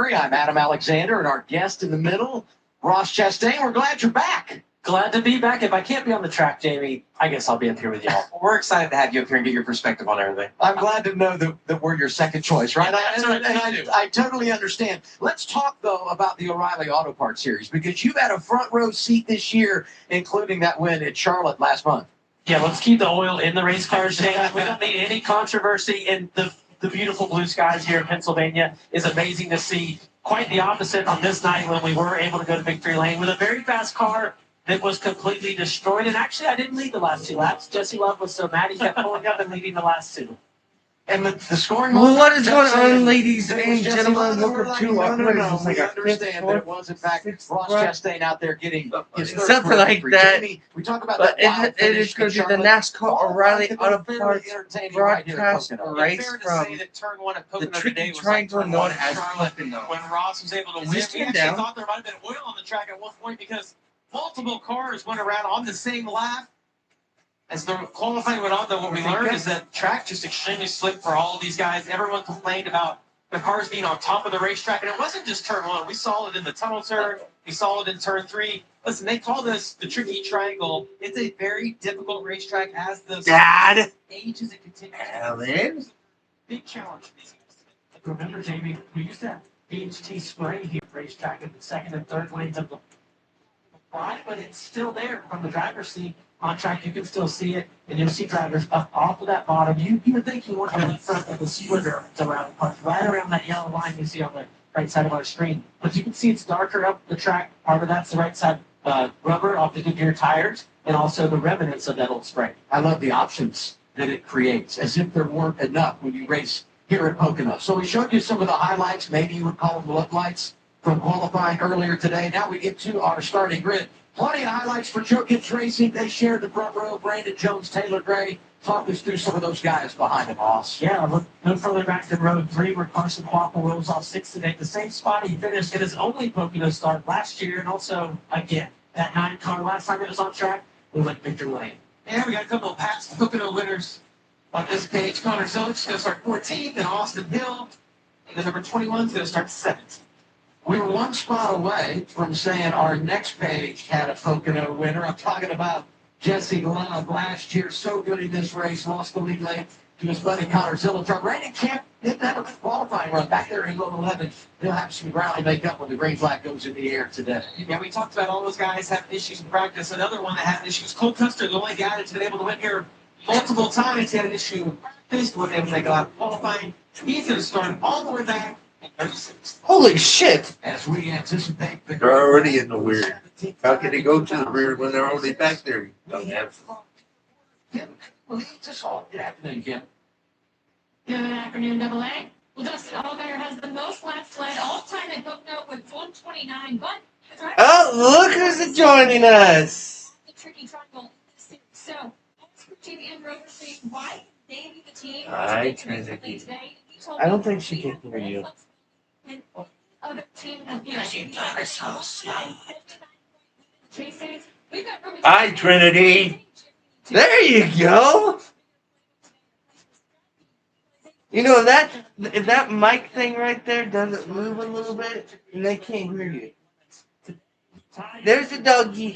Murray. I'm Adam Alexander, and our guest in the middle, Ross Chastain. We're glad you're back. Glad to be back. If I can't be on the track, Jamie, I guess I'll be up here with y'all. We're excited to have you up here and get your perspective on everything. I'm glad to know that we're your second choice, right? I totally understand. Let's talk, though, about the O'Reilly Auto Parts Series, because you've had a front row seat this year, including that win at Charlotte last month. Yeah, let's keep the oil in the race cars, James. We don't need any controversy, and the beautiful blue skies here in Pennsylvania is amazing to see. Quite the opposite on this night when we were able to go to victory lane with a very fast car that was completely destroyed. And actually, I didn't lead the last 2 laps. Jesse Love was so mad he kept pulling up and leading the last 2. And the scoring. Well, what is going on, ladies and gentlemen? Welcome to No, like we a understand that it was, in fact, Ross Chastain out there getting his third something like victory. that. Jamie, we talk about But that. it is going to be the Nascar O'Reilly Auto Parts broadcast race from that turn one at Pocono the tricky today was triangle like turn known one as Charlotte. Pocono. When Ross was able to win, we Just actually down. thought there might have been oil on the track at one point because multiple cars went around on the same lap. As the qualifying went on, though, what we learned is that track just extremely slick for all of these guys. Everyone complained about the cars being on top of the racetrack, and it wasn't just turn one. We saw it in the tunnel turn. We saw it in turn 3. Listen, they call this the tricky triangle. It's a very difficult racetrack as the age as it continues. Alan? Big challenge for these guys. Remember, Jamie, we used to have BHT spray here at racetrack in the second and third lanes of the line, but it's still there from the driver's seat. On track, you can still see it, and you'll see drivers up off of that bottom. You would think you want to be in front of the splitter around the park, right around that yellow line you see on the right side of our screen. But you can see it's darker up the track. Part of that's the right side rubber off the Goodyear tires, and also the remnants of that old spray. I love the options that it creates, as if there weren't enough when you race here at Pocono. So we showed you some of the highlights, maybe you would call them lookalikes, from qualifying earlier today. Now we get to our starting grid. Plenty of highlights for Joe Gibbs Racing. They shared the front row. Brandon Jones, Taylor Gray. Talk us through some of those guys behind him, Ross. Yeah, look no further back than road 3, where Carson Quapple rolls off 6th today. The same spot he finished in his only Pocono start last year, and also, again, that 9 car last time it was on track, we went victory lane. And we got a couple of past Pocono winners on this page. Connor Zilich's going to start 14th, and Austin Hill, and the number 21 is going to start 7th. We were one spot away from saying our next page had a Pocono winner. I'm talking about Jesse Love last year. So good in this race. Lost the lead lane to his buddy Connor Zilichar. Randy Kemp didn't have a good qualifying run back there in row 11. He'll have some ground to make up when the green flag goes in the air today. Yeah, we talked about all those guys having issues in practice. Another one that had issues, Cole Custer, the only guy that's been able to win here multiple times. He had an issue in practice, wasn't able to make a lot of qualifying. He's going to start all the way back. Holy shit! As we anticipate the They're already in the rear. How can they go to the rear when they're already back there? Just all good afternoon, Kim. Good afternoon, Double A. Well, Dustin Allgaier has the most laps led all time at Pocono with 129, but Oh, look who's joining us! the tricky triangle. So, TV and Rover Street, why Davey the team? Hi, Trinity. I don't think she can hear you. And other team Chasers. We've got Hi, Trinity. There you go! You know, if that mic thing right there doesn't move a little bit, then they can't hear you. There's the doggy.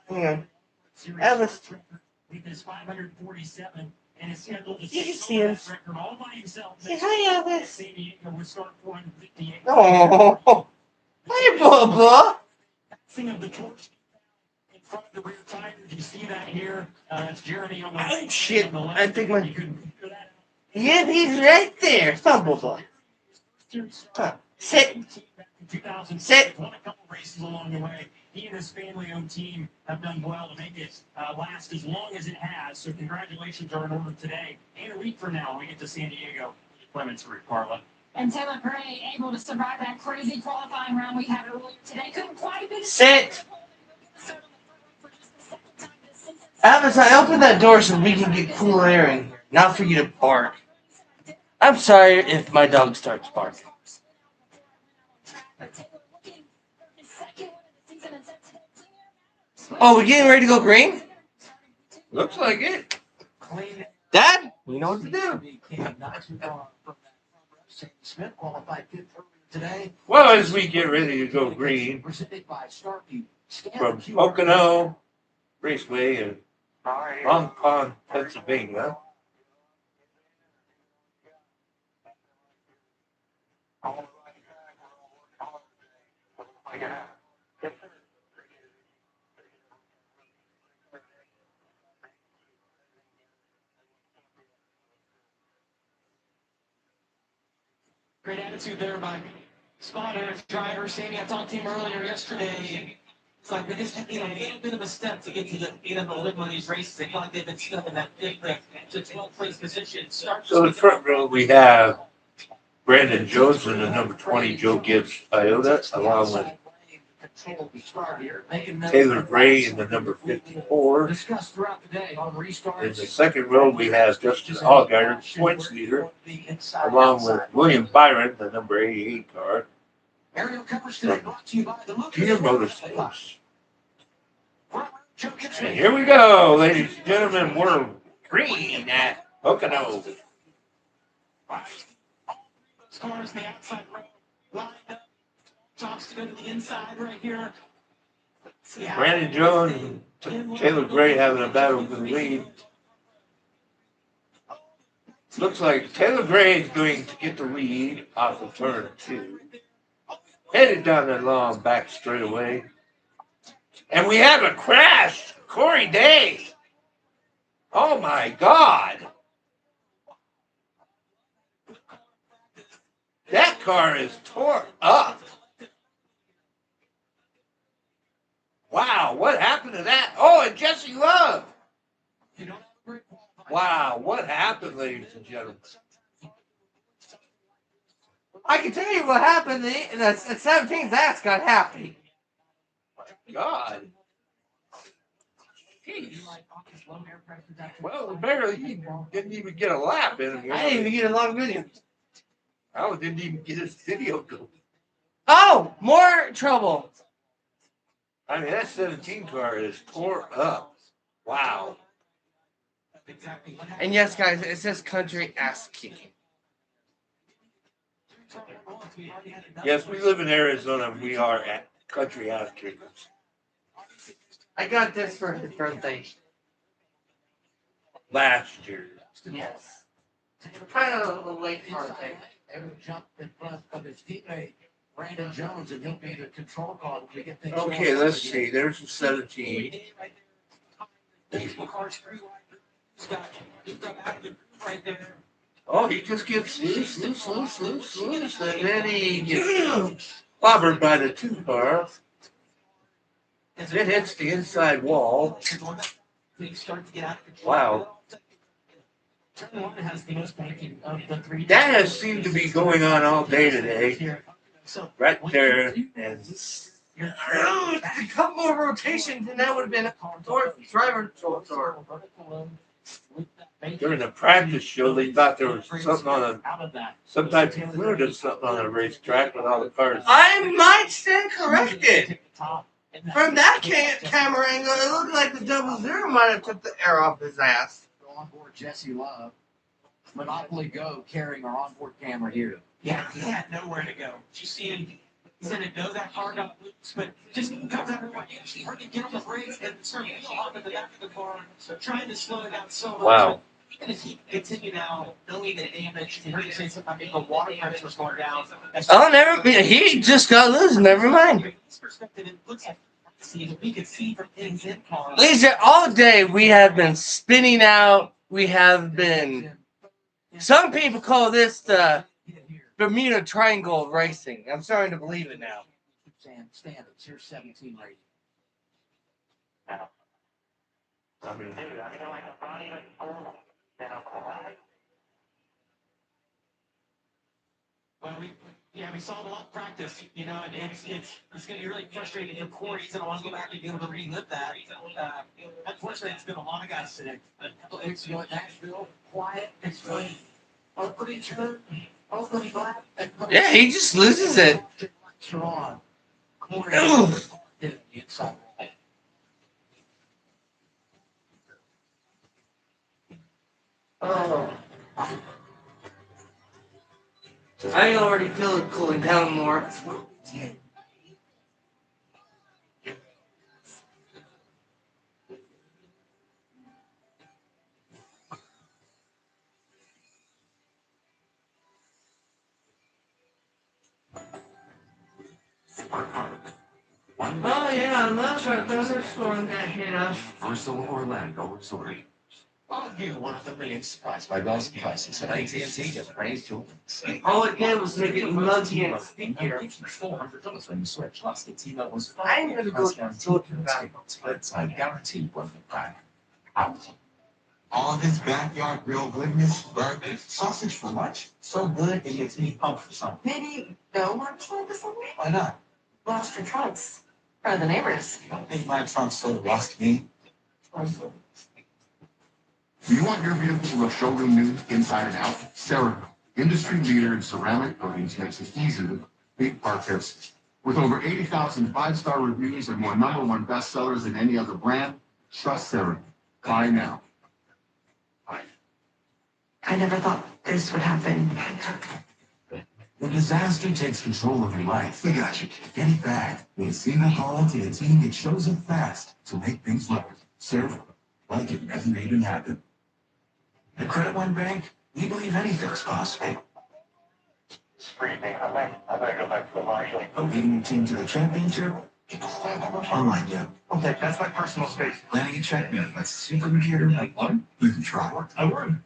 Hang on. Elvis. Because 547 and is scheduled to You can set see him. that record all by himself. Say hi, Elvis. San Diego will start 458. Oh, hi, Bubba. Passing of the torch in front of the rear tires. You see that here. It's Jeremy on the Oh, right. shit. On the left. I think my- You couldn't figure that out. Yeah, he's right there. Come, Bubba. Huh. Sit. Back in 2006, Sit. won a couple races along the way. He and his family-owned team have done well to make it last as long as it has. So congratulations are in order today. And a week from now, when we get to San Diego. Clements Route, Carla. And Taylor Gray able to survive that crazy qualifying round we had earlier today. Couldn't quite be Sit. Elvis, I opened that door so we can get cool air in here, not for you to bark. I'm sorry if my dog starts barking. Oh, we're getting ready to go green? Looks like it. Dad, we know what to do. Not too far from that front row. Smith qualified fifth earlier today. Well, as we get ready to go green Presented by Starkey. from Pocono Raceway in Long Pond, Pennsylvania. Great attitude there by spotter, driver, Sammy. I talked to him earlier yesterday. It's like they just taking a little bit of a step to get to the win one of these races. They feel like they've been stuck in that fifth to 12th place position. So in the front row we have Brandon Jones in the number 20 Joe Gibbs Auot, along with Taylor Gray in the number 54. Discussed throughout the day on In restarts. the second row we have Justin Allgaier, points leader, along with William Byron, the number 88 car. Aerial coverage today brought to you by the Peter Motorsports. Joe Gibbs. And here we go, ladies and gentlemen. We're green at Pocono. Cars the outside row lined up. Talks to go to the inside right here. Brandon Jones and Taylor Gray having a battle for the lead. Looks like Taylor Gray is going to get the lead off of turn 2. Headed down that long back straightaway. And we have a crash. Corey Day. Oh my God. That car is tore up. Wow, what happened to that? Oh, and Jesse Love. Wow, what happened, ladies and gentlemen? I can tell you what happened. The 17th ass got happy. God. Jeez. Well, barely he didn't even get a lap in him. I didn't even get a long video. I didn't even get his video going. Oh, more trouble. I mean, that 17 car is tore up. Wow. And yes, guys, it says country ass kicking. Yes, we live in Arizona. And we are at country ass kickers. I got this for his birthday. Last year. Yes. Kind of a late birthday. Every jump in front of his teammate, Brandon Jones, and he'll be the control call when we get things Okay, going. let's see. There's the 17. Oh, he just gets loose, and then he gets clobbered by the 2 car. It hits the inside wall. Wow. That has seemed to be going on all day today. Right there. And A couple more rotations, and that would have been a driver tour. during the practice show, they thought there was something on some type of fluid or something on the racetrack with all the cars. I might stand corrected. From that camera angle, it looked like the 00 might have took the air off his ass. On board Jesse Love. Monopoly Go carrying our onboard camera here. Yeah, he had nowhere to go. You see him, he's gonna know that car got loose, but just comes out of the way. He hardly get on the brakes and start wheel off at the back of the car, trying to slow it down so much. Wow. Even if he continue now, knowing the damage, he heard you say something, I think the water pressure was going down. Oh, never. He just got loose. Never mind. From his perspective, it looks like we could see from his in car. Ladies, all day we have been spinning out. We have been. Some people call this the Bermuda Triangle of racing. I'm starting to believe it now. Standards. Here's 17 rating. I mean, Well, we saw a lot of practice, you know, and it's going to be really frustrating for Corey. He's going to want to go back and be able to relive that. Unfortunately, it's been a lot of guys today. A couple of weeks ago at Nashville, quiet, explain, opening turn, opening lap, and Yeah, he just loses it. you're on. Corey did the inside. Oh. I already feel it cooling down more. Oh yeah, that's right. Thunderstorm that hit us. Universal Orlando Resort. All of you, one of the million surprised by those prices at AT&T just raised your All it did was make it muggy and stinkier. $400 when you switch. Plus, the T-Mobile's I'm gonna go to that. but I guarantee one the back. All this backyard grill goodness, burgers, sausage for lunch, so good it makes me pump for something. Maybe no one tried this one? Why not? Lost your trunks. Front of the neighbors. I don't think my trunk so lost me. Do you want your vehicle to look showroom new inside and out? Cerakote, industry leader in ceramic coatings, makes it easy to beat Parkers. With over 80,000 five-star reviews and more #1 bestsellers than any other brand, trust Cerakote. Buy now. I never thought this would happen. When disaster takes control of your life, we got you. Get it back. When it's seen alcohol to the team, it shows up fast to make things right. Serve like it never even happened. At Credit One Bank, we believe anything's possible. I better go back to the marshal. Leading your team to the championship? Online, yeah. Okay, that's my personal space. Planning a checkmate. That's a supercomputer. Like what? You can try. I would.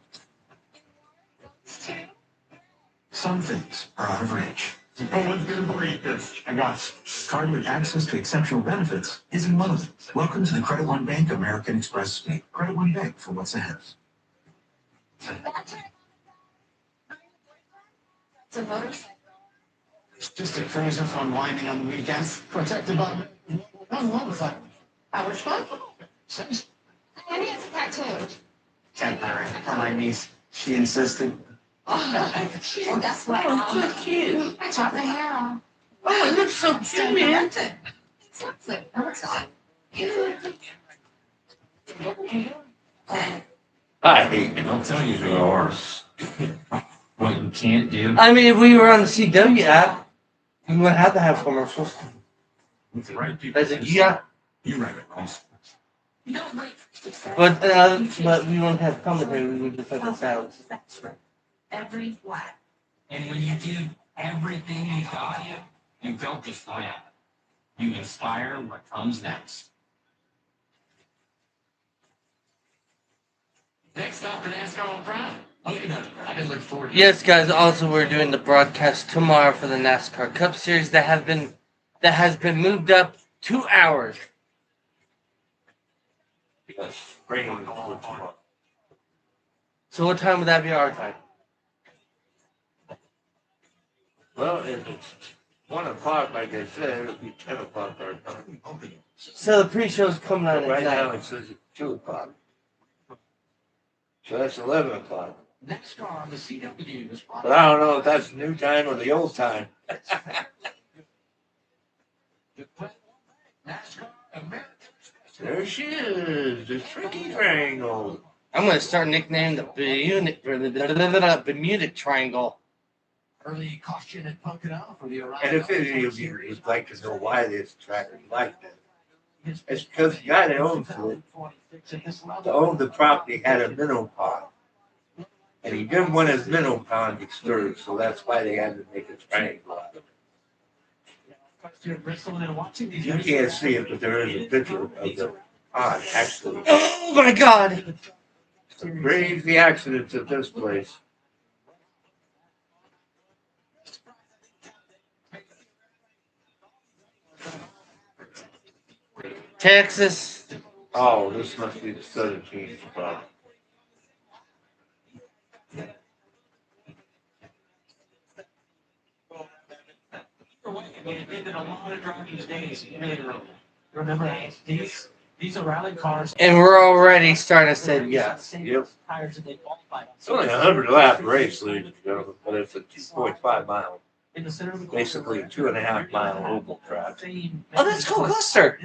Some things are out of reach. No one's gonna believe this. I got it. Card with access to exceptional benefits isn't one of them. Welcome to the Credit One Bank American Express Suite. Credit One Bank for what's ahead. It's a motorcycle. It's just a cruiser for unwinding on the weekends. Protected by one motorcycle. How much fun? And he has a tattoo. Temporary for my niece. She insisted. Oh, that's what Oh, so cute. I chopped my hair off. Oh, it looks so cute, man. It's not like, no, it's not. I hate I'll tell you who you are. What you can't do. I mean, if we were on the CW app, we wouldn't have to have commercials. With the right people. As a yeah, You right, Chris. but we wouldn't have commentary. We would just have the sounds. Every flat. And when you give everything you got, you don't just win. You inspire what comes next. Next up for Nascar on Prime. I've been looking forward to Yes, guys. Also, we're doing the broadcast tomorrow for the NASCAR Cup Series that has been moved up 2 hours. So what time would that be our time? Well, if it's 1 o'clock, like I said, it'll be 10 o'clock our time. So the pre-show's coming on Right at now, 9. it says it's 2 o'clock. So that's 11 o'clock. NASCAR on the CW is But I don't know if that's the new time or the old time. NASCAR American. There she is, the tricky triangle. I'm gonna start nicknaming the Bermuda Triangle. Early caution at Pocono for the And if any of you would like to know why this track is like that, it's because the guy that owns the property had a minnow pond. And he didn't want his minnow pond disturbed, so that's why they had to make a triangle out of it. You can't see it, but there is a picture of the pond, actually. Oh my God! Some crazy accidents at this place. Texas. Oh, this must be the 17th spot. They did a lot of driving days. Remember, these are rally cars. And we're already starting to say yes. Yep. Tires that they qualified on. It's only a 100-lap race, ladies and gentlemen, but it's a 2.5 mile, In the center of the basically 2.5 mile oval track. Oh, that's Cole Custer.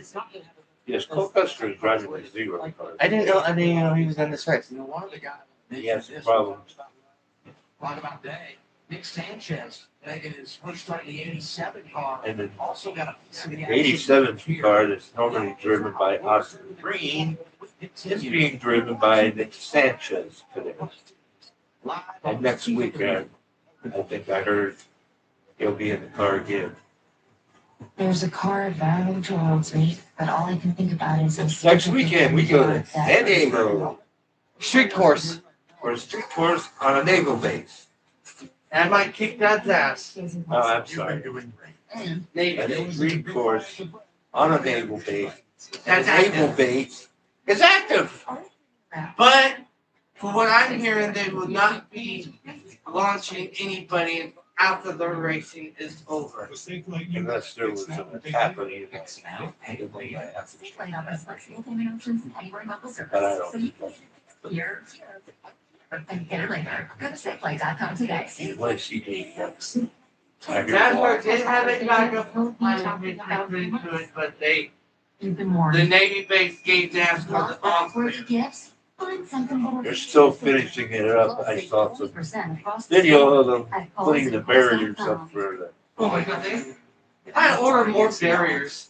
Yes, Cole Custer is driving the 0 car. I didn't know he was in this race. You know, one of the guys. He has some problems. Right about day. Nick Sanchez is first starting the 87 car. And the Also got a piece of the action 87 here. car that's normally driven by Austin Green is being driven by Nick Sanchez today. And next weekend, I think I heard he'll be in the car again. There's a car barreling towards me, but all I can think about is this. Next weekend, we go to San Diego Street course. for a street course on a naval base. I might kick that ass. Oh, I'm sorry. A street course on a naval base. That's Naval active. base is active. But from what I'm hearing, they will not be launching anybody after the racing is over. Unless there was something happening. But I don't. Here. And get it later. Go to safeway.com today. What is she doing? NASCAR did have a backup plan to it, but You've been warned. the Navy base gave NASCAR the off. Worth gifts? Find something They're still finishing it up. I saw some video of them putting the barriers up for the, Oh my god, I ordered more barriers.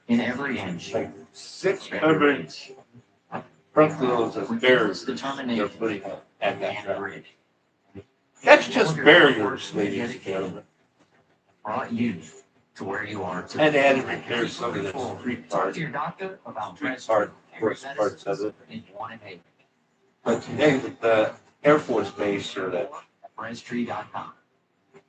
In every inch. like 600 truckloads of barriers they're putting up at that track. That's just barriers, ladies and gentlemen. Brought you to where you are today. And they had to repair some of the street Talk parts, to your doctor about street part, worst parts of it. in 1-8 But today, the Air Force Base or the at BrezTree.com.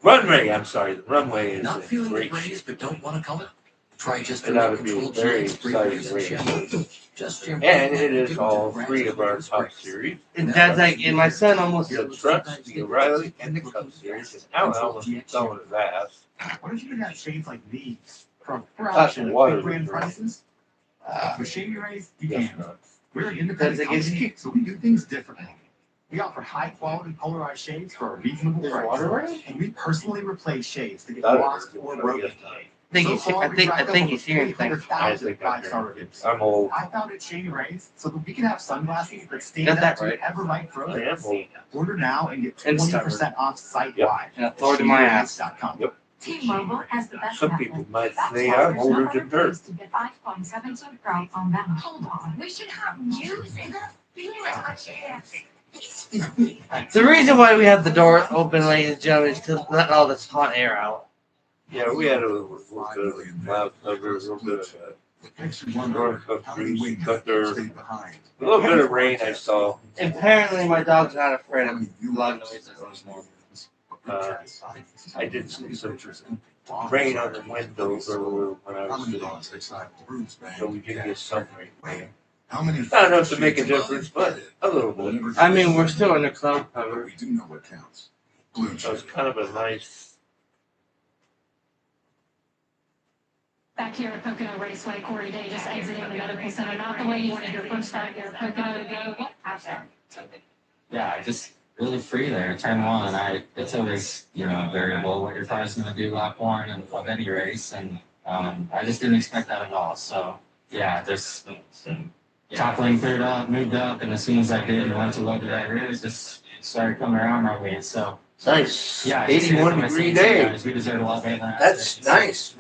runway, I'm sorry, the runway is Not in feeling the great breeze, shape. but don't want to color? Try just It ought to be a very exciting race. Just And it is all three of our top series. And that's like, and my son almost The trucks, the O'Reilly, and the Cup series. And Alan almost throwing his ass. What if you could have shades like these from That's water. brand prices? With Shady Rays, you Yes, can. no. We're an Does independent it get company, so we do things differently. We offer high quality polarized shades for a reasonable price. And we personally replace shades that get That is- lost or broken. I think he's hearing things. I think I'm five-star hearing reviews. I'm old. I founded Shady Rays so that we can have sunglasses that stand Got that out to right. ever light I frozen. am old. Order now and get And 20% off site-wide. Yeah, throw it in my ass. ShadyRays.com. Yep. T-Mobile has the best Some network. people might That's say why I'm there's older no than other dirt. place to get iPhone 17 Pro on that. Hold on, we should have music. The reason why we have the door open, ladies and gentlemen, is to let all this hot air out. Yeah, we had a little bit of loud cover, a little bit of north country, thunder, a little bit of rain I saw. Apparently, my dog's not afraid of loud noises. I did see some rain on the windows earlier when I was sitting, so we did get some rain. Not enough to make a difference, but a little bit. I mean, we're still in the cloud cover. We do know what counts. So it's kind of a nice. Back here at Pocono Raceway, Corey Day just exiting the medical center, not the way you wanted your first start here at Pocono to go. What happened? Yeah, just really free there. Turn one, it's always variable what your car's going to do lap one and of any race, and I just didn't expect that at all. So yeah, just toppling cleared up, moved up, and as soon as I did and went to load it, I really just started coming around on me. So Nice. yeah, 81 degree day. We deserve a lot better than that. That's nice.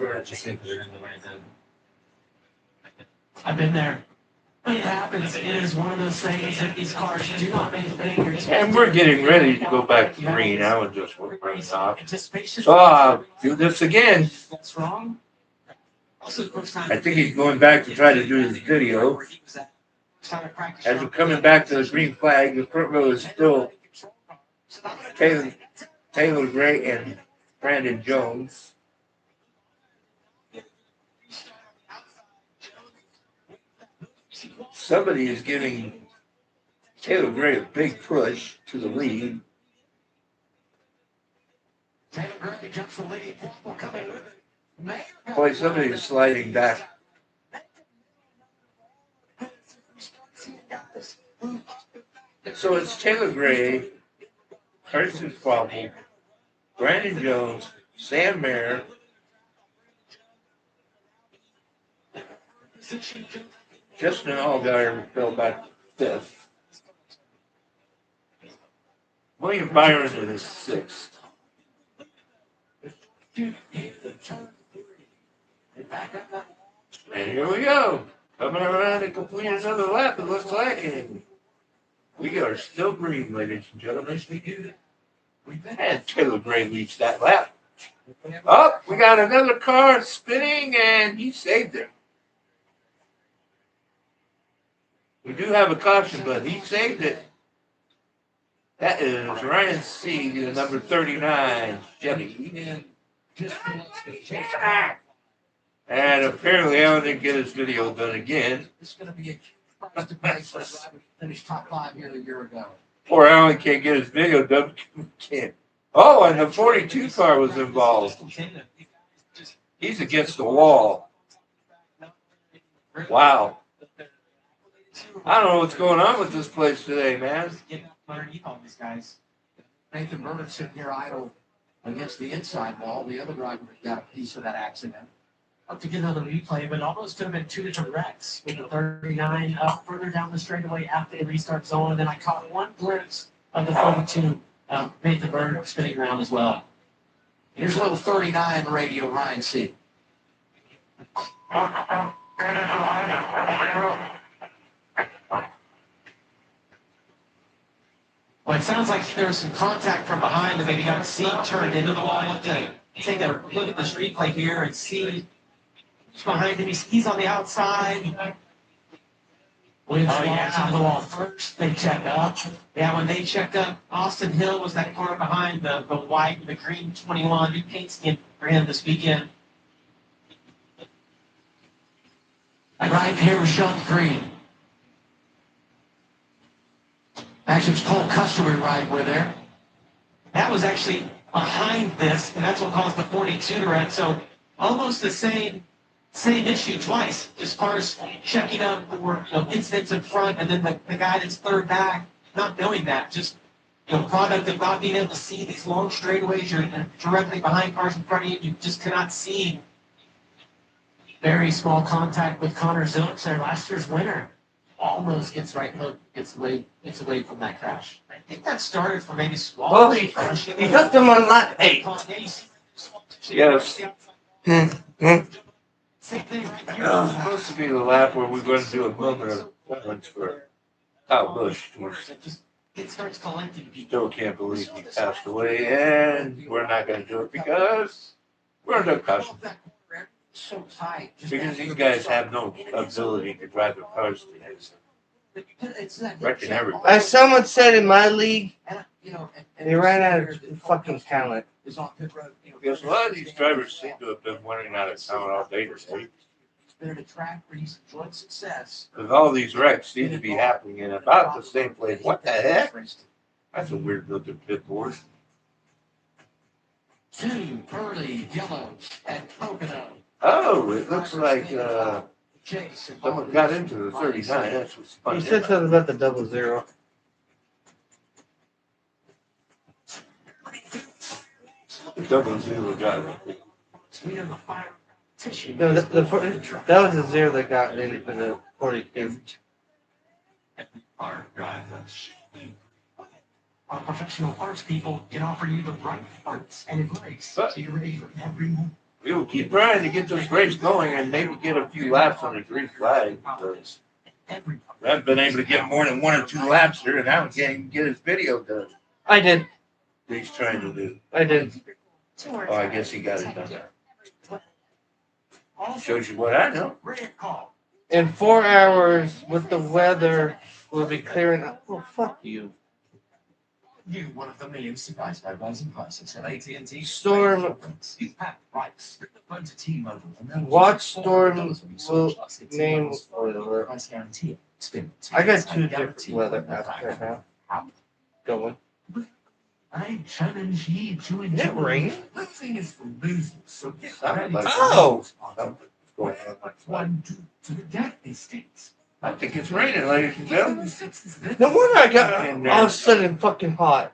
I've been there. It happens. It is one of those things that these cars do not make fingers. And we're getting ready to go back to green. I was just running off. Anticipation. So I'll do this again. That's wrong. Also, the first time. I think he's going back to try to do his video. As we're coming back to the green flag, the front row is still Taylor Gray and Brandon Jones. Somebody is giving Taylor Gray a big push to the lead. Boy, somebody is sliding back. So it's Taylor Gray, Carson Fauble, Brandon Jones, Sam Mayer, Justin Allgaier fell back fifth. William Byron in his sixth. to the turn 3. And back up that. And here we go. Coming around to complete another lap, it looks like. And we are still green, ladies and gentlemen. And Taylor Gray leads that lap. Oh, we got another car spinning, and he saved it. We do have a caution, but he saved it. That is Ryan C., the number 39 Chevy. And apparently Alan didn't get his video done again. This is going to be a race for a driver who finished top 5 here a year ago. Poor Alan can't get his video done. Can't. Oh, and the 42 car was involved. He's against the wall. Wow. I don't know what's going on with this place today, man. Nathan Burnett sitting here idle against the inside wall. The other driver got a piece of that accident. Up to get another replay, but almost could have been 2 different wrecks with the 39 up further down the straightaway after the restart zone. And then I caught one glimpse of the 42 Nathan Burnett spinning around as well. Here's a little 39 radio, Ryan C. Well, it sounds like there was some contact from behind and maybe got a seat turned into the wall. Take a look at this replay here and see who's behind him. He's on the outside. Williams to the wall first. They check up. Yeah, when they checked up, Austin Hill was that car behind the white and the green 21. New paint scheme for him this weekend. Right here was Sean Green. Actually, it was Cole Custer right were there. That was actually behind this, and that's what caused the 42 to wreck. So almost the same issue twice, as far as checking up for incidents in front, and then the guy that's third back not knowing that, just product of not being able to see these long straightaways. You're directly behind cars in front of you. You just cannot see. Very small contact with Connor Zilch, their last year's winner. Almost gets right hook, gets away from that crash. I think that started from maybe small. Well, he hooked him on lap 8. Yes. Same thing right here. It's supposed to be the lap where we're going to do a moment of silence for Kyle Busch. It starts collecting people. Still can't believe he passed away, and we're not going to do it because we're under caution. So tight. Because these guys have no ability to drive their cars today. Wrecking everybody. As someone said in my league, they ran out of fucking talent. Because a lot of these drivers seem to have been running out of talent all day today. Because all these wrecks seem to be happening in about the same place. What the heck? That's a weird looking pit board. 2 pearly yellows and pocono. Oh, it looks like someone got into the 39. That's what's funny. He said something about the 00. The 00 got it. No, that was the 0 that got in for the 42. Our professional parts people can offer you the right parts and advice so you're ready for every move. We will keep trying to get this race going and maybe get a few laps on the green flag. Because I haven't been able to get more than 1 or 2 laps here, and Alan can't even get his video done. I did. He's trying to do. I did. Oh, I guess he got it done. Shows you what I know. In 4 hours, with the weather, we'll be clearing up. Oh, fuck you. You, one of the millions surprised by rising prices at AT&T. Storm. Watch Storm will name oil. Price guarantee. Spin. I got 2 different weather apps right now. Going. I challenge you to Is it raining? Losing is for losers, so get Sounded ready. like Oh! something's going on. One, two, to the death these days. I think it's raining, ladies and gentlemen. No wonder I got all of a sudden fucking hot.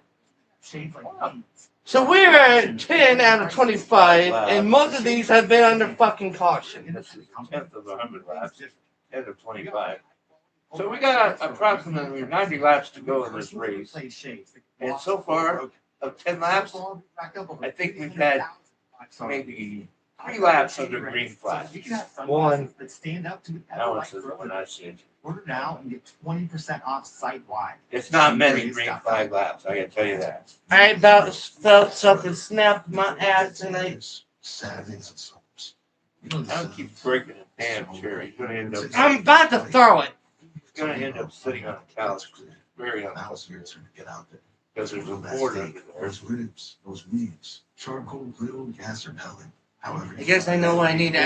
So we're at 10 out of 25, and most of these have been under fucking caution. This is 10th of 100 laps, 10 of 25. So we got approximately 90 laps to go in this race. And so far, of 10 laps, I think we've had maybe 3 laps under green flag. You can have One. sunglasses that stand up to the That was the one I said. Order now and get 20% off site wide. It's not many green flag laps, I can tell you that. I about felt something snap my ass tonight. Saturdays and Sundays. I'll keep breaking the damn chair. He's gonna end up. I'm about to throw it. He's gonna end up sitting on a couch. Very uncomfortable. Get out there. Because there's a board under there. Those ribs, those wings, charcoal, grill, gas or pellet. However, I guess I know what I need to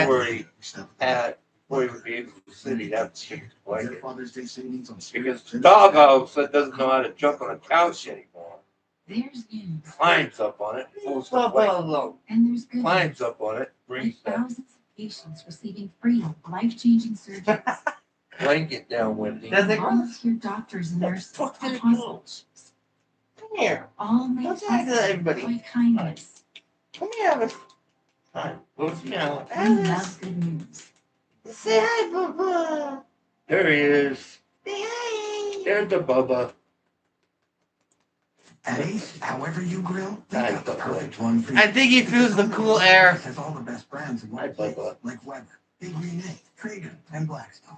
add. Before he would be able to sit, he'd have to stick his blanket. Father's Day savings on Because the dog all of a sudden doesn't know how to jump on a couch anymore. There's news. Climbs up on it, pulls the blanket, And there's good climbs news. up on it, Like brings that thousands of patients receiving free, life-changing surgeries. blanket down with him. Does it? Volunteer doctors and nurses Fuck at that hospitals. Come here. All made Let's say to possible everybody. by kindness. Come here. What's now? We love good news. Say hi, Bubba. There he is. Say hi. There's the Bubba. At Ace, however you grill, they Hi, got the Bubba. perfect one for you. I think he feels the cool air. Has all the best brands in Hi, one place, Bubba. like Weber, Big Green Egg, Traeger, and Blackstone.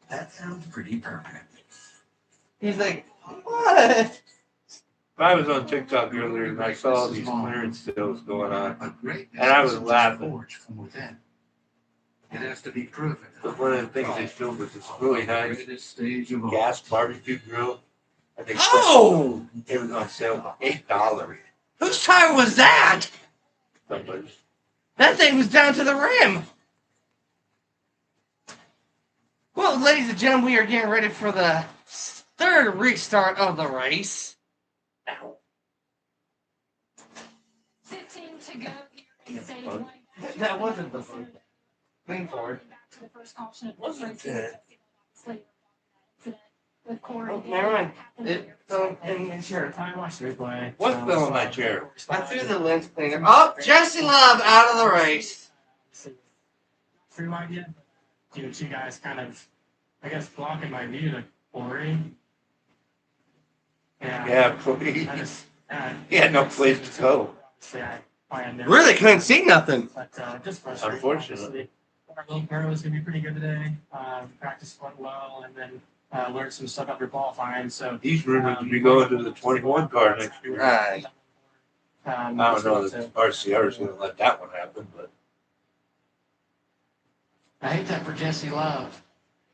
That sounds pretty perfect. He's like, what? I was on TikTok earlier and I saw all these clearance sales going on. A great And I was business is laughing. forged from within. It has to be proven. But one of the things they showed was this really nice Greatest stage of all. gas barbecue grill. I think Oh! it was on sale for $8. Whose tire was that? Somebody's. That thing was down to the rim. Well, ladies and gentlemen, we are getting ready for the third restart of the race. Ow. 15 to go here in Save fun. Life. That wasn't the fun. Lean forward. Back to the first caution of Wasn't the it? with Corey. Oh, never mind. It fell in your chair. Time watch replay. What fell in my chair? I threw the lens cleaner. Oh, Jesse Love out of the race. Free wide yet? You know, two guys kind of, I guess, blocking my view to Corey. Yeah, please. I just, He had no place to go. I had never- Really couldn't see nothing. But just frustrating. Unfortunately. Obviously. Our little girl is going to be pretty good today. Practice went well, and then learned some stuff after qualifying. So He's rumored to be going to the 21 car next year. Right. I don't know that RCR is going to let that one happen, but I hate that for Jesse Love.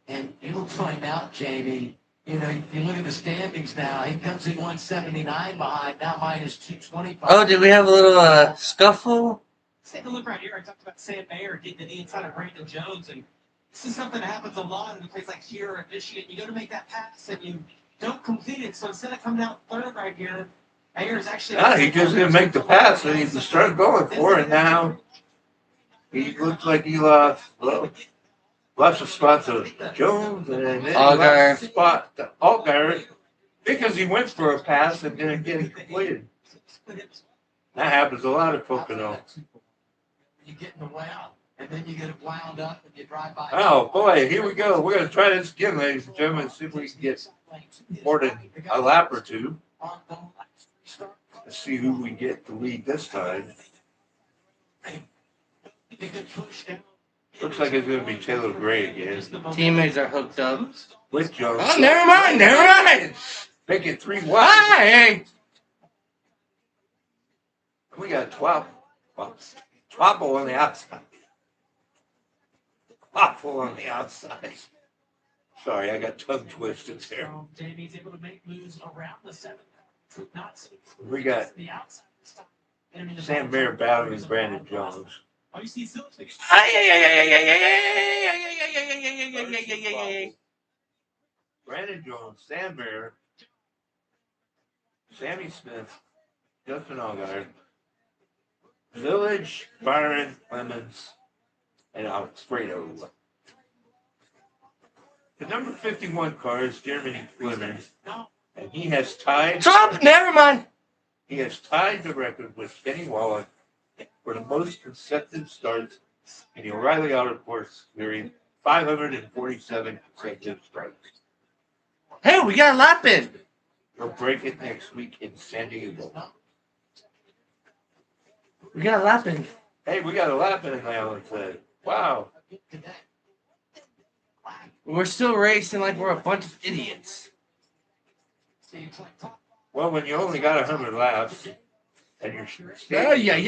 And you'll find out, Jamie, you know, you look at the standings now, he comes in 179 behind, now minus 225. Oh, did we have a little scuffle? Take a look right here. I talked about Sam Mayer getting to the inside of Brandon Jones, and this is something that happens a lot in a place like here or Michigan. You go to make that pass and you don't complete it. So instead of coming out third right here, Mayer's actually. he just didn't make the pass that he started going for, and now he looks like he lost a spot to Jones, and then he Allgaier. lost a spot to Allgaier because he went for a pass and didn't get it completed. That happens a lot at Pocono. You get in the wound, and then you get it wound up and you drive by. Oh boy, here we go. We're going to try this again, ladies and gentlemen, see if we can get more than a lap or two. Let's see who we get to lead this time. Looks like it's going to be Taylor Gray again. Teammates are hooked up. With Jones. Oh, never mind. Make it 3 wide. Hey! We got Twapple on the outside. Twapple on the outside. Sorry, I got tongue twisted there. So Jamie's able to make moves around the seventh. Not We got the outside. Sam Mayer battling Brandon Jones. Oh, you see Silver. Brandon Jones, Sam Mayer, Sammy Smith, Justin Allgaier, Village, Byron, Clemens, and Alfredo. The number 51 car is Jeremy Fleming, and he has tied. Trump, never mind. He has tied the record with Kenny Wallach for the most consecutive starts in the O'Reilly Auto Sports Series, 547 consecutive starts. Hey, we got a lap in. He'll break it next week in San Diego. We got a lap in. Hey, we got a lap in now. It said, wow. We're still racing like we're a bunch of idiots. Well, when you only got 100 laps, and your Yeah. stages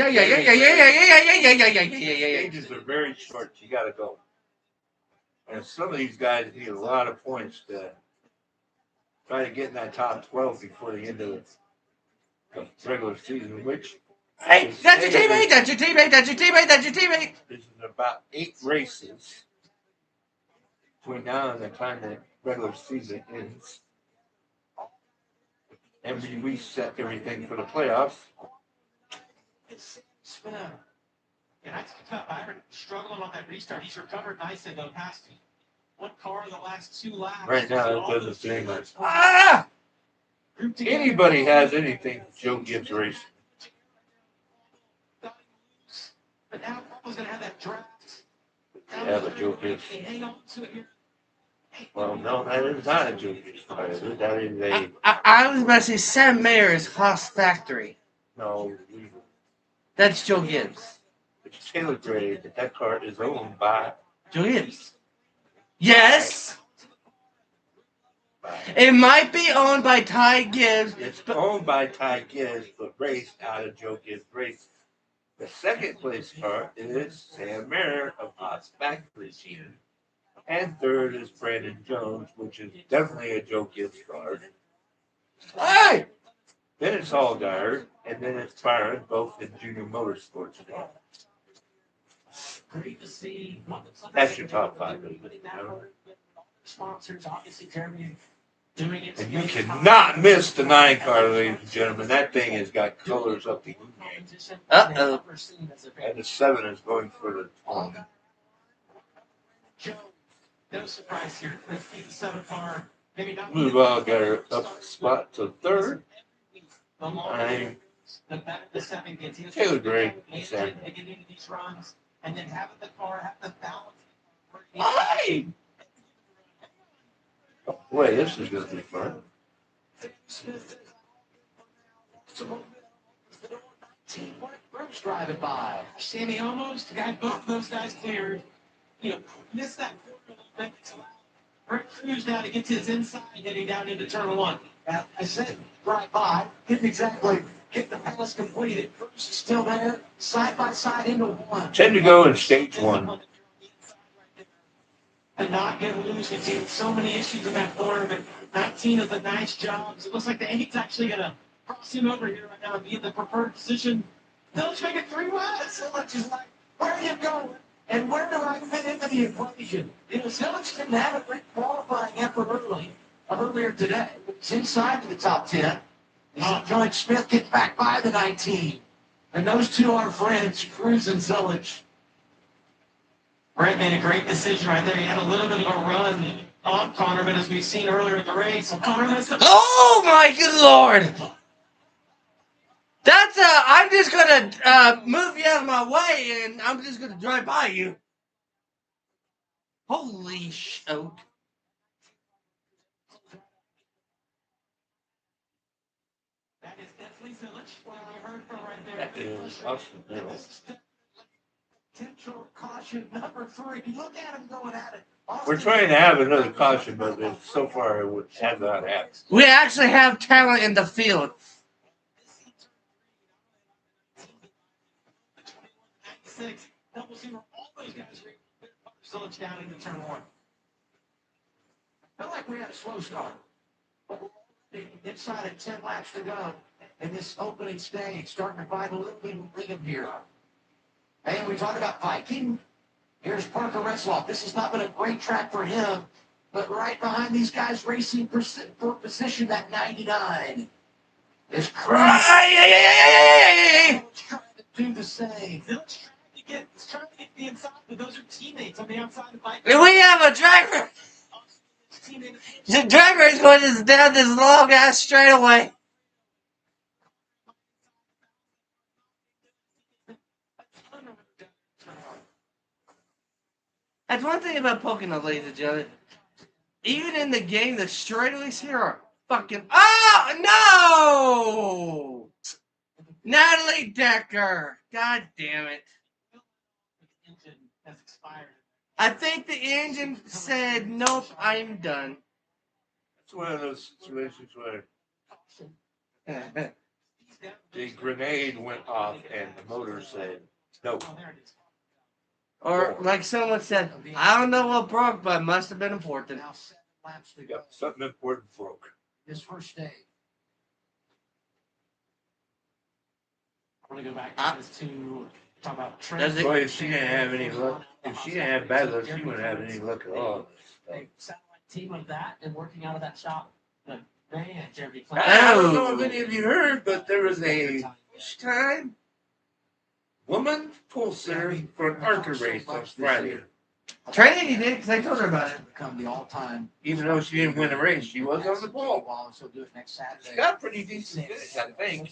are very short, you got to go. And some of these guys need a lot of points to try to get in that top 12 before the end of the regular season, which Hey, that's your teammate, that's your teammate, that's your teammate, that's your teammate. this is about 8 races between now and the time the regular season ends. And we reset everything for the playoffs. It's been that's tough. I heard struggling on that restart. He's recovered nicely though, past me. One car in the last 2 laps. Right now, it doesn't seem like Ah! anybody has anything Joe Gibbs racing. But now Paul's gonna have that draft. Yeah, but Joe Gibbs. Hang on to it here. Well, no, that is not a Joe Gibbs car. That is a I was about to say Sam Mayer is Haas Factory. no. That's Joe Gibbs. It's Taylor Gray. That car is owned by. Joe Gibbs. Yes. It might be owned by Ty Gibbs. It's owned by Ty Gibbs, but raced out of Joe Gibbs Racing. The second place car is Sam Mayer of Haas Factory team. And third is Brandon Jones, which is definitely a Joe Gibbs car. Hey! Then it's Allgaier, and then it's Byron, both in Junior Motorsports. Great to see. That's your top 5. Sponsors, obviously, Jeremy doing it. And you cannot miss the 9 car, ladies and gentlemen. That thing has got colors up the yin. Uh-oh. And the 7 is going for the 20. Joe, no surprise here. Let's keep the 7 car. Maybe not. Move Allgaier up a spot to 3rd. The I'm better the 7 gets. Taylor Gray. They get into these runs, and then having the car have the balance. Hey! Oh, boy, this is going to be fun. Groups driving by. Sammy almost got both of those guys cleared. Missed that corner. Rick Cruz now to get to his inside, heading down into turn 1. Now, I said drive by, didn't exactly get the pass completed. Cruz is still there, side by side into 1. 10 to go in stage 1. And not get loose. We've seen so many issues in that corner, but 19 is a nice job. It looks like the 8's actually going to cross him over here right now and be in the preferred position. Village make it 3 wide. Village is like, where are you going? And where do I fit into the equation? Village didn't have a great qualifying effort earlier today. It's inside of the top 10. John Smith gets back by the 19. And those two are friends, Cruz and Village. Brett made a great decision right there. He had a little bit of a run on Connor, but as we've seen earlier in the race, Connor missed the... Oh my good lord! That's I'm just gonna move you out of my way and I'm just gonna drive by you. Holy shit. That is definitely Village. What I heard from right there. That is Austin Hill. Potential caution number 3. Look at him going at it. We're trying to have another caution, but so far it has not happened. We actually have talent in the field. Double seamer, all those guys Village down into turn 1. Felt like we had a slow start. But we're inside of 10 laps to go in this opening stage, starting to find a little bit of rhythm here. And we talk about Viking. Here's Parker Retzloff. This has not been a great track for him, but right behind these guys racing for position at 99 is Cruz. Trying to do the same. Village trying to get the inside, but those are teammates on the outside of Viking. We have a driver. The driver is going down this long ass straightaway. That's one thing about Pocono, ladies and gentlemen. Even in the game, the straightaways here are fucking. Oh no! Natalie Decker. God damn it. Engine has expired. I think the engine said, nope, I'm done. It's one of those situations where the grenade went off and the motor said, no. Oh, there it is. Or like someone said, I don't know what broke, but it must have been important. Now 7 laps to go. Yep, something important broke. This first stage. I want to go back to this to talk about Trent. Does it- Boy, if she didn't have any luck, if she didn't have bad luck, she wouldn't have any luck at all. A satellite team of that and working out of that shop. But man, Jeremy I don't know if any of you heard, but there was a time woman pole sitter for an ARCA race on Friday. Trinity did, because I told her about it. Become the all-time. Even though she didn't win a race, she was on the pole. So do it next Saturday. She got pretty decent finish, I think.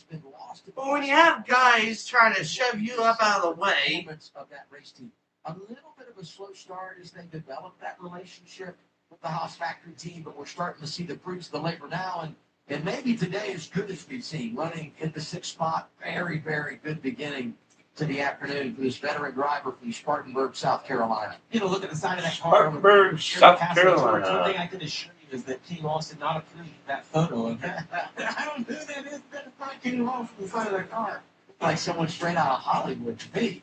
But when you have guys trying to shove you up out of the way, Moments of that race team. A little bit of a slow start as they develop that relationship with the Haas factory team, but we're starting to see the fruits of the labor now. And maybe today is good as we've seen, running in the 6th spot. Very, very good beginning to the afternoon for this veteran driver from Spartanburg, South Carolina. You know, look at the side of that car. Spartanburg, South One Carolina. thing I can assure you is that Kenny Ross did not approve that photo of that. I don't know who that is. That's not Kenny Ross from the side of that car. Like someone straight out of Hollywood to me.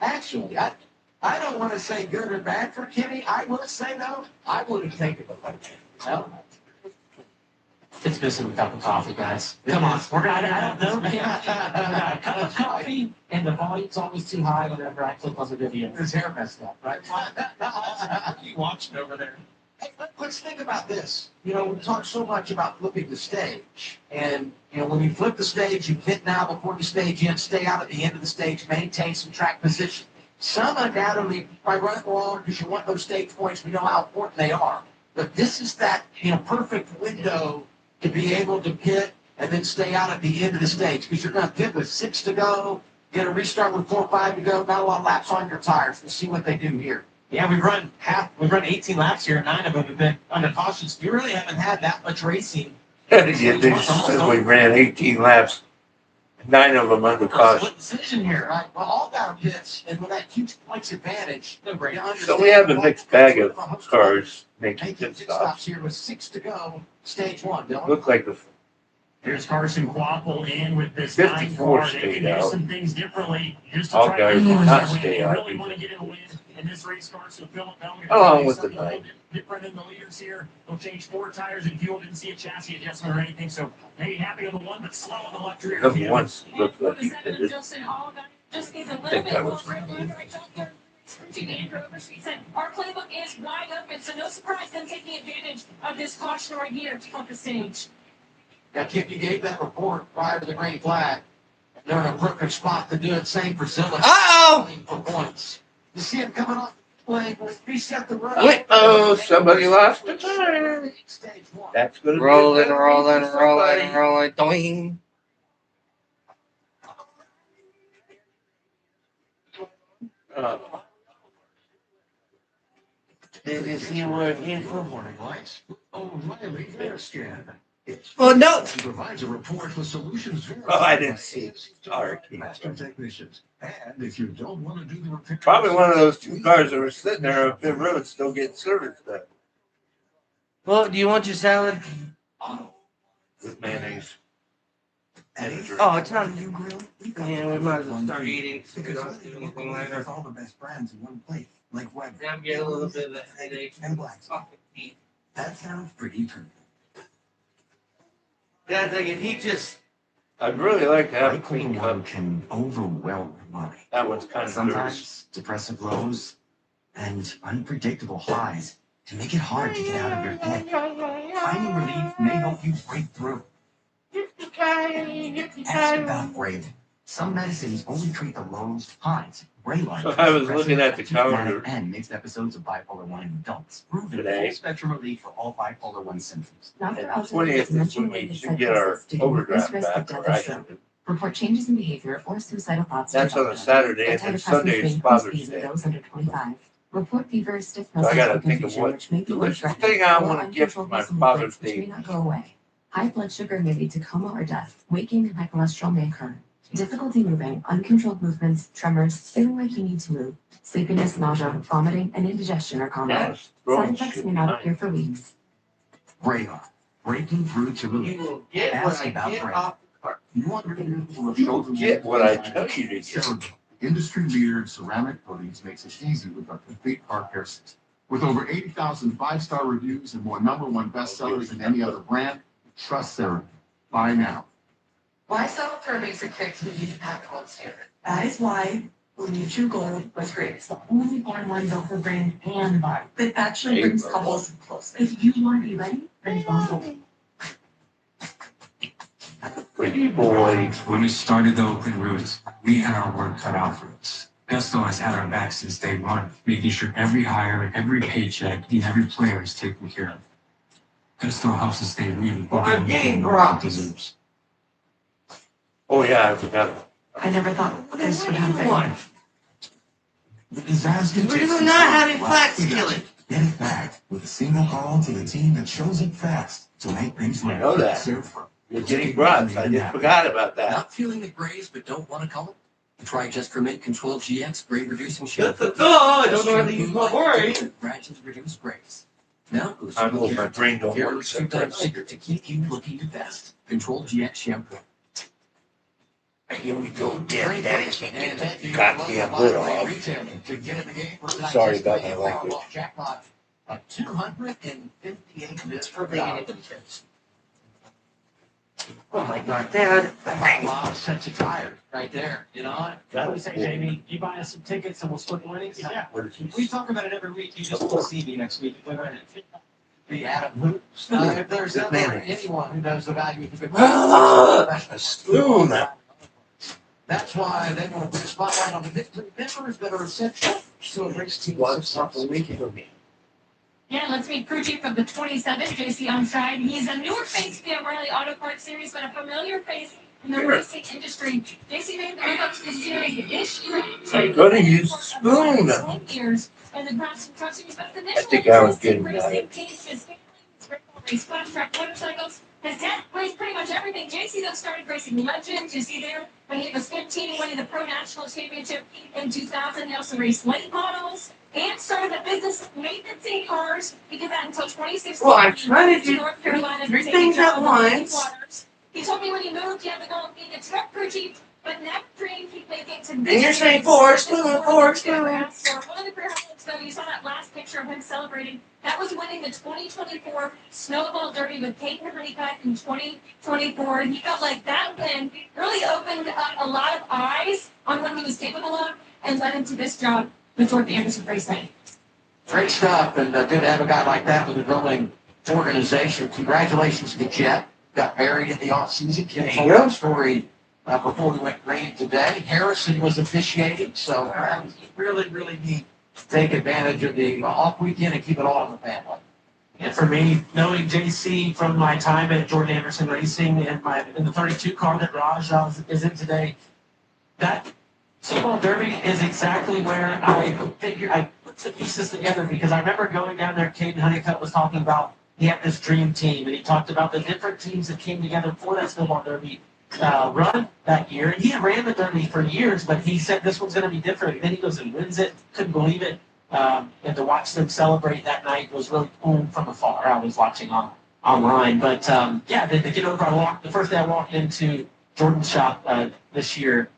Actually, I don't want to say good or bad for Kenny. I will say, though, I wouldn't take it like that. No. It's missing a cup of coffee, guys. Come on. We're gonna, I don't know, man. I got a cup of coffee, and the volume's always too high whenever I click on the video. His hair messed up, right? What are you watching over there? Hey, let's think about this. You know, we talk so much about flipping the stage. And, you know, when you flip the stage, you hit now before the stage ends, stay out at the end of the stage, maintain some track position. Some undoubtedly by running along because you want those stage points. We know how important they are. But this is that, you know, perfect window to be able to pit and then stay out at the end of the stage because you're going to pit with 6 to go, get a restart with 4 or 5 to go, not a lot of laps on your tires. We'll see what they do here. Yeah, we've run 18 laps here, 9 of them have been under cautions. We really haven't had that much racing. Yeah, they said we ran 18 laps, 9 of them under caution. Split decision here. Right. Well, all got pits, and with that huge points advantage, No break. So we have a mixed bag of cars making Making pit pit stops. stops here with 6 to go, stage 1. Dylan. Look like the Here's Carson Quapple in with this 54 9 car. They stayed can do out. some things differently just to All try guys to will win not their win. stay They out. really want to get a win in this race car. So Philip Bell Along with the something a little night. bit different in the leaders here. They'll change 4 tires and fuel. Didn't see a chassis adjustment or anything. So maybe happy on the one, but slow on the left rear. number one looked like he Seven, did it. Justin Allgaier just needs a little think bit that more was room under right up there. Andrew Overstreet said, our playbook is wide open, so no surprise them taking advantage of this caution right here to flip the stage. Now, Kip, you gave that report prior to the green flag. They're in a perfect spot to do it. Same for Zilla. Uh-oh! For points. You see him coming off the play, reset the run. Wait, oh, somebody lost the tire. Stage 1. That's going to be Rolling, a bad rolling, race for somebody. rolling, rolling, doing. Did you see where it came from? Morning lights. O'Reilly Bearskin. Well, no. He provides a report with solutions Oh, I didn't see it. Sorry. master technicians. And if you don't want to do the repair, Probably one of those 2 cars that were sitting there up the road still getting serviced up Well, do you want your salad? with mayonnaise. Oh, it's not a new grill? Yeah, we might as well start eating. because with all the best brands in one plate, like Weber I'm getting a little bit of a headache. and Black. That sounds pretty true. Yeah, it's like if he just. I'd really like to have a Light clean one cup. can overwhelm your body. That one's kind of dirty. Sometimes depressive lows and unpredictable highs can make it hard to get out of your head. Finding relief may help you break through. Ask about Brave. Some medicines only treat the lows, highs. Brayline. So I was looking at the calendar and mixed episodes of bipolar 1 in adults. Proven today. full spectrum relief for all bipolar 1 symptoms. Dr. Alton 20th has is mentioned when we related should get our psychosis to overdraft increased risk back. of death Or and I stroke. should. Report changes in behavior or suicidal thoughts. to That's your on a doctor. Saturday, and then Antidepressants Sunday may is increase Father's these in Day. those under 25. Report fever, stiffness, So I gotta or think of confusion, what which may be delicious life-threatening, thing I or want to give for uncontrolled my muscle Father's movements, which Day. may not go away. High blood sugar may lead to coma or death. Waking and high cholesterol may occur. Difficulty moving, uncontrolled movements, tremors, feeling like you need to move, sleepiness, nausea, vomiting, and indigestion are common. Side effects may not appear for weeks. Radar, breaking through to You relief. will get what Ask I about get Brady. off the cart. You want to You will get what I tell you to get. Industry leader in ceramic coatings makes it easy with our complete car care system. With over 80,000 five-star reviews and more #1 bestsellers than any other brand, trust Sarah. Buy now. Why settle for a basic fix when you can have gold standard? That is why Blue Chew Gold was great. It's the only one built for brand and vibe that actually brings couples closer. If you want to be ready, then gold. Pretty boy. When we started the open routes, we had our work cut out for us. Gusto has had our back since day one, making sure every hire, every paycheck, and every player is taken care of. Gusto helps us stay really Well, I'm getting dropped. Oh yeah, I forgot. I never thought this would happen. The disaster We're not having flat skillet. Get it back with a single call to the team that shows up fast to make things right. I know that. You're getting brats. I just forgot about that. Not feeling the grays but don't want to color? Try Just for Mint Control GX Gray Reducing Shampoo. I don't know how to use my word. Gradually reduce grays. Now, I know my brain don't hair work looks 2 times sometimes. bigger to keep you looking your best. Control GX Shampoo. Here we go again. Daddy can't get the And goddamn lid off. to get in the game for Sorry about my language. Jackpot of $258 million for the kids. Oh my god, Dad. Wow, such a tire right there, you know? What do you say, Jamie? You buy us some tickets and we'll split the winnings? Yeah. What is he? We talk about it every week. You just will see me next week. The Adam Hoops. If there's ever anyone who knows the value of the A spoon. that's why they want to put a spotlight on the victory members that are essential to a race team What's successful weekend. Yeah, let's meet crew chief of the 27, JC Armstrong. He's a newer face to the O'Reilly Auto Parts Series, but a familiar face in the racing industry. JC made the move up to the series this year. I'm gonna use a spoon. 10 years in the Cross and Truck Series, but initially I think I was getting racing that. case, his family, race flat track motorcycles. His dad raced pretty much everything. JC though started racing Legends. You see there when he was 15, winning the Pro National Championship in 2000. He also raced late models and started a business maintenance cars. He did that until 2016. Well, I'm trying to do North Carolina, three taking things at job once. Waters. He told me when he moved, he had to go and be a truck crew chief, but never dreamed he'd make it to this. And you're saying race. four This is spoon, one of four the spoon. photographs for one of the career highlights, though. You saw that last picture of him celebrating. That was winning the 2024 Snowball Derby with Peyton Honeycutt in 2024. And he felt like that win really opened up a lot of eyes on what he was capable of and led him to this job with Jordan Anderson Racing. Great stuff, and good to have a guy like that with a growing organization. Congratulations to Jet. Got married in the offseason. Kim told that story before we went green today. Harrison was officiating, so that was really, really neat to take advantage of the off weekend and keep it all in the family. And for me, knowing JC from my time at Jordan Anderson Racing and in the 32 car that Raj is in today, that Snowball Derby is exactly where I figured I put the pieces together, because I remember going down there. Caden Honeycutt was talking about he had this dream team, and he talked about the different teams that came together for that Snowball Derby run that year. And he had ran the Derby for years, but he said this one's going to be different. And then he goes and wins it. Couldn't believe it. And to watch them celebrate that night was really cool from afar. I was watching online, but yeah, to get over. The first day I walked into Jordan's shop this year,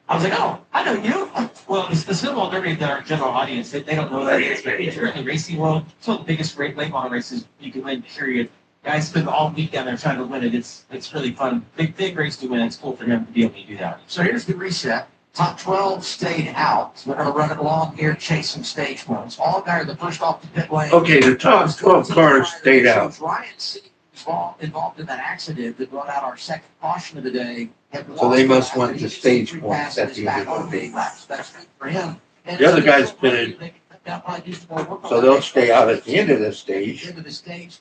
I was like, oh, I know you. Well, it's the Snowball Derby, their general audience, they don't know that it's if you're in the racing world, it's one of the biggest late model races you can win, period. Guys spend all week down there trying to win it. It's really fun. Big race to win. It's cool for him to be able to do that. So here's the reset. Top 12 stayed out. We're going to run it along here, chasing stage ones. All guys are the first off the pit lane. Okay, the top 12 cars stayed out. So Ryan C. involved in that accident that brought out our second caution of the day. So they must want the stage points at the end of the day. That's good for him. The other guys pitted, so they'll stay out at the end of the stage End of the stage.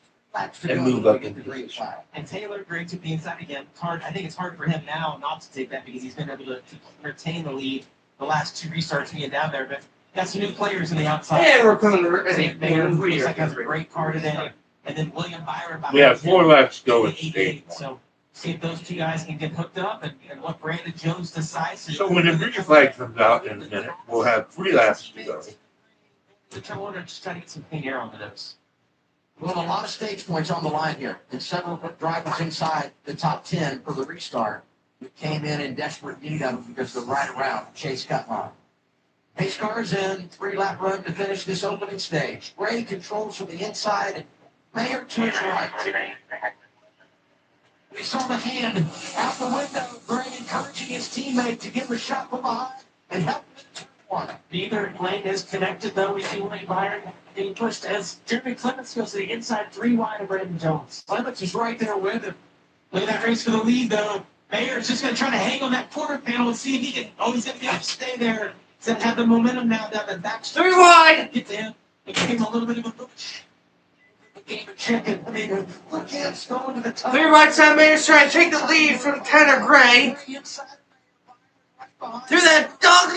and move up into the position. And Taylor Gray took the inside again. Hard. I think it's hard for him now not to take that, because he's been able to retain the lead the last two restarts being down there. But got some new players in the outside. And we're coming to St. Mayor looks like has a great car today. And then William Byron. We have 4 laps to go with the stage one. So see if those two guys can get hooked up and what Brandon Jones decides to So when the green flag comes out in a minute, we'll have 3 laps to go. I want to just try to get some clean air on the nose. Well, a lot of stage points on the line here, and several drivers inside the top 10 for the restart who came in desperate need of them because they're right around Chase Cutline. Pace cars in, 3-lap run to finish this opening stage. Gray controls from the inside, and Mayer to his right. We saw the hand out the window, Gray encouraging his teammate to give him a shot from behind and help him in turn one. Neither lane is connected, though. We see Wayne Byron being pushed as Jeremy Clements goes to the inside 3 wide of Brandon Jones. Clements is right there with him. Look at that race for the lead, though. Mayer's just going to try to hang on that quarter panel and see if he can. Oh, he's going to be able to stay there. He's going to have the momentum now down the back. 3 wide. Get to him. It became a little bit of a push. Game of chicken. I mean, look at him going to the top. 3 wide side Mayer's trying to take the lead from Tanner Gray. Through that dog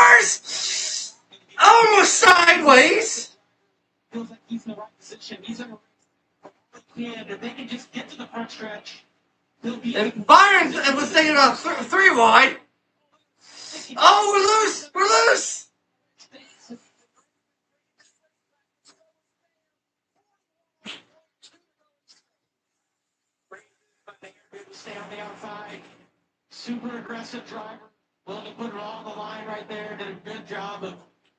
layers! Almost sideways! Feels like he's in the right position. He's in the right. Yeah, if they can just get to the front stretch, he'll be. And Byron was thinking about 3 wide. Oh, we're loose! We're loose! Stay on the outside. Super aggressive driver. Willing to put it all on the line right there. Did a good job of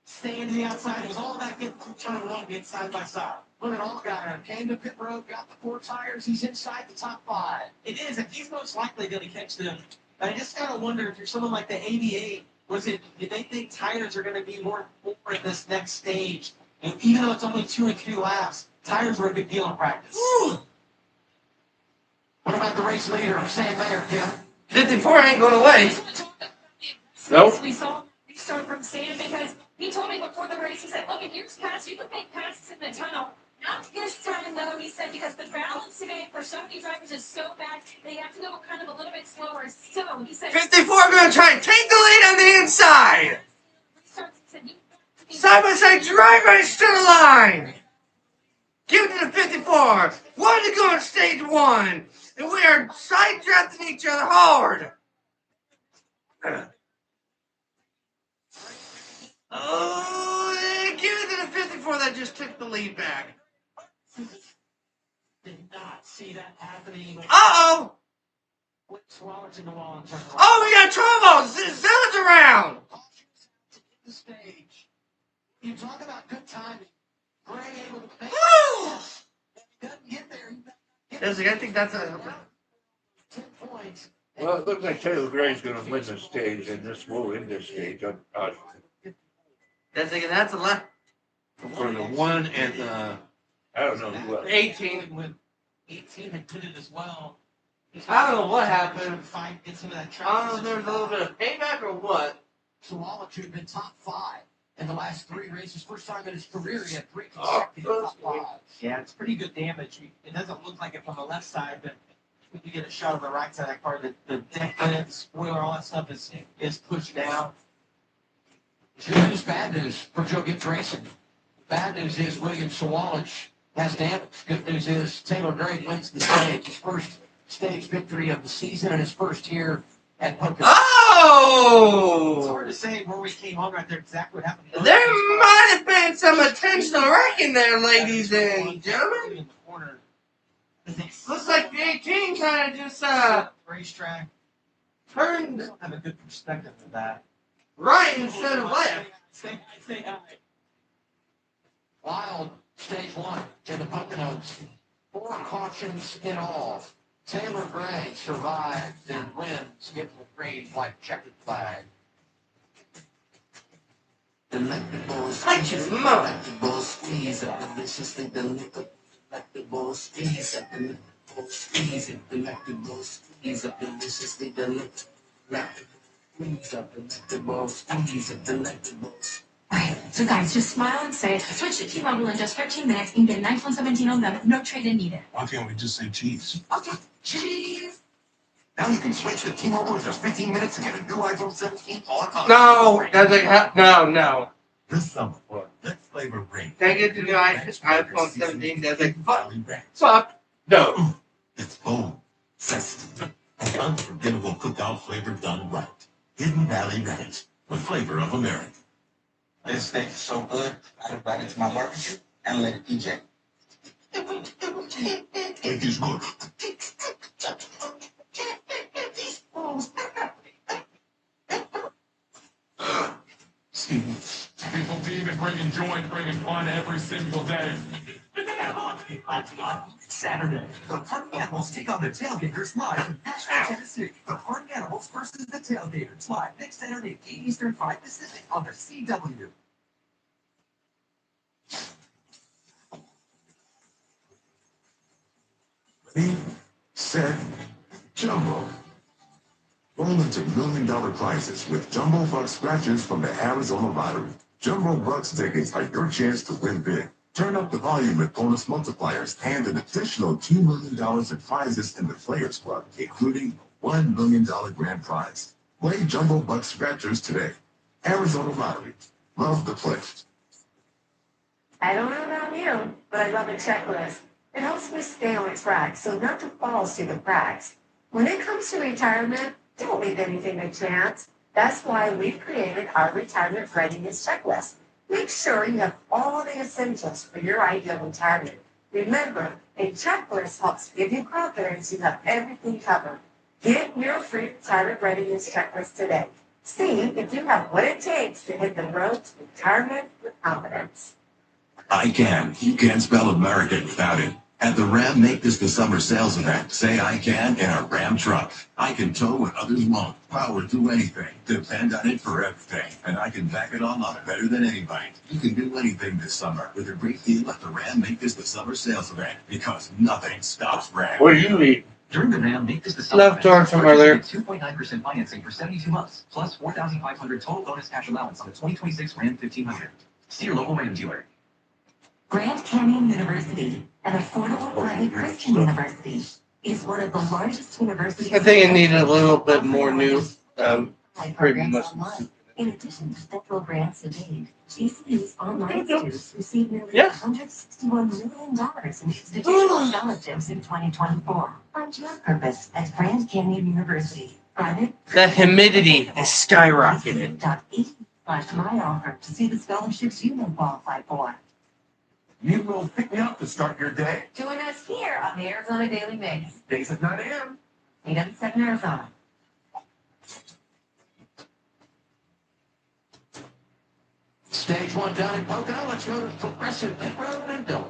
staying to the outside. It was all about getting from turn 1, getting side by side. Put it all got him. Came to pit road, got the 4 tires. He's inside the top 5. It is, and he's most likely going to catch them. But I just kind of wonder if you're someone like the 88, did they think tires are going to be more in this next stage? And even though it's only 2 or 3 laps, tires were a big deal in practice. Woo! What about the race leader, Sam Mayer, Kim? 54 ain't going away. Nope. We saw restart from Sam because he told me before the race, he said, look, in years past, you could make passes in the tunnel. Not this time, though, he said, because the balance today for so many drivers is so bad, they have to go kind of a little bit slower. So, he said... 54 going to try and take the lead on the inside. Side-by-side drive race to the line. Give it to the 54. 1 to go in stage 1. And we are side-drafting each other hard. Oh, give it to the 54 that just took the lead back. Did not see that happening. Uh-oh. Swallowed in the wall and turned around. Oh, we got trouble. Zealot's around. The stage. You talk about good timing. Gray able to make Woo! He doesn't get there. I think that's a... 10 points. Well, it looks like Taylor Gray's going to win this stage, and this will end this stage. That's a lot. For the 1 and I don't know who else. 18. With 18 had put it as well. I don't know what happened. Fight, get some of that I don't know if there was a little bit of payback or what. So Auot had been top 5 in the last 3 races. First time in his career he had 3 Oh, consecutive top 5. Yeah, it's pretty good damage. It doesn't look like it from the left side, but if you get a shot on the right side of that car, the deck lid, the spoiler, all that stuff is pushed down. Good news, bad news for Joe Gibbs Racing. Bad news is William Sawalich has damage. Good news is Taylor Gray wins the stage. His first stage victory of the season and his first here at Pocono. Oh! It's hard to say where we came on right there exactly what happened. There might have been some intentional wrecking there, ladies and gentlemen. In the corner. Looks like the 18 kind of just Racetrack. turned I don't have a good perspective of that. right instead of left. Stay high. Wild stage 1 in the Poconos. 4 cautions in all. Taylor Gray survives and wins, getting the green white checkered flag. Delectable squeeze up, deliciously delectable squeeze up, delectable squeeze up, delectable squeeze up, deliciously delectable squeeze up, delectable squeeze up, delectable. Okay, so guys, just smile and say, switch to T-Mobile in just 13 minutes and get an iPhone 17 on them. No trade-in needed. Why can't we just say cheese? Okay, cheese. Now you can switch to T-Mobile in just 15 minutes and get a new iPhone 17 on. No, no. This summer, let's flavor rain. They get the new iPhone 17. They're like, fuck. No. It's bold, zest, and unforgettable cookout flavor done right. Hidden Valley Nuggets, the flavor of America. This steak is so good, I bite into my barbecue and let it PJ. Steak is good. People believe in bringing joy and bringing fun every single day. Saturday, the Party Animals take on the Tailgaters live in Nashville, Tennessee. The Party Animals versus the Tailgaters live next Saturday, 8 Eastern, 5 Pacific on the CW. Ready, set, jumbo. Roll into $1 million prizes with Jumbo Bucks scratchers from the Arizona Lottery. Jumbo Bucks tickets are your chance to win big. Turn up the volume with bonus multipliers and an additional $2 million in prizes in the Players Club, including a $1 million grand prize. Play Jumbo Bucks scratchers today. Arizona Lottery. Love the play. I don't know about you, but I love a checklist. It helps me stay on track so nothing falls through the cracks. When it comes to retirement, don't leave anything to chance. That's why we've created our retirement readiness checklist. Make sure you have all the essentials for your ideal retirement. Remember, a checklist helps give you confidence you have everything covered. Get your free retirement readiness checklist today. See if you have what it takes to hit the road to retirement with confidence. I can. You can't spell American without it. At the Ram Make This the Summer sales event, say I can in a Ram truck. I can tow what others won't. Power through anything. Depend on it for everything. And I can back it all up better than anybody. You can do anything this summer with a great deal at the Ram Make This the Summer sales event because nothing stops Ram. What do you eat? During the Ram Make This the Summer Left arm from earlier. 2.9% financing for 72 months, plus $4,500 total bonus cash allowance on the 2026 Ram 1500. See your local Ram dealer. Grand Canyon University, an affordable private Christian university, is one of the largest universities. I think it needed a little bit more new. Pretty much. In addition to federal grants and aid, GCU's online students received nearly $161 million in institutional scholarships in 2024. Find your purpose at Grand Canyon University. Private. The humidity is skyrocketing. My offer to see the scholarships you may qualify for. You will pick me up to start your day. Join us here on the Arizona Daily Mix. Days at 9 a.m. 8:07 Arizona. Stage one done in Pocono. Let's go to Progressive Pit Road and Dylan.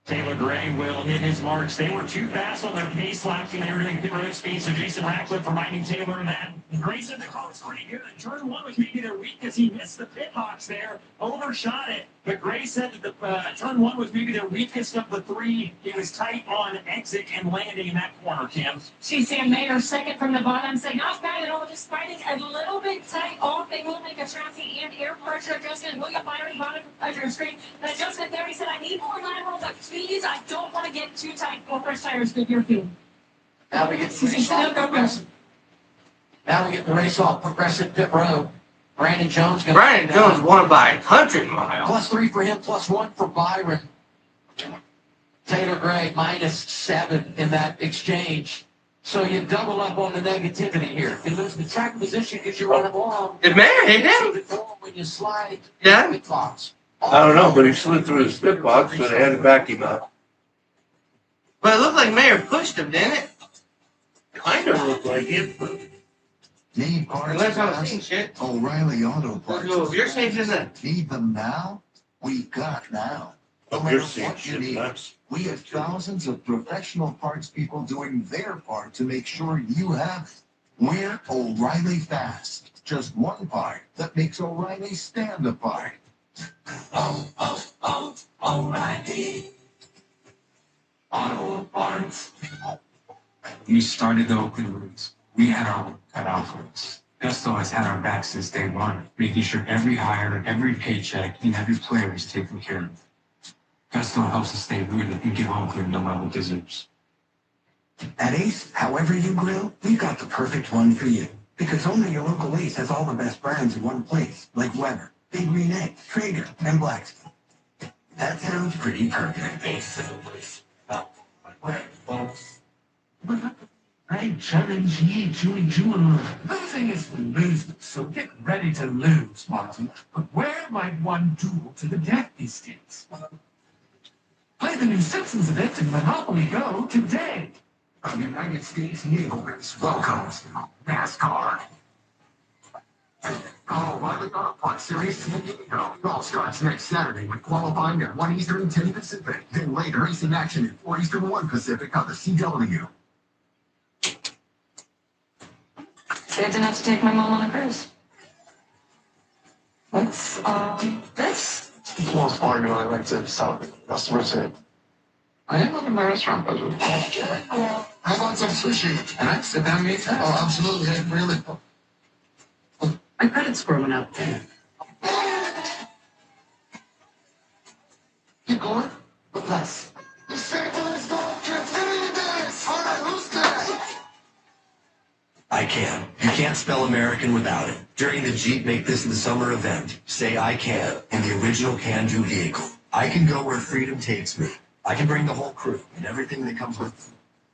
Taylor Gray will hit his marks. They were too fast on their pace laps and they were doing pit road speed. So Jason Ratcliffe reminding Taylor that. Gray said the car was pretty good. Turn one was maybe their weakness. He missed the pit box there, overshot it. But Gray said that the turn one was maybe their weakest of the three. It was tight on exit and landing in that corner, Kim. She said Mayer second from the bottom, saying not bad at all, just fighting a little bit tight off. They will make a chassis and air pressure adjustment. William Byron bottom of your screen. The adjustment there, he said, I need more lateral speeds. I don't want to get too tight. Four fresh tires, good your field. Now we get the race off Progressive. Now we get the race off Progressive Pit Road. Brandon Jones won by 100 miles. +3 for him, +1 for Byron. Taylor Gray -7 in that exchange. So you double up on the negativity here. If you lose the track position because you're running long. Did Mayer hit him? When you slide, Yeah. it clocks. I don't know, but he slid through the spit box, so they had to back him up. But it looked like Mayer pushed him, didn't it? Kind of looked like it, but Need parts Unless I'm fast? seeing shit. O'Reilly Auto Parts. If you're changing that. Need them now? We got now. No Oh, matter you're seeing what you shit need. nuts. We have thousands of professional parts people doing their part to make sure you have it. We're O'Reilly Fast. Just one part that makes O'Reilly stand apart. O'Reilly Auto Parts. We started the open routes. We had our work cut out for us. Gusto has had our back since day one, making sure every hire, every paycheck, and every player is taken care of. Gusto helps us stay rooted and give Oakland the love it deserves. At Ace, however you grill, we've got the perfect one for you. Because only your local Ace has all the best brands in one place, like Weber, Big Green Egg, Traeger, and Blacksmith. That sounds pretty perfect. Ace is a place. I challenge ye to a duel. Losing is for losers, so get ready to lose, Martin. But where might one duel to the death these days? Play the new Simpsons event in Monopoly Go today. A United States Naval Base welcomes Nascar. O'Reilly Auto Parts Series San Diego. It all starts next Saturday with qualifying at 1 Eastern and 10 Pacific. Then later, racing action at 4 Eastern, 1 Pacific on the CW. Saved enough to take my mom on a cruise. What's this? It's the most part I like to sell customer say. I am looking at my restaurant budget. How about some sushi? And I sit down and eat that. Oh, absolutely. I really. My credit score went up. Keep going, but less. The Santa's dog continue this. All right, who's that? I can. You can't spell American without it. During the Jeep Make This in the Summer event, say I can in the original can-do vehicle. I can go where freedom takes me. I can bring the whole crew and everything that comes with it.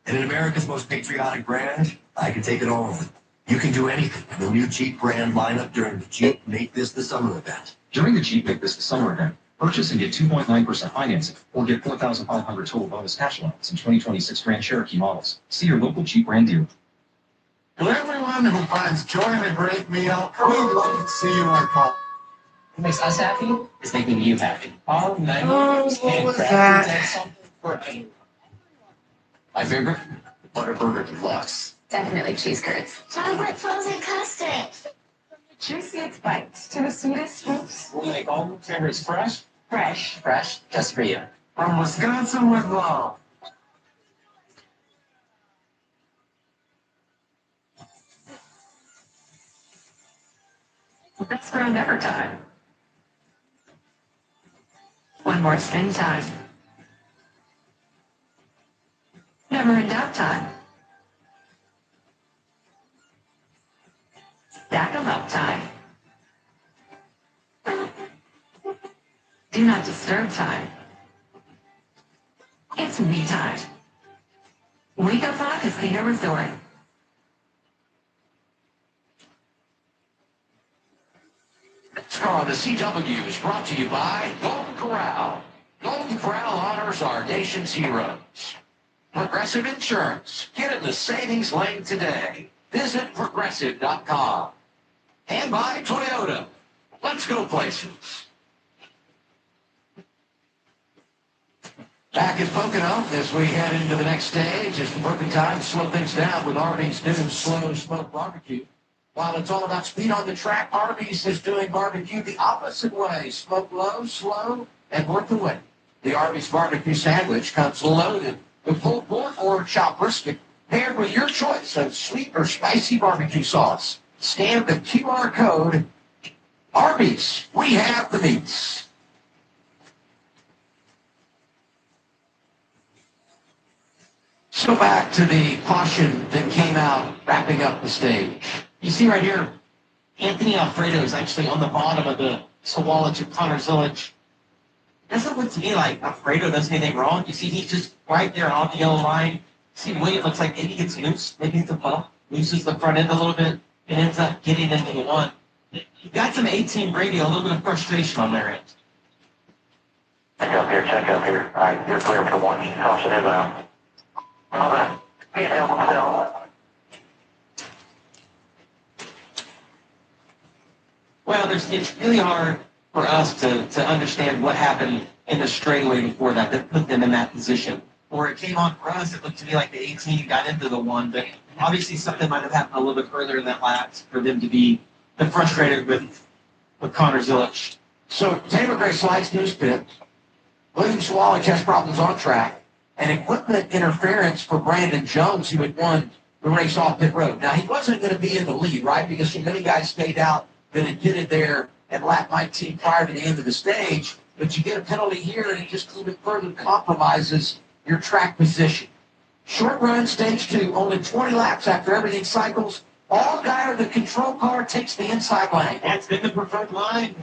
And in America's most patriotic brand, I can take it all with. You can do anything in the new Jeep brand lineup during the Jeep Make This the Summer event. During the Jeep Make This the Summer event, purchase and get 2.9% financing or get $4,500 total bonus cash allowance in 2026 Grand Cherokee models. See your local Jeep brand dealer. To everyone who finds joy in a great meal, we'd love to see you on call. What makes us happy is making you happy. All night. What was that? My favorite? Butterburger Deluxe. Definitely cheese curds. Chocolate frozen custard. Juiciest bites to the sweetest scoops. We'll make all the flavors fresh, Fresh. just for you. From Wisconsin with love. Best friend ever time. One more spin time. Never in doubt time. Stack 'em up time. Do not disturb time. It's me time. Wake Up Rock Casino Resort. NASCAR on the CW is brought to you by Golden Corral. Golden Corral honors our nation's heroes. Progressive Insurance. Get in the savings lane today. Visit progressive.com. And by Toyota. Let's go places. Back at Pocono as we head into the next stage. It's the perfect time to slow things down with Arby's new slow smoke barbecue. While it's all about speed on the track, Arby's is doing barbecue the opposite way. Smoke low, slow, and worth the wait. The Arby's barbecue sandwich comes loaded with pulled pork or chopped brisket, paired with your choice of sweet or spicy barbecue sauce. Scan the QR code. Arby's, we have the meats. So back to the caution that came out wrapping up the stage. You see right here, Anthony Alfredo is actually on the bottom of the Sawallich and Connor Zillage. Doesn't look to me like Alfredo does anything wrong. You see, he's just right there on the yellow line. See, William looks like maybe he gets loose, maybe it's a bump, loses the front end a little bit, and ends up getting into the one. You got some 18 Brady, a little bit of frustration on their end. Check up here, check up here. All right, you're clear for one. Caution inbound. All right. Well, it's really hard for us to understand what happened in the straightaway before that put them in that position. Or it came on for us, it looked to me like the 18 got into the one, but obviously something might have happened a little bit earlier in that lap for them to be frustrated with Connor Zillich. So Taylor Gray slides news pit. William Sawallich has problems on track. And equipment interference for Brandon Jones, who had won the race off pit road. Now, he wasn't going to be in the lead, right? Because so many guys stayed out that had pitted there at lap 19 prior to the end of the stage. But you get a penalty here, and it just even further compromises your track position. Short run, stage 2, only 20 laps after everything cycles. All guy or the control car takes the inside lane. That's been the preferred line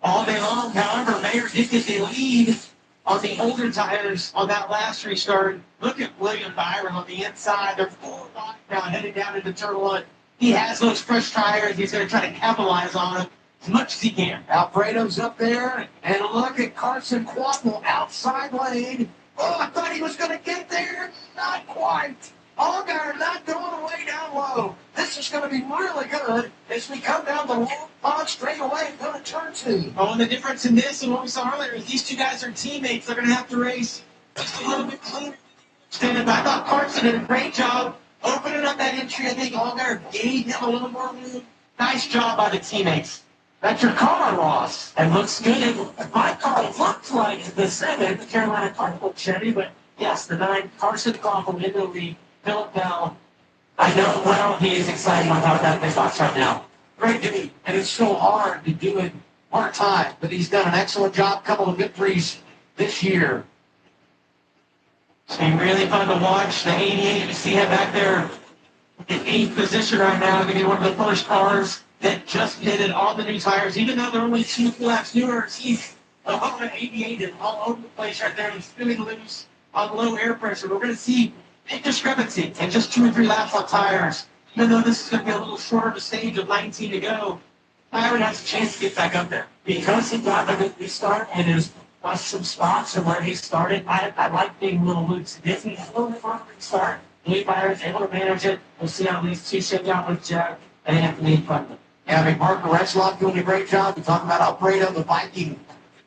all day long. However, Mayer did get the lead on the older tires on that last restart. Look at William Byron on the inside. They're 4 wide now, headed down into turn 1. He has those fresh tires. He's going to try to capitalize on them as much as he can. Alfredo's up there, and look at Carson Quattle outside lane. Oh, I thought he was going to get there. Not quite. Allgaier not going away down low. This is going to be really good as we come down the long pond straight away and go to turn 2. Oh, and the difference in this and what we saw earlier is these two guys are teammates. They're going to have to race just a little bit cleaner. I thought Carson did a great job opening up that entry. I think Allgaier gave him a little more room. Nice job by the teammates. That's your car loss. And looks good. My car looked like the 7, the Carolina Carnival Chevy, but yes, the 9, Carson Quattle in the lead. Philip Bell, I know well he is excited about that big box right now. Great dude, and it's so hard to do it part-time, but he's done an excellent job, couple of victories this year. It's been really fun to watch. The 88, you see him back there in 8th position right now. Going to be one of the first cars that just pitted on the new tires. Even though they're only 2 laps newer, he's on 88 and all over the place right there. He's spinning loose on low air pressure. We're going to see big discrepancy in just 2 or 3 laps on tires. Even though this is going to be a little shorter of a stage of 19 to go, Byron has a chance to get back up there. Because he got a good restart and there's some spots from where he started, I like being little loose. If he has a little fun restart, Lee Byron's able to manage it. We'll see how these two shake out with Jack and Anthony Putnam. Yeah, I mean, Mark Retzloff doing a great job. We're talking about Alfredo, the Viking.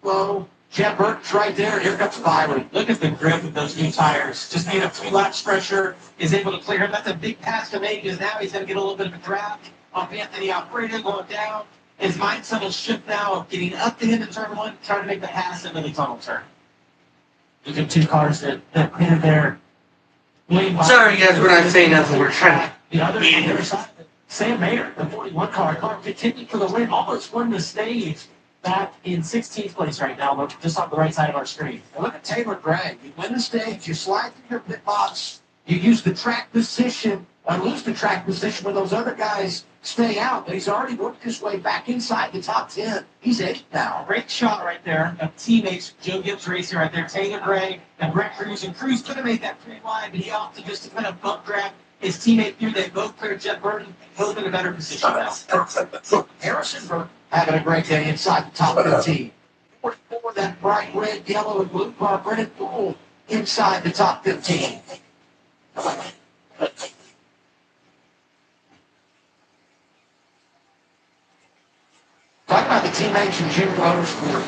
Well, Jeff Burke's right there. Here comes Byron. Look at the grip of those new tires. Just being a 2 laps fresher is able to clear him. That's a big pass to make because now he's going to get a little bit of a draft off Anthony Alfredo going down. His mindset will shift now of getting up to him in turn 1, trying to make the pass into the tunnel turn. Look at 2 cars that cleared there. Sorry, guys, we're not saying nothing. We're trying the other side, Sam Mayer, the 41 car continued for the win, almost won the stage. Back in 16th place right now, just on the right side of our screen. Now look at Taylor Gray. You win the stage, you slide through your pit box, you use the track position, lose the track position when those other guys stay out. But he's already worked his way back inside the top 10. He's 8 now. Great shot right there of teammates. Joe Gibbs racing right there. Taylor Gray and Brett Cruz. And Cruz could have made that pretty wide, but he opted just to kind of bump grab his teammate through. They both cleared Jeff Burton. He'll be in a better position now. Harrison Burton having a great day inside the top 15. For that bright red, yellow, and blue car, Brennan Poole inside the top 15. Talking about the teammates from Jim Motorsport,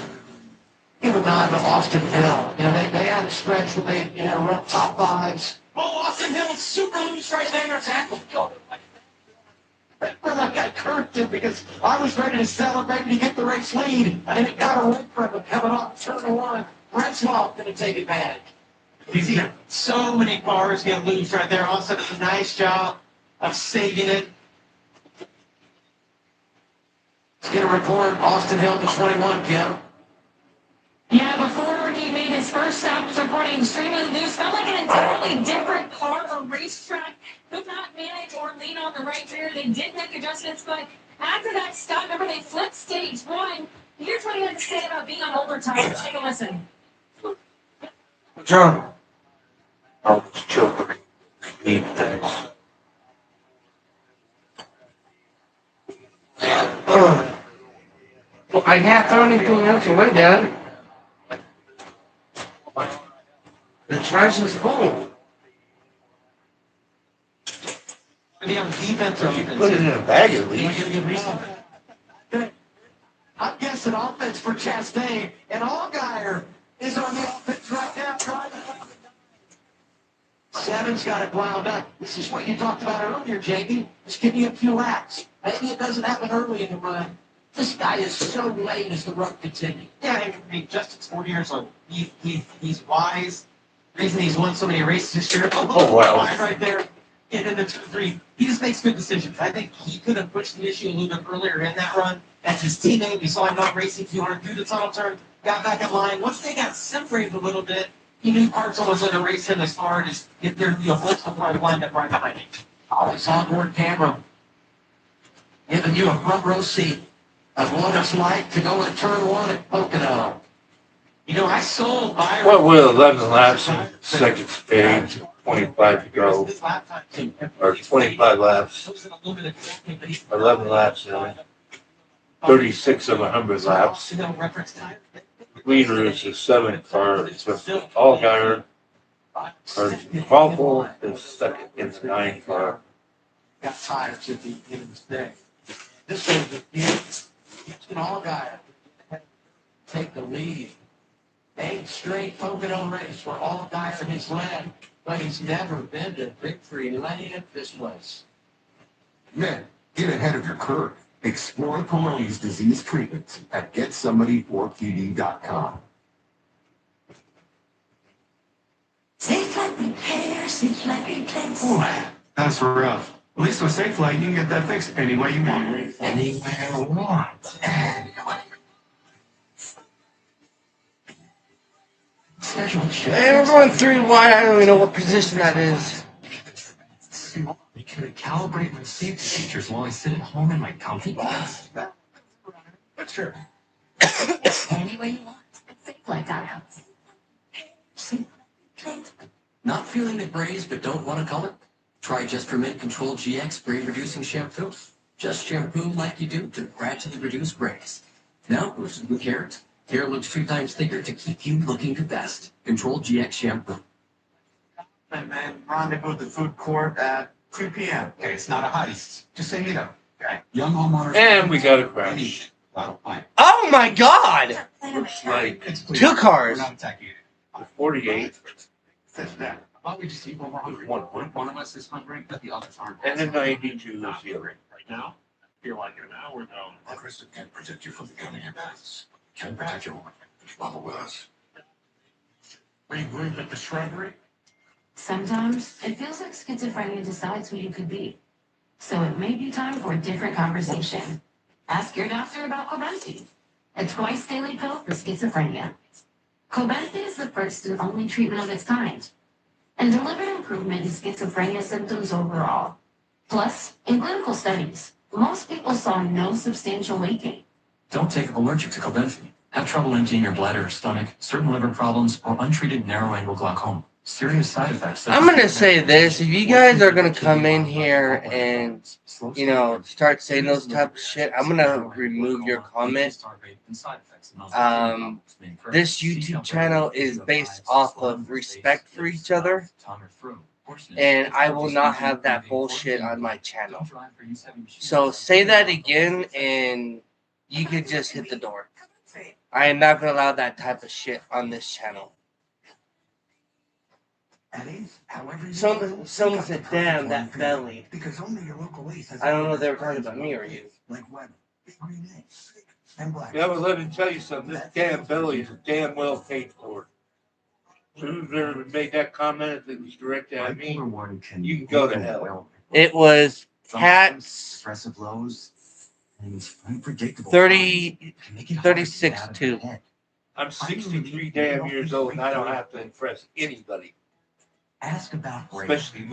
give a nod to Austin Hill. You know, they had a stretch where they run top 5s. Oh, Austin Hill's super loose right there. Tackle. Well, I got cursed him because I was ready to celebrate to get the race lead, and it got away from him coming off turn 1. Retzloff going to take advantage. You see so many cars get loose right there. Austin does a nice job of saving it. Let's get a report. Austin Hill to 21, Kim. Yeah, before he made his first stop, was reporting extremely loose. Felt like an entirely different car or racetrack. Could not manage or lean on the right rear. They did make adjustments, but after that stop, remember they flipped stage 1. Here's what he had to say about being on older tires. Take a listen. John. Oh, children need things. Well, I can't throw anything else away, Dad. The trash is full. Be on defense or offense? Put it in a bag at least. I'm guessing offense for Chastain, and Allgaier is on the offense right now. Seven's got it wound up. This is what you talked about earlier, Jamie. Just give me a few laps. Maybe it doesn't happen early in the run. This guy is so late as the run continues. Yeah, I mean, Justin's 40 years old. He's wise. The reason he's won so many races this year. Oh, wow. Right there. And in the 2-3, he just makes good decisions. I think he could have pushed the issue a little bit earlier in that run. As his teammate, we saw him not racing too hard through the tunnel turn, got back in line. Once they got separated a little bit, he knew Parcel was going to race him as hard as get there, both before he lined up right behind him. Always onboard camera giving you a front row seat of what it's like to go in turn 1 at Pocono. You know, I sold my. Well, with 11 laps in second stage, 25 to go, or 25 laps, 11 laps in, 36 of 100 laps. Leader is the 7th car, with Allgaier, or Valpo is second, it's 9th car. Got tires at the end of the day. This was the Allgaier take the lead. 8 straight Pocono race where Allgaier has led, but he's never been to victory lane this place. Men, get ahead of your curve. Explore Peyronie's disease treatments at GetSomebody4PD.com. Safe Light Repair, Safe Light Replace. That's rough. At least with Safe Light, you can get that fixed any way you want. Anywhere you want. Hey, we're going 3 wide. I don't even know what position that is. You can calibrate my safety features while I sit at home in my comfy bus. That's true. Any way you want. SafeLight.com. Not feeling the grays but don't want to color? Try Just for Men Control GX Gray Reducing Shampoo. Just shampoo like you do to gradually reduce grays. Now, boosted with carrot. Hair looks 2 times thicker to keep you looking your best. Control GX Shampoo. And then rendezvous at the food court at 2 p.m. Okay, it's not a heist. Just say meet up. Okay. Young homeowners. And we got a crash. Oh my god! Looks like 2 cars. We're not attacking you. 48. Says that. Why don't we just eat one more hungry? One of us is hungry, but the others aren't. And then 92 is the other. Right now, feel like an hour though. Our crystal can protect you from becoming your best. Can protect you. Bubble with us. Regroup at the shrubbery. Sometimes it feels like schizophrenia decides who you could be. So it may be time for a different conversation. Ask your doctor about Cobenfy, a twice daily pill for schizophrenia. Cobenfy is the first and only treatment of its kind, and delivered improvement in schizophrenia symptoms overall. Plus, in clinical studies, most people saw no substantial weight gain. Don't take up allergic to Cobenfy. Have trouble emptying your bladder or stomach, certain liver problems, or untreated narrow-angle glaucoma. Serious side effects. I'm gonna say this: if you guys are gonna come in here and start saying those type of shit, I'm gonna remove your comment. This YouTube channel is based off of respect for each other, and I will not have that bullshit on my channel. So say that again, and you could just hit the door. I am not gonna allow that type of shit on this channel. Someone said, damn, that belly. Because only your local Ace has. I don't know if they were talking about me or you. Like what? And black. Yeah, but let me tell you something. This damn belly is damn well paid for. Whoever made that comment, if it was directed at me, you can go to hell. It was Pat's Expressive lows and unpredictable 36-2. I'm 63 damn years old and I don't have to impress anybody. Ask about Vraylar. Especially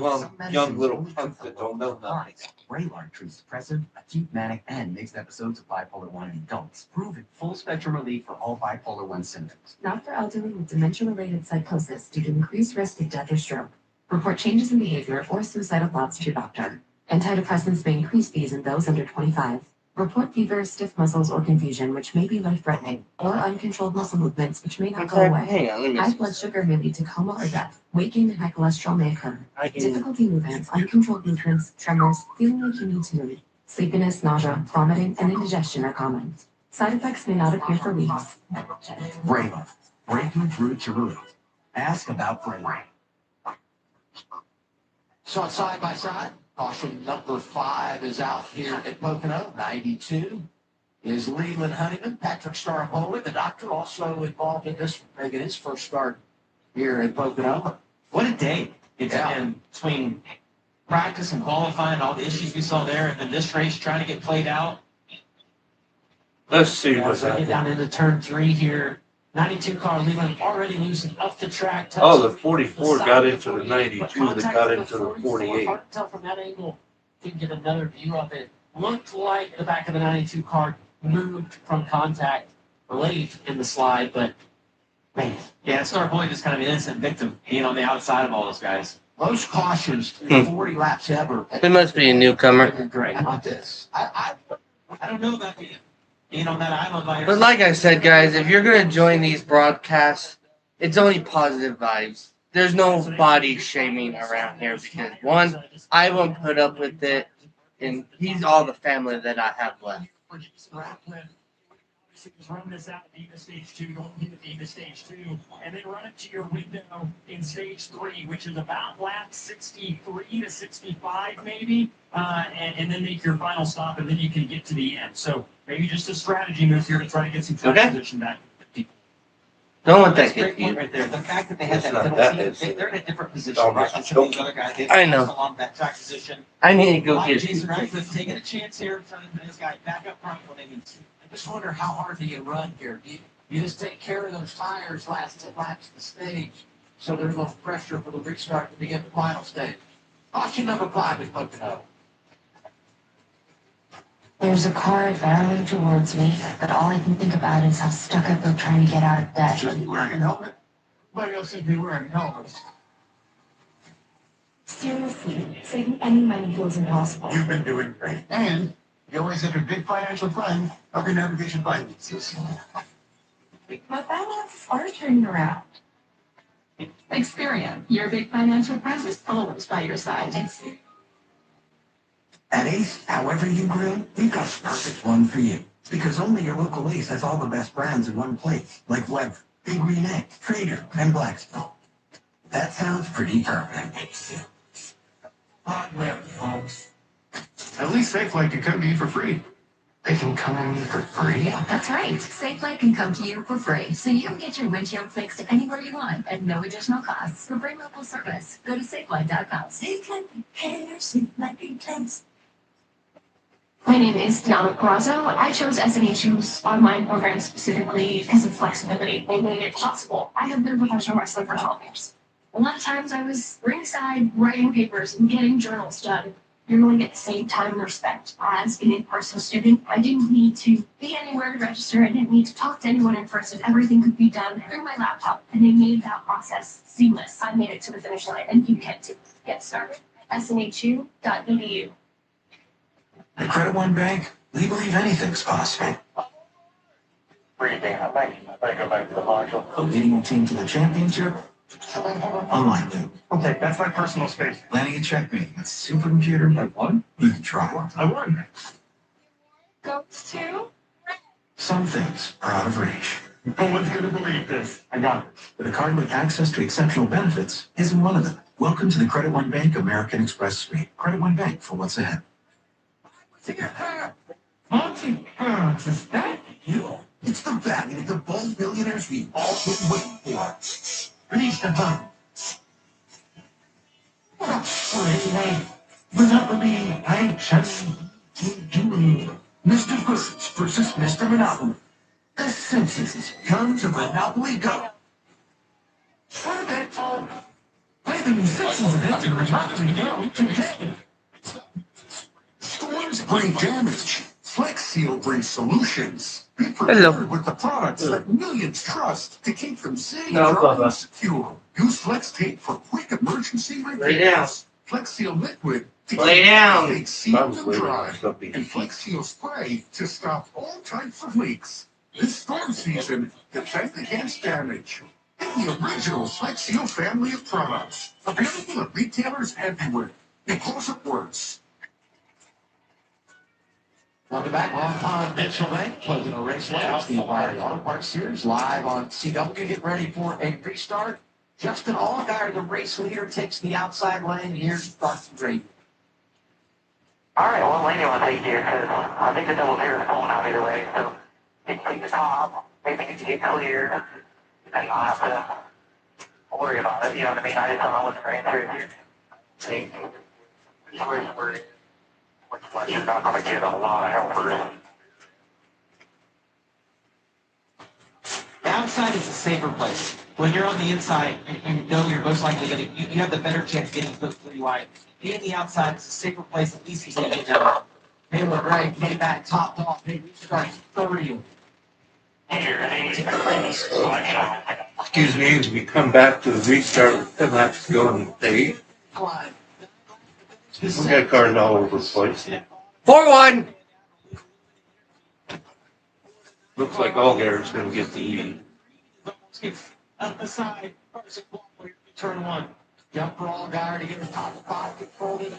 young little punks that don't know nothing. Vraylar treats depressive, acute manic, and mixed episodes of bipolar 1 in adults. Proven full spectrum relief for all bipolar 1 symptoms. Not for elderly with dementia-related psychosis due to increased risk of death or stroke. Report changes in behavior or suicidal thoughts to your doctor. Antidepressants may increase fees in those under 25. Report fever, stiff muscles, or confusion, which may be life-threatening, or uncontrolled muscle movements, which may not go away. Hang on, let me High blood sugar may lead to coma or death. Weight gain and high cholesterol may occur. Difficulty movements, uncontrolled movements, tremors, feeling like you need to move. Sleepiness, nausea, vomiting, and indigestion are common. Side effects may not appear for weeks. Vraylar. Breaking through to relief. Ask about Vraylar. So it's side by side. Caution number 5 is out here at Pocono. 92 is Leland Honeyman. Patrick Staropoli, the doctor, also involved in this, making his first start here at Pocono. What a day it's been between practice and qualifying, all the issues we saw there, and then this race trying to get played out. Let's see As what's we get happening. down into turn 3 here, 92 car Leland already losing up the track. Oh, the 44 got into the 92 that got into the 48. Hard to tell from that angle. You can get another view of it. Looked like the back of the 92 car moved from contact late in the slide, but Yeah, Star Boy just kind of an innocent victim being on the outside of all those guys. Most cautions in 40 laps ever. It must be a newcomer. Great. How about this? I don't know about being on that island by But yourself. like I said, guys, if you're gonna join these broadcasts, it's only positive vibes. There's no body shaming around here because one, I won't put up with it, and he's all the family that I have left. Run this out of Diva Stage 2, don't leave it Diva Stage 2, and then run it to your window in Stage 3, which is about lap 63 to 65 maybe, and then make your final stop, and then you can get to the end. So maybe just a strategy move here to try to get some track position back. Don't want That's that a great kid. point right there. The fact that they had that middle seat, they're in a different position, Oh, right? Than some of these other guys. They I know. along that track position. I need to go Like get Jason Ratcliffe taking a chance here, trying to this guy back up front when they need to. I just wonder how hard do you run here? You just take care of those tires last 10 laps of the stage, so there's no pressure for the restart to begin the final stage. Caution number 5 is Pocono. There's a car barreling towards me, but all I can think about is how stuck up they're trying to get out of bed. Should be wearing a helmet. Nobody else should be wearing helmets. Seriously, saving any money feels impossible. You've been doing great. And you always have a big financial friend of your navigation finances. My finances are turning around. Experience. Your big financial friend is always by your side. At Ace, however you grill, we've got the perfect one for you. Because only your local Ace has all the best brands in one place, like Weber, Big Green Egg, Trader, and Blackstone. That sounds pretty perfect. Hot rep, folks. At least SafeLight can come to you for free. They can come in for free. That's right. SafeLight can come to you for free, so you can get your windshield fixed anywhere you want at no additional cost. For free local service, go to SafeLight.com. SafeLight repairs, SafeLight maintains. My name is Deanna Carrazzo. I chose SNHU's online program specifically because of flexibility. They made it possible. I have been a professional wrestler for 12 years. A lot of times I was ringside writing papers and getting journals done. You're going to get the same time and respect as an in-person student. I didn't need to be anywhere to register. I didn't need to talk to anyone in person. Everything could be done through my laptop, and they made that process seamless. I made it to the finish line, and you can too. Get started. snhu.edu. At Credit One Bank, we believe anything's possible. Breathing. I might go back to the module. But leading a team to the championship? Unlike you. Okay, that's my personal space. Landing a checkmate with a supercomputer. I won? You can try. I won. Goes to? Some things are out of reach. No one's gonna believe this. I got it. But a card with access to exceptional benefits isn't one of them. Welcome to the Credit One Bank American Express Suite. Credit One Bank for what's ahead. Monty, is that you? It's the value of the bold billionaires we've all been waiting for. Release the button. Anyway, Monopoly, I just do. Mr. Goods versus Mr. Monopoly. The census come to Monopoly Go. What a bit of play the musicians of it in Monopoly Go today. Storms bring damage. Flex Seal brings solutions. Be prepared with the products that millions trust to keep them safe, dry, and secure. Use Flex Tape for quick emergency repairs. Flex Seal Liquid to keep things sealed and dry. And Flex Seal Spray to stop all types of leaks. This storm season, defend against damage. In the original Flex Seal family of products. Available at retailers everywhere. Because it works. Welcome back. Long Pond Mitchell Bank, Pocono Raceway. It's the O'Reilly Auto Parts Series live on CW. Get ready for a restart. Justin Allgaier, the race leader, takes the outside lane here to start the race. All right, what lane do you want to take here? Because I think the double clear is pulling out either way. So you can take the top, maybe need to get cleared, and I'll have to worry about it. You know what I mean? I just don't know what's right through here. See, you're not going to get a lot of helpers. The outside is a safer place. When you're on the inside, you know you're most likely going to, you have the better chance of getting hooked pretty wide. Being the outside is a safer place, at least he's going to get down. Taylor Gray came back topped off. He restarts 30. Excuse me, as we come back to the restart with 10 laps to go in the stage. We got cars all over the place. 4-1. Looks like all is going to get the lead. Up the side, turn one. Jump for all guy to get the top of 5 controlled.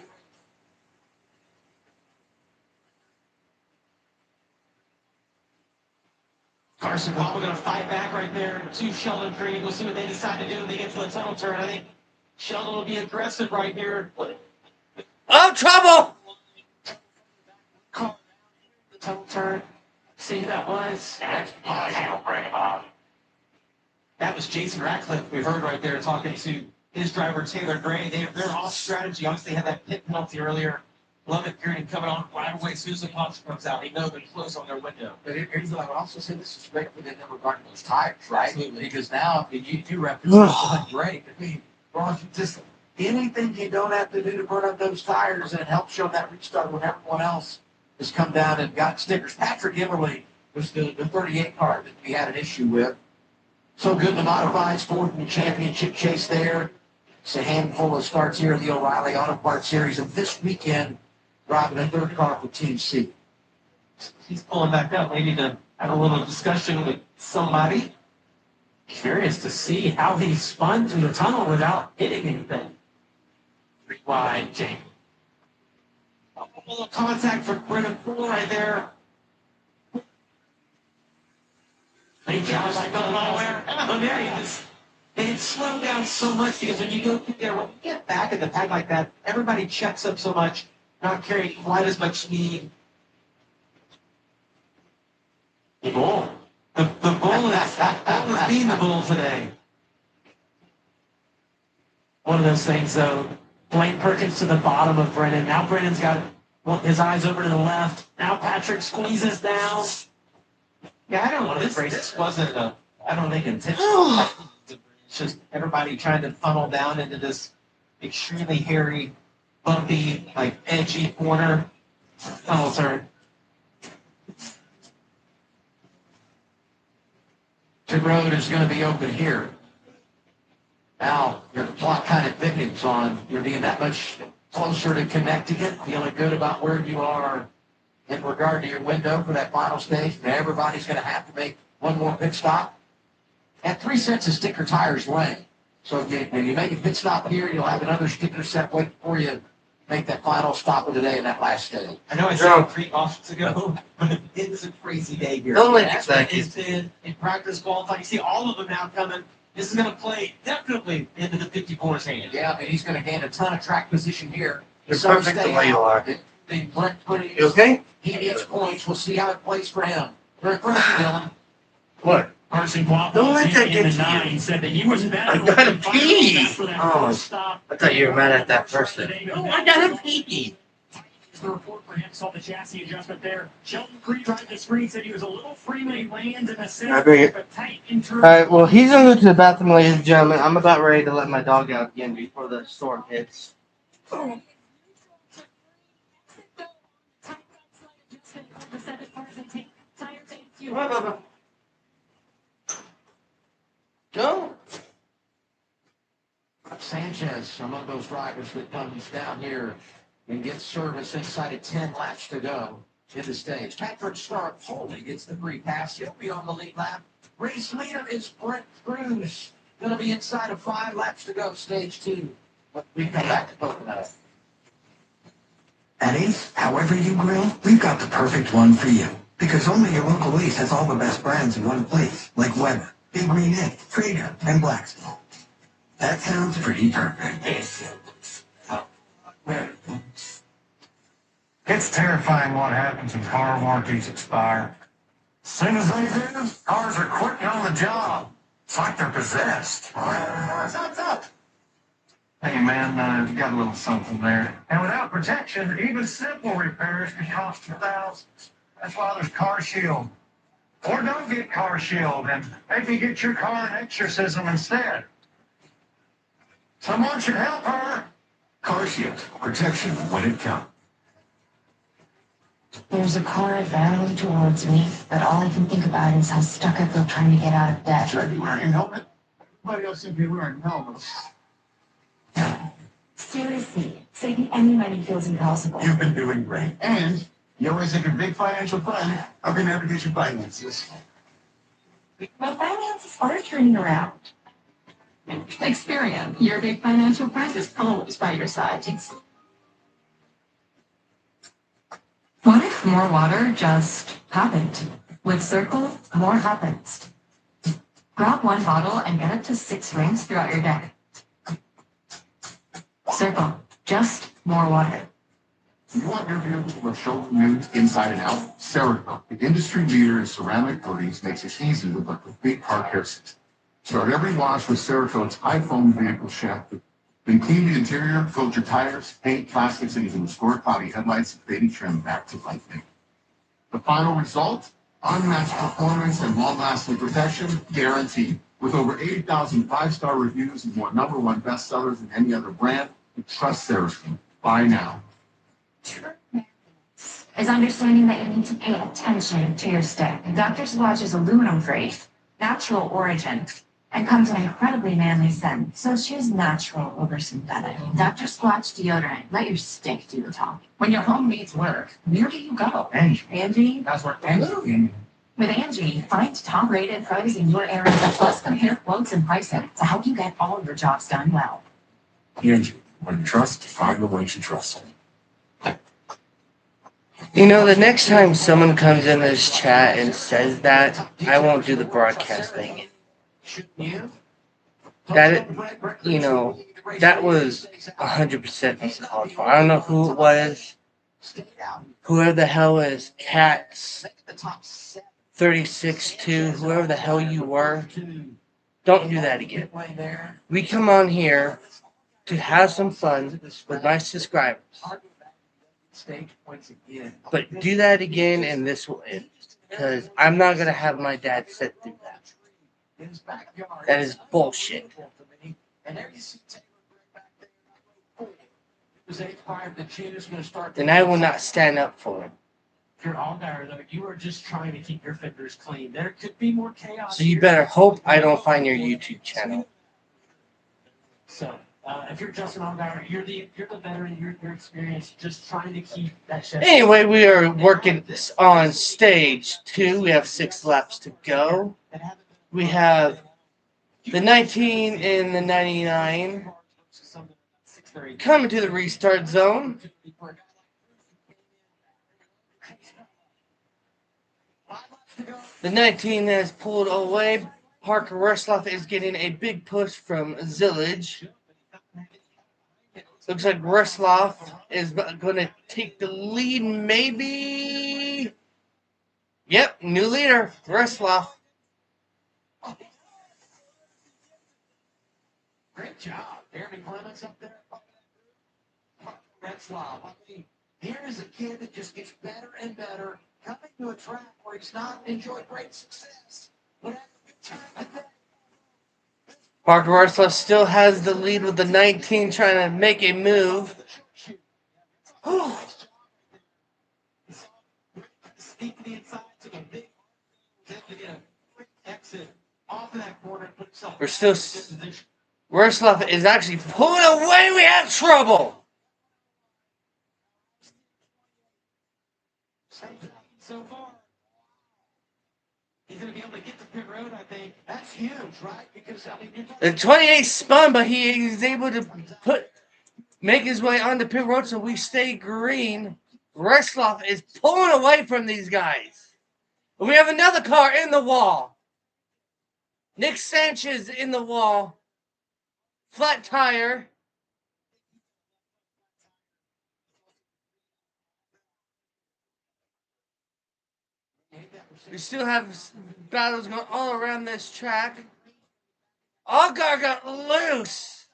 Carson Palmer going to fight back right there to Sheldon Creed. We'll see what they decide to do when they get to the tunnel turn. I think Sheldon will be aggressive right here. Oh, trouble! The tunnel turn. See who that was? That was Jason Ratcliffe we heard right there talking to his driver Taylor Gray. They're off strategy. Obviously, they had that pit penalty earlier. Lovett Green coming on right away as soon as the caution comes out. They know they're close on their window. But here's what I would also say: this is great for them regarding those tires, right? Absolutely. Because now, if you do represent something great, I mean, Ron, just anything you don't have to do to burn up those tires, and it helps show that restart when everyone else has come down and got stickers. Patrick Emmerly was the 38 car that we had an issue with. So good in the modifieds, fourth in the championship chase there. It's a handful of starts here in the O'Reilly Auto Parts Series, and this weekend, driving a third car for Team C. He's pulling back up. They need to have a little discussion with somebody. Curious to see how he spun through the tunnel without hitting anything. 3 wide, Jake. A little contact for Brennan Poole right there. They just like going nowhere. Oh, there he is. And it slowed down so much because when you go through there, when you get back at the pack like that, everybody checks up so much, not carrying quite as much speed. The bull. The bull is being the bull today. One of those things, though. Blaine Perkins to the bottom of Brennan. Now Brennan's got his eyes over to the left. Now Patrick squeezes down. Yeah, I don't know. This wasn't I don't think intentional. It's just everybody trying to funnel down into this extremely hairy, bumpy, like edgy corner. Tunnel turn. Pit road is going to be open here. Now, your clock kind of thickens on. You're being that much closer to connecting it, feeling good about where you are in regard to your window for that final stage. Now, everybody's going to have to make one more pit stop. At 3 sets of sticker tires lane. So when you make a pit stop here, you'll have another sticker set waiting for you make that final stop of the day in that last stage. I know I said 3 options ago, but it's a crazy day here. Don't let That's what it's been in practice qualifying. You see all of them now coming. This is going to play definitely into the 54's hands. Yeah, I mean, he's going to gain a ton of track position here. You're perfect the way you are. You okay? He needs points. We'll see how it plays for him. We're in front of you, Dylan. What? Carson Don't let that get to you. He said that he was mad. I got a pee. Oh, I thought you were mad at that person. No, I got a pee. The report for him saw the chassis adjustment there. Sheldon Creed tried the screen, said he was a little free when he lands in the center. I bring it. Alright, well, he's gonna go to the bathroom, ladies and gentlemen. I'm about ready to let my dog out again before the storm hits. Oh. Go. Sanchez, among those drivers that comes down here and gets service inside of 10 laps to go in the stage. Patrick Stark Foley gets the free pass. He'll be on the lead lap. Race leader is Brent Cruz. Going to be inside of 5 laps to go, stage 2. But we come back to Pocono. At Ace, however you grill, we've got the perfect one for you. Because only your local Ace has all the best brands in one place, like Weber, Big Green Egg, Traeger, and Blackstone. That sounds pretty perfect. It's terrifying what happens when car warranties expire. As soon as they do, cars are quitting on the job. It's like they're possessed. What's up? Hey man, you got a little something there. And without protection, even simple repairs can cost you thousands. That's why there's Car Shield. Or don't get Car Shield and maybe get your car an exorcism instead. Someone should help her. Car Shield, protection when it counts. There's a car barreling towards me, but all I can think about is how stuck I feel trying to get out of debt. Should I be wearing a helmet? Everybody else should be wearing helmets. Seriously, saving any money feels impossible. You've been doing great. And you always have a big financial plan. How can you navigate your finances? But finances are turning around. Experian, your big financial friend, is always by your side. What if more water just happened? With Circle, more happens. Grab one bottle and get up to 6 rings throughout your day. Circle, just more water. You want your vehicle to look so new inside and out? Cerakote, the industry leader in ceramic coatings, makes it easy with a complete car care system. Start every wash with Cerakote's high-foam vehicle shampoo. Then clean the interior, filter tires, paint, plastics, and even restore cloudy headlights and fading trim back to life. The final result? Unmatched performance and long-lasting protection guaranteed. With over 80,000 five-star reviews and more #1 bestsellers than any other brand, you trust Cerakote. Buy now. Is understanding that you need to pay attention to your stick. Dr. Squatch is aluminum free, natural origin, and comes in incredibly manly scent. So choose natural over synthetic. Dr. Squatch deodorant. Let your stick do the talking. When your home needs work, where do you go? Angie. That's where Angie. With Angie, find top-rated pros in your area, plus compare quotes and pricing to help you get all your jobs done well. Angie, when you trust, find the ones you trust. You know, the next time someone comes in this chat and says that, I won't do the broadcast thing. That, you know, that was 100% uncalled for. I don't know who it was. Whoever the hell is Cats 36-2, whoever the hell you were, don't do that again. We come on here to have some fun with my subscribers. But do that again and this will end. Because I'm not going to have my dad sit through that. That is bullshit. Then I will not stand up for him. If you're all there, though, you are just trying to keep your fingers clean. There could be more chaos. So you better hope I don't find your YouTube channel. So, if you're Justin Allgaier, you're the veteran, you're experienced, just trying to keep that shit. Anyway, we are working on stage 2. We have 6 laps to go. We have the 19 and the 99 coming to the restart zone. The 19 has pulled away. Parker Resloff is getting a big push from Zillage. Looks like Resloff is going to take the lead, maybe. Yep, new leader, Resloff. Great job. Jeremy Clements up there. Resloff. I mean, here is a kid that just gets better and better, coming to a track where he's not enjoyed great success. Parker Resloff still has the lead with the 19 trying to make a move. We're still. Resloff is actually pulling away. We have trouble. So far, he's going to be able to get to pit road, I think. That's huge, right? Because, I mean, the 28 spun, but he is able to make his way onto pit road, so we stay green. Resloff is pulling away from these guys. We have another car in the wall. Nick Sanchez in the wall. Flat tire. We still have battles going all around this track. Allgaier got loose.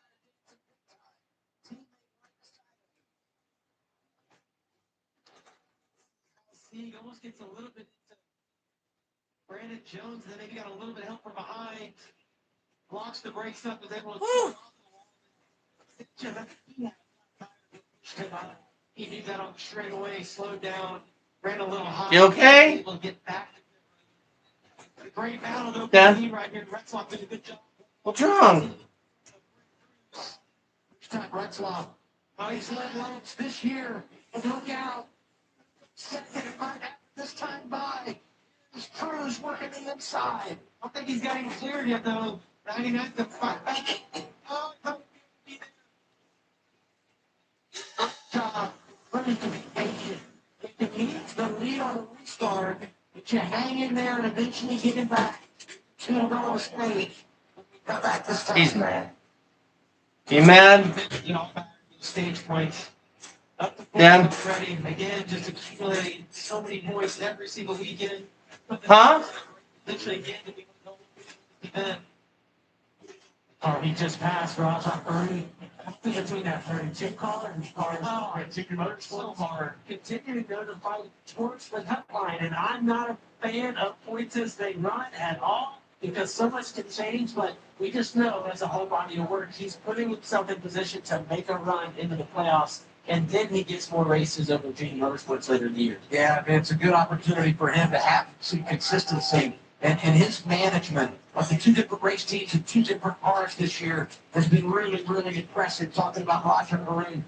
He almost gets a little bit into Brandon Jones, then maybe got a little bit of help from behind. Blocks the brakes up, and then we'll. He knew that on straight away, slowed down, ran a little high. You okay? Able to get back. Great battle, though. Yeah. Right here. Resloff did a good job. What's wrong? Retzloff. Oh, he's led laps this year. Look out. Second and third this time by. His Cruz working the inside. I don't think he's got him cleared yet, though. 99 to 5. Oh, Cruz to be patient. If he needs the lead on the restart, but you hang in there and eventually get him back to the roll stage. Come back this time. He's mad. You mad? you know, stage points. Up the Dan? ready again, just accumulating so many points every single weekend. Huh? Literally again to be event. Oh, he just passed Raja Early. Between that 32 car and car, Junior Motors so far, continue to go to fight towards the cut line. And I'm not a fan of points as they run at all because so much can change. But we just know as a whole body of work, he's putting himself in position to make a run into the playoffs. And then he gets more races over Junior Motorsports later in the year. Yeah, it's a good opportunity for him to have some consistency. And his management of the two different race teams and two different cars this year has been really, really impressive. Talking about Roger Maroon.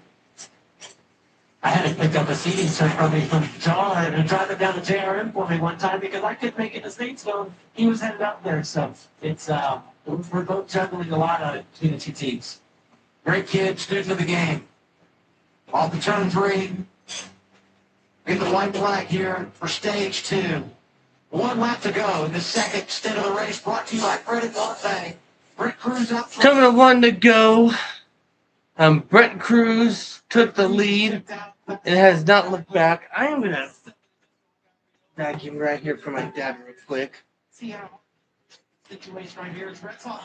I had to pick up a seating cert from John and drive it down to JRM for me one time because I couldn't make it to Statesville. He was headed up there, so it's we're both juggling a lot of it between the two teams. Great kid, student of the game. Off the turn 3. In the white flag here for stage 2. 1 lap to go in the second stint of the race, brought to you by Fred and Monte. Brent Cruz up front. Coming to 1 to go. Brent Cruz took the lead and has not looked back. I am gonna vacuum right here for my dad real quick. See how situation right here is Brett's on.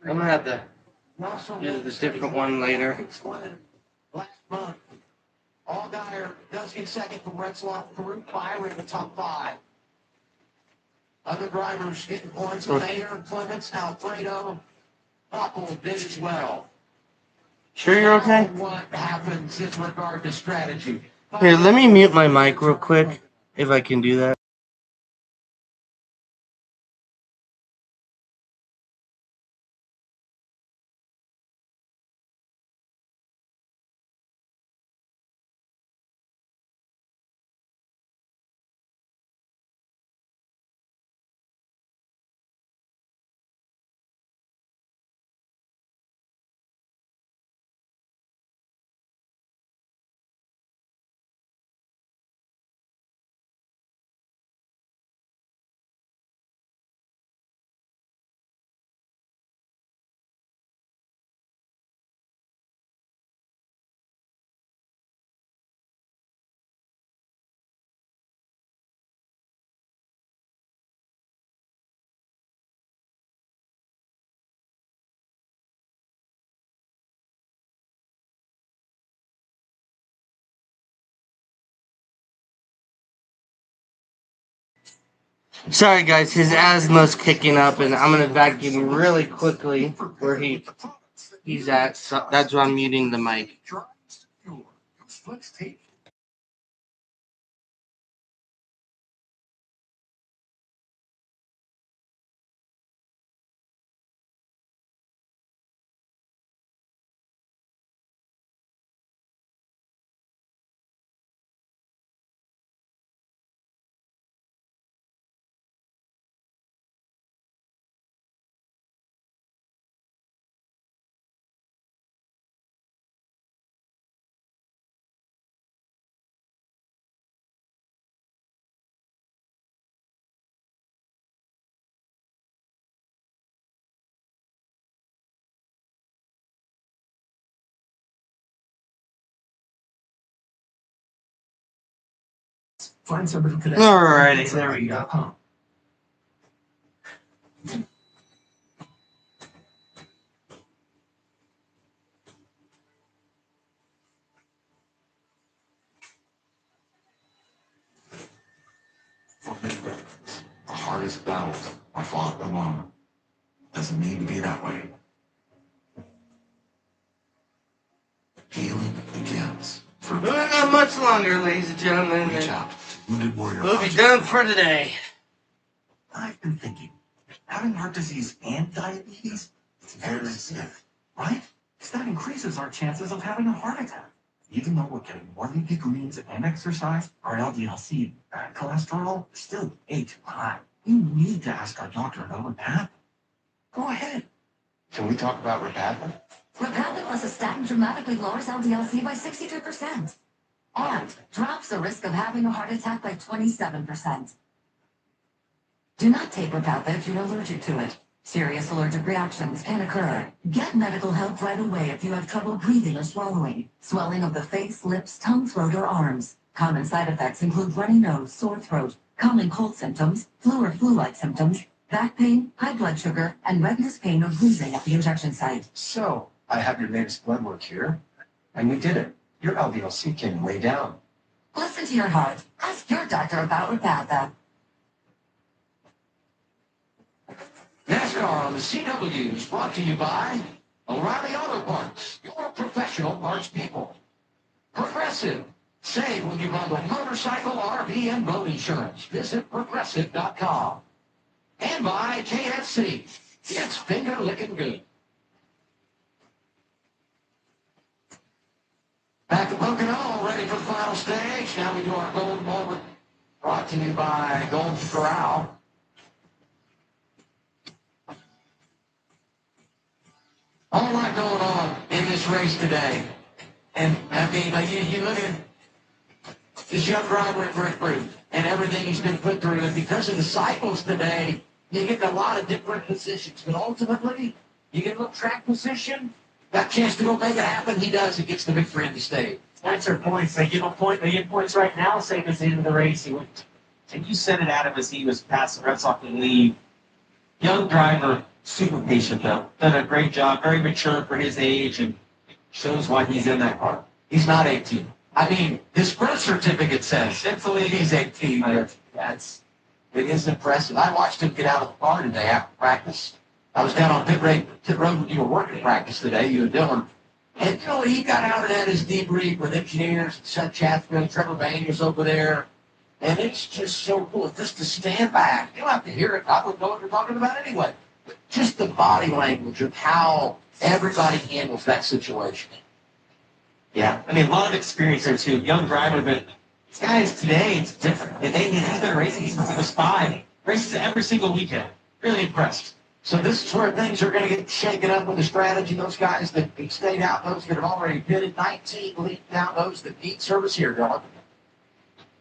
I'm gonna have to use the different one later. Last month, Allgaier does get second from Retzloff. Farouk Byron in the top 5. Other drivers getting points. Mayer, Clements, Alfredo, Popple did as well. Sure you're okay? What happens in regard to strategy? Here, let me mute my mic real quick, if I can do that. Sorry guys, his asthma's kicking up and I'm gonna vacuum really quickly where he's at. So that's why I'm muting the mic. Find somebody today. Alrighty, there we go. For me, the hardest battles are fought alone. Doesn't need to be that way. Healing begins. Not much longer, ladies and gentlemen. Reach out to Wounded Warrior. We'll be done for today. I've been thinking, having heart disease and diabetes, it's very safe, right? Because that increases our chances of having a heart attack. Even though we're getting more leafy greens and exercise, our LDL-C and bad cholesterol is still way too high. We need to ask our doctor about Repatha. Go ahead. Can we talk about Repatha? Repatha plus a statin dramatically lowers LDL-C by 62% and drops the risk of having a heart attack by 27%. Do not take Repatha if you're allergic to it. Serious allergic reactions can occur. Get medical help right away if you have trouble breathing or swallowing, swelling of the face, lips, tongue, throat, or arms. Common side effects include runny nose, sore throat, common cold symptoms, flu or flu-like symptoms, back pain, high blood sugar, and redness, pain, or bruising at the injection site. So, I have your latest blood work here, and we did it. Your LDL-C came way down. Listen to your heart. Ask your doctor about Repatha. NASCAR on the CW is brought to you by O'Reilly Auto Parts, your professional parts people. Progressive. Save when you bundle motorcycle, RV, and boat insurance. Visit Progressive.com. And by KFC. It's finger licking good. Back to Pocono, ready for the final stage. Now we do our golden moment. Brought to you by Golden Corral. A whole lot going on in this race today. And, I mean, like, you look at this young driver at Brick Fruit and everything he's been put through. And because of the cycles today, you get a lot of different positions. But ultimately, you get a little track position, got a chance to go make it happen. He does. He gets the victory in the stage. That's her points. They give points right now, same as the end of the race. He went. And you said it, Adam, as he was passing Red Sox and lead. Young driver, super patient though. Done a great job, very mature for his age, and shows why he's in that car. He's not 18. I mean, his birth certificate says he's 18. But it is impressive. I watched him get out of the car today after practice. I was down on pit road when you were working practice today, you and Dylan. And, you know, he got out and had his debrief with engineers, Seth Chatham, Trevor Bain was over there. And it's just so cool just to stand back. You don't have to hear it. I don't know what you're talking about anyway. But just the body language of how everybody handles that situation. Yeah, I mean, a lot of experience there too. Young driver, but these guys today, it's different. He's been racing since he was 5. Races every single weekend. Really impressed. So this is where things are going to get shaken up with the strategy. Those guys that stayed out, those that have already pitted, 19 lead down, those that need service here, Dylan.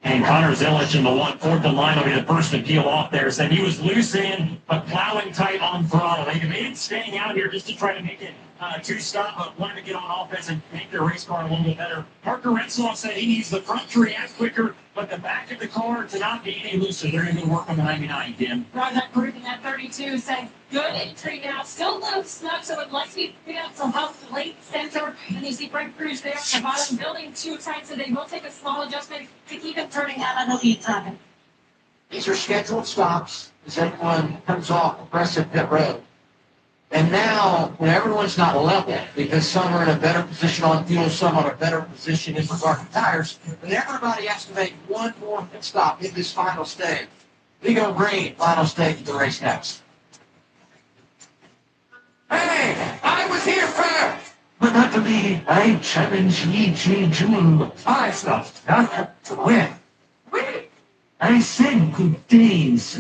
And Connor Zilic in the 1/4 line will be the first to peel off there. Said he was loose in, but plowing tight on throttle. They debated staying out here just to try to make it 2-stop, but wanted to get on offense and make their race car a little bit better. Parker Renslaw said he needs the front to react quicker, but the back of the car to not be any looser. They're going to work on the 99, Tim. Rajat Group at 32 saying, good entry now. Still low snug, so it lets me pick up some help late center. And you see Brent Cruz there at the bottom, building 2 times, so they will take a small adjustment to keep him turning out on the lead time. These are scheduled stops as everyone comes off Progressive Pit Road. And now, when everyone's not level, because some are in a better position on fuel, some are in a better position in regard to tires, and everybody has to make one more pit stop in this final stage. We go green, final stage of the race next. Hey, I was here first! But not to me. I challenge Yi Ji Jun. I stopped not to win. I said good days.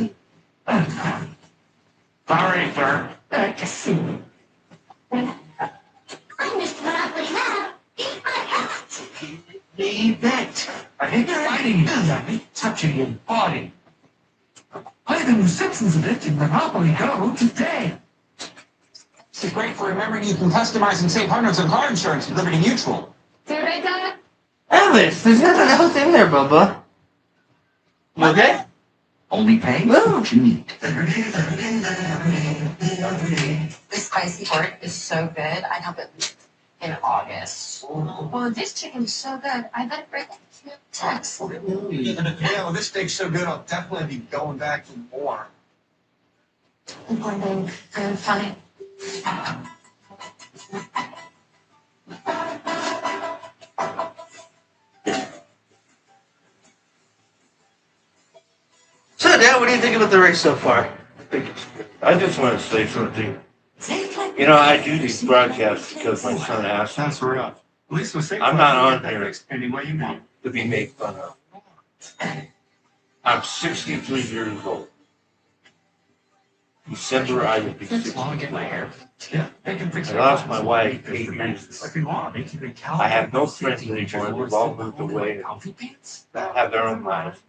Sorry, sir. To see. I missed what I would have if I had. Leave that. I hate fighting you. I hate touching your body. Play the new Simpsons event in Monopoly Go today. This is great for remembering you can customize and save hundreds on car insurance with Liberty Mutual. Elvis, there's nothing else in there, Bubba. Okay? Only pay what you need. This spicy pork is so good. I'd have it in August. Well, this chicken's so good. I bet it break Tex. Yeah, well, this steak's so good, I'll definitely be going back for more. Morning. I'm fine. So, Dad, what do you think about the race so far? I just want to say something. You know, I do these broadcasts because my son asked me. That's right. At least with I'm not on here any way you want. to be made fun of. I'm 63 years old. December, I will be 63. Yeah, they can fix I lost my wife 8 years If ago. you want, they can I have no friends anymore. They've all moved away and have their own lives.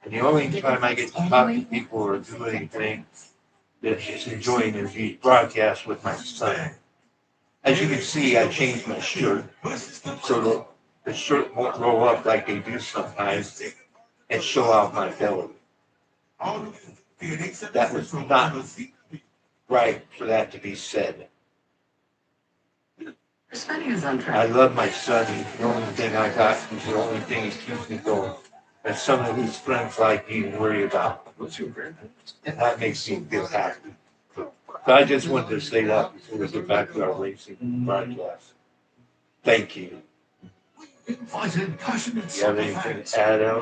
And the only time I get to talk to people or do anything that is enjoying is these broadcasts with my son. As you can see, I changed my shirt so that the shirt won't roll up like they do sometimes and show off my belly. That was not right for that to be said. Spending is on track. I love my son. He's the only thing I got. He's the only thing that keeps me going. And some of his friends like me to worry about. And that makes me feel happy. So I just wanted to say that before we get back to our racing broadcast. Thank you. You have anything to add, Al?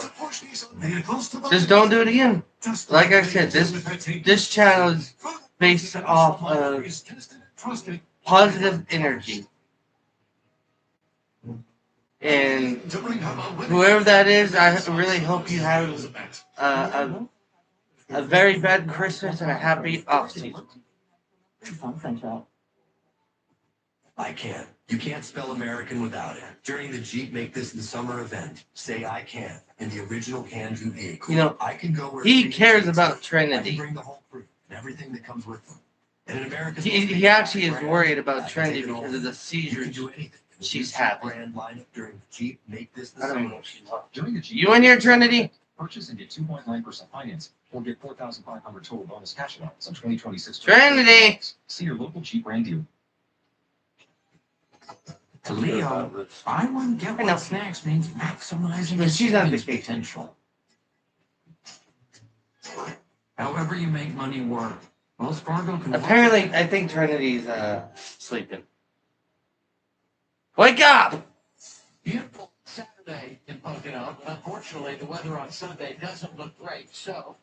Just don't do it again. Like I said, this channel is based off of positive energy. And whoever that is, I really hope you have a very bad Christmas and a happy off-season. I can. You can't spell American without it. During the Jeep Make This the Summer event, say I can in the original can-do vehicle. You know, I can go where he cares about Trinity. I can bring the whole crew and everything that comes with them. And in America's He actually is worried about Trinity because of the seizures she's having. brand lineup during the Jeep Make This the I don't Summer. know what she's talking. During the Jeep You in here, Trinity? Purchase and get 2.9% financing or get 4,500 total bonus cash allowance on 2026. Trinity! See your local Jeep brand dealer. To Leo, buy one, get one snacks means maximizing But she's on its vacation. potential. However you make money work. Wells Fargo can Apparently, I think Trinity's sleeping. Wake up! Beautiful Saturday in Pocono, but unfortunately the weather on Sunday doesn't look great. So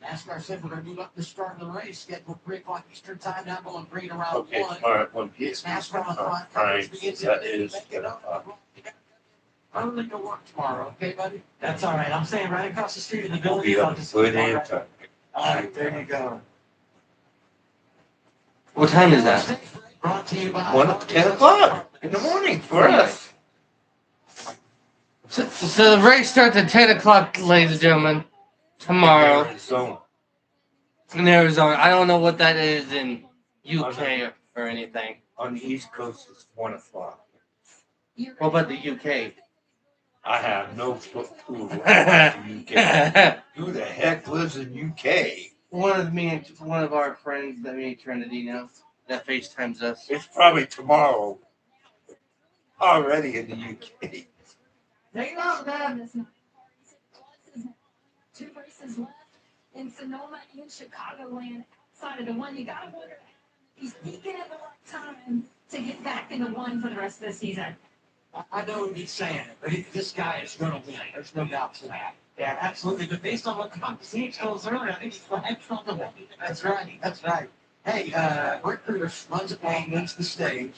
NASCAR said we're going to move up the start of the race, scheduled 3 o'clock Eastern time, now going green around Okay, 1. all right, 1 p.m. It's NASCAR on front. Right, that is Early to work tomorrow, okay, buddy? That's all right. I'm staying right across the street in the We'll building. be up good and time. All right, there you go. What time is that? Brought to you by 10 o'clock in the morning for us. So the race starts at 10 o'clock, ladies and gentlemen, tomorrow Arizona. in Arizona. I don't know what that is in UK or anything. On the East Coast, it's 1 o'clock. What about the UK? I have no clue about the UK. Who the heck lives in UK? One of our friends that me and Trinity know that FaceTimes us. It's probably tomorrow. Already in the UK. There you go, man. 2 races left in Sonoma and Chicagoland. Outside of the one, you gotta wonder if he's peaking at the right time to get back into one for the rest of the season. I know what he's saying, but this guy is going to win. There's no doubt to that. Yeah, absolutely. But based on what the conversation told us earlier, I think he's flagged from the one. That's right. That's right. Hey, Rick Curtis runs it long, wins the stage,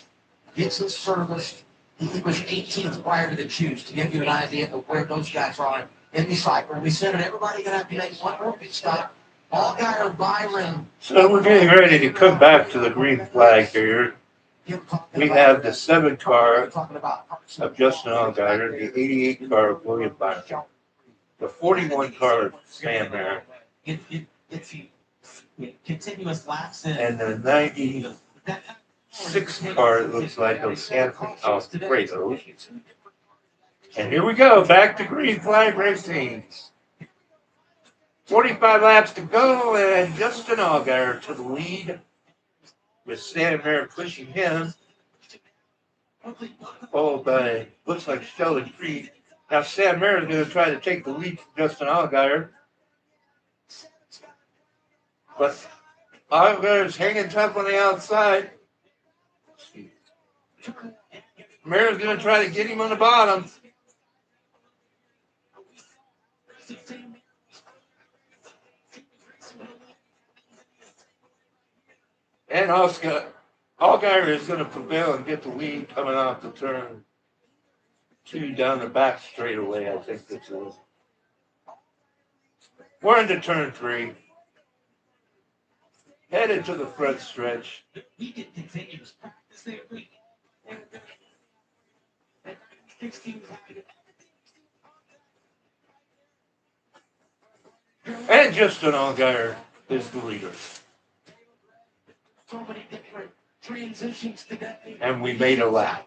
gets his service. He was 18th prior to the choose to give you an idea of where those guys are in the cycle. We said that everybody going to have to make one more pit stop. All guy or Byron. So we're getting ready to come back to the green flag here. We have the 7 car of Justin Allgaier, the 88 car of William Byron, the 41 car of Sam Merritt, It's continuous laps in. and the 96 car, it looks like, of Anthony Alfredo. And here we go, back to green flag racing. 45 laps to go, and Justin Allgaier to the lead, with Stan Mare pushing him, followed by, looks like Sheldon Creed. Now Stan Mare is going to try to take the lead from Justin Allgaier, but Allgaier's hanging tough on the outside. Mare's going to try to get him on the bottom. And Allgaier is going to prevail and get the lead coming off the turn 2 down the back straightaway, I think this is. We're into turn 3. Headed to the front stretch. And Justin Allgaier is the leader. So many different transitions today. And we made a lap.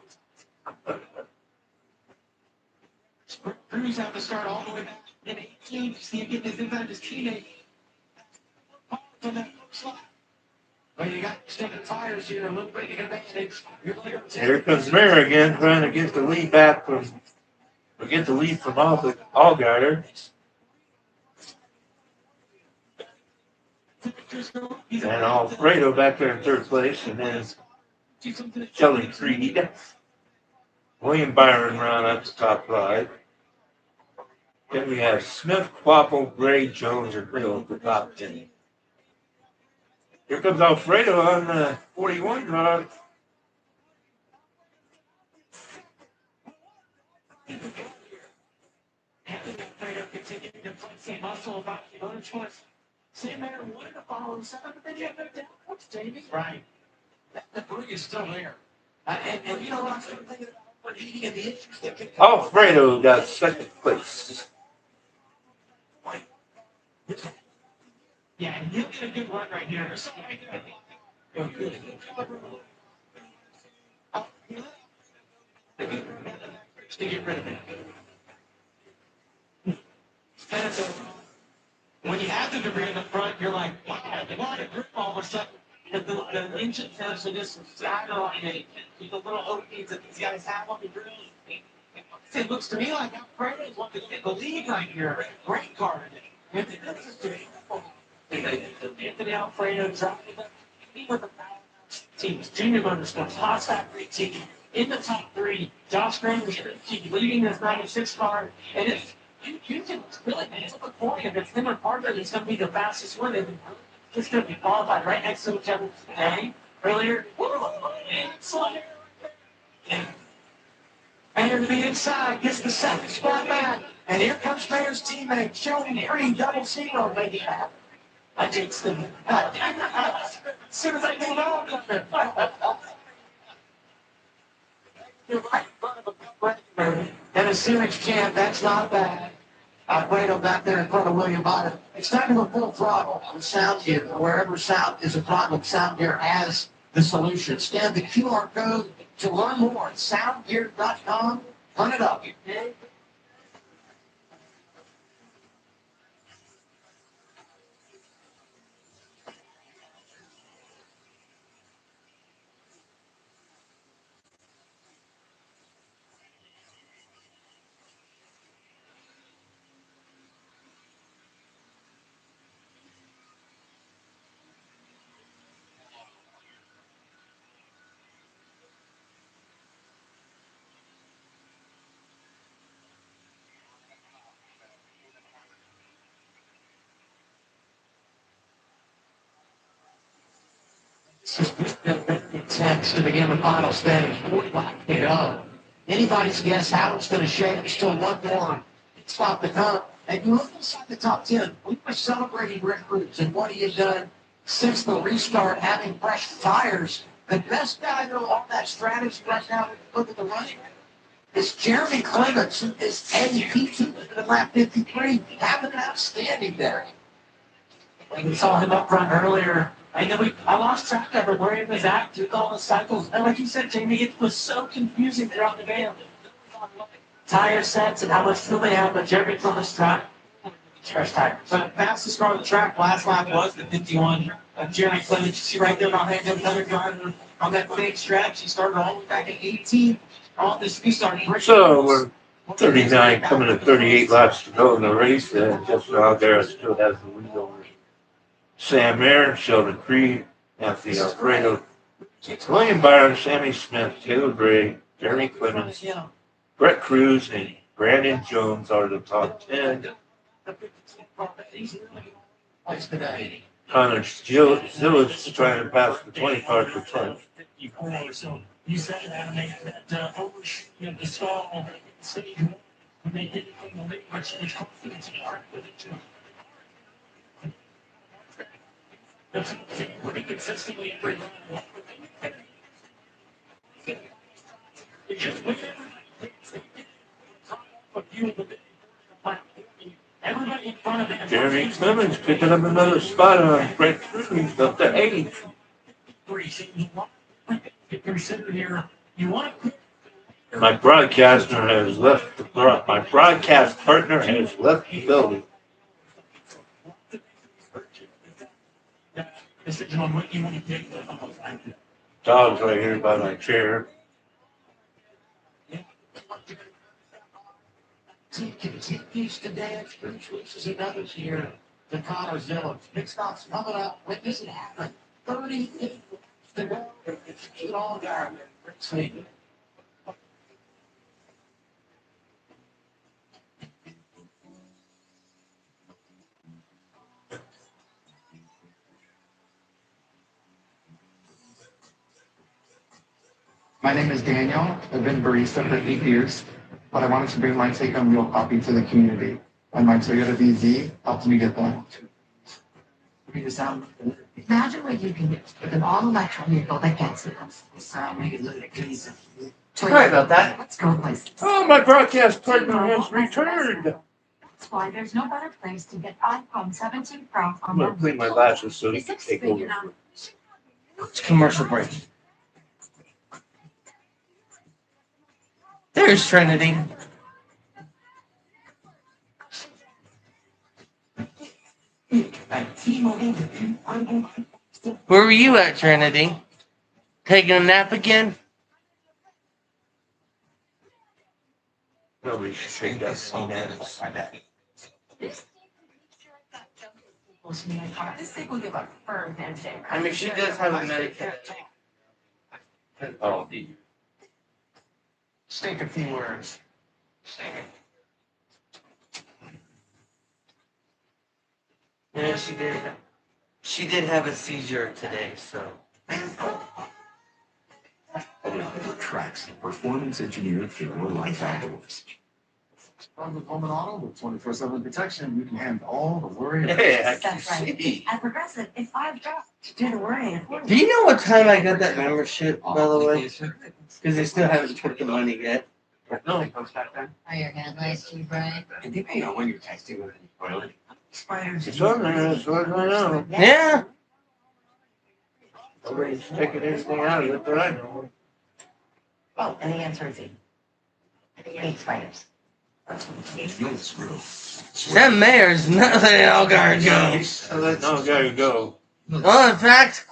Cruz have to start all the way back in 18. See him getting his inside his teammate. Well, you got extended tires here, a little bit of advantage. Here comes Mare again, trying to get the lead back from, or get the lead from Allgaier. And Alfredo back there in third place, and then Sheldon Creed. William Byron round up the top 5. Then we have Smith, Quapple, Gray, Jones, and Hill at the top 10. Here comes Alfredo on the 41 car. Same matter wanted to follow him, but then you have no doubt. What's Jamie? Right. The brig is still there. And you know what I'm thinking about? Overheating and the issues that can come. Alfredo got second place. Yeah, and he'll get a good run right here. There's something right there. Oh, good. To get rid of it. When you have the debris in the front, you're like, wow, they want a grip all of a sudden. The engine tends to just skyrocket with the little openings that these guys have on the grill. It looks to me like Alfredo is wanting to get the lead right here. Great car today. Anthony Alfredo driving with the powerhouse teams. Junior Motorsports, Haas Factory team in the top 3. Josh Granger's leading this 96 car. And it's you can really nail the point if it's him or Parker that's going to be the fastest one. They're just going to be qualified right next to each other today. Earlier, Mayer to the inside, gets the second spot back. And here comes Mayer's teammate, Sheldon Creed, 0-0, making it happen. I jinxed him. As soon as I came out, you're right in front of a record. And a series champ, that's not bad. Alfredo back there in front of William Bottom. It's time to go full throttle on sound gear. Wherever sound is a problem, sound gear has the solution. Scan the QR code to learn more at soundgear.com. Hunt it up. Text to begin the final stage. 40 laps to go. Anybody's guess how it's going to shape. There's still one more spot to come. And you look inside the top 10. We were celebrating Rick Cruz and what he had done since the restart, having fresh tires. The best guy though on that strategy right now, look at the running, is Jeremy Clements, who is MVP in lap 53, having an outstanding day. we saw him up front earlier. I know I lost track of where he was at through all the cycles. And like you said, Jamie, it was so confusing throughout the game. Tire sets and how much fuel they had, but Jeremy Clements track. Trash tire. The fastest car on the track last lap was the 51 of Jeremy Clemens. You see right there behind him, another driver on that same stretch. He started all the way back in 18 on this new start. So we're 39 coming to 38 laps to go in the race. Just now there still has the lead over Sam Mayer, Sheldon Creed, Anthony Alfredo, William Byron, Sammy Smith, Taylor Gray, Jeremy Clemens, Brett Cruz, and Brandon Jones are the top 10. Connor Zillis trying to pass the 25 for 10. So you said that overshooting of the stall stage when they did it in the league, which confidence in art with it too. That's pretty consistently every round. It just went everybody in front of them. Jeremy Clemens picking up another spot on Brett Cruz up to 8. You're sitting here, you want to. My broadcaster has left the my broadcast partner has left the building. Decision on what you want to take. Dog's right here by my chair. Continues to dance, switches another here. The Connor Zillow. Big stops coming up. Witness it happen. 38 to go. It's it all down. Sweet. My name is Daniel. I've been barista for 8 years, but I wanted to bring my take on real coffee to the community. And my Toyota VZ helped me get that. Imagine what you can do with an all-electric vehicle that gets it. Sorry about that. Let's go places. Oh, my broadcast partner has returned. That's why there's no better place to get iPhone 17 Pro I'm on gonna clean my lashes so you can take over. It's commercial break. There's Trinity. Where were you at, Trinity? Taking a nap again? Nobody should shake that phone. This thing will give a firm handshake. I mean, she does have a Medicare. Oh. State a few words. Yeah, she did. She did have a seizure today, so. Tracks, performance engineered for your life outdoors. With Home and Auto with 24/7 protection, you can handle all the worry. Yeah, That's right. At Progressive, if I've got to do the worrying. Do you know what time I got that membership, by the way? Because they still haven't took the money yet. No. Are your headlights too bright? And depending on when you're texting with an oil, Spiders. It's on there as far as I know. Yeah. Nobody's taking anything out of it that I know. Oh, and the answer is 8. 8 spiders. That mayor's not letting Algar go. I let no guy go. Oh, in fact.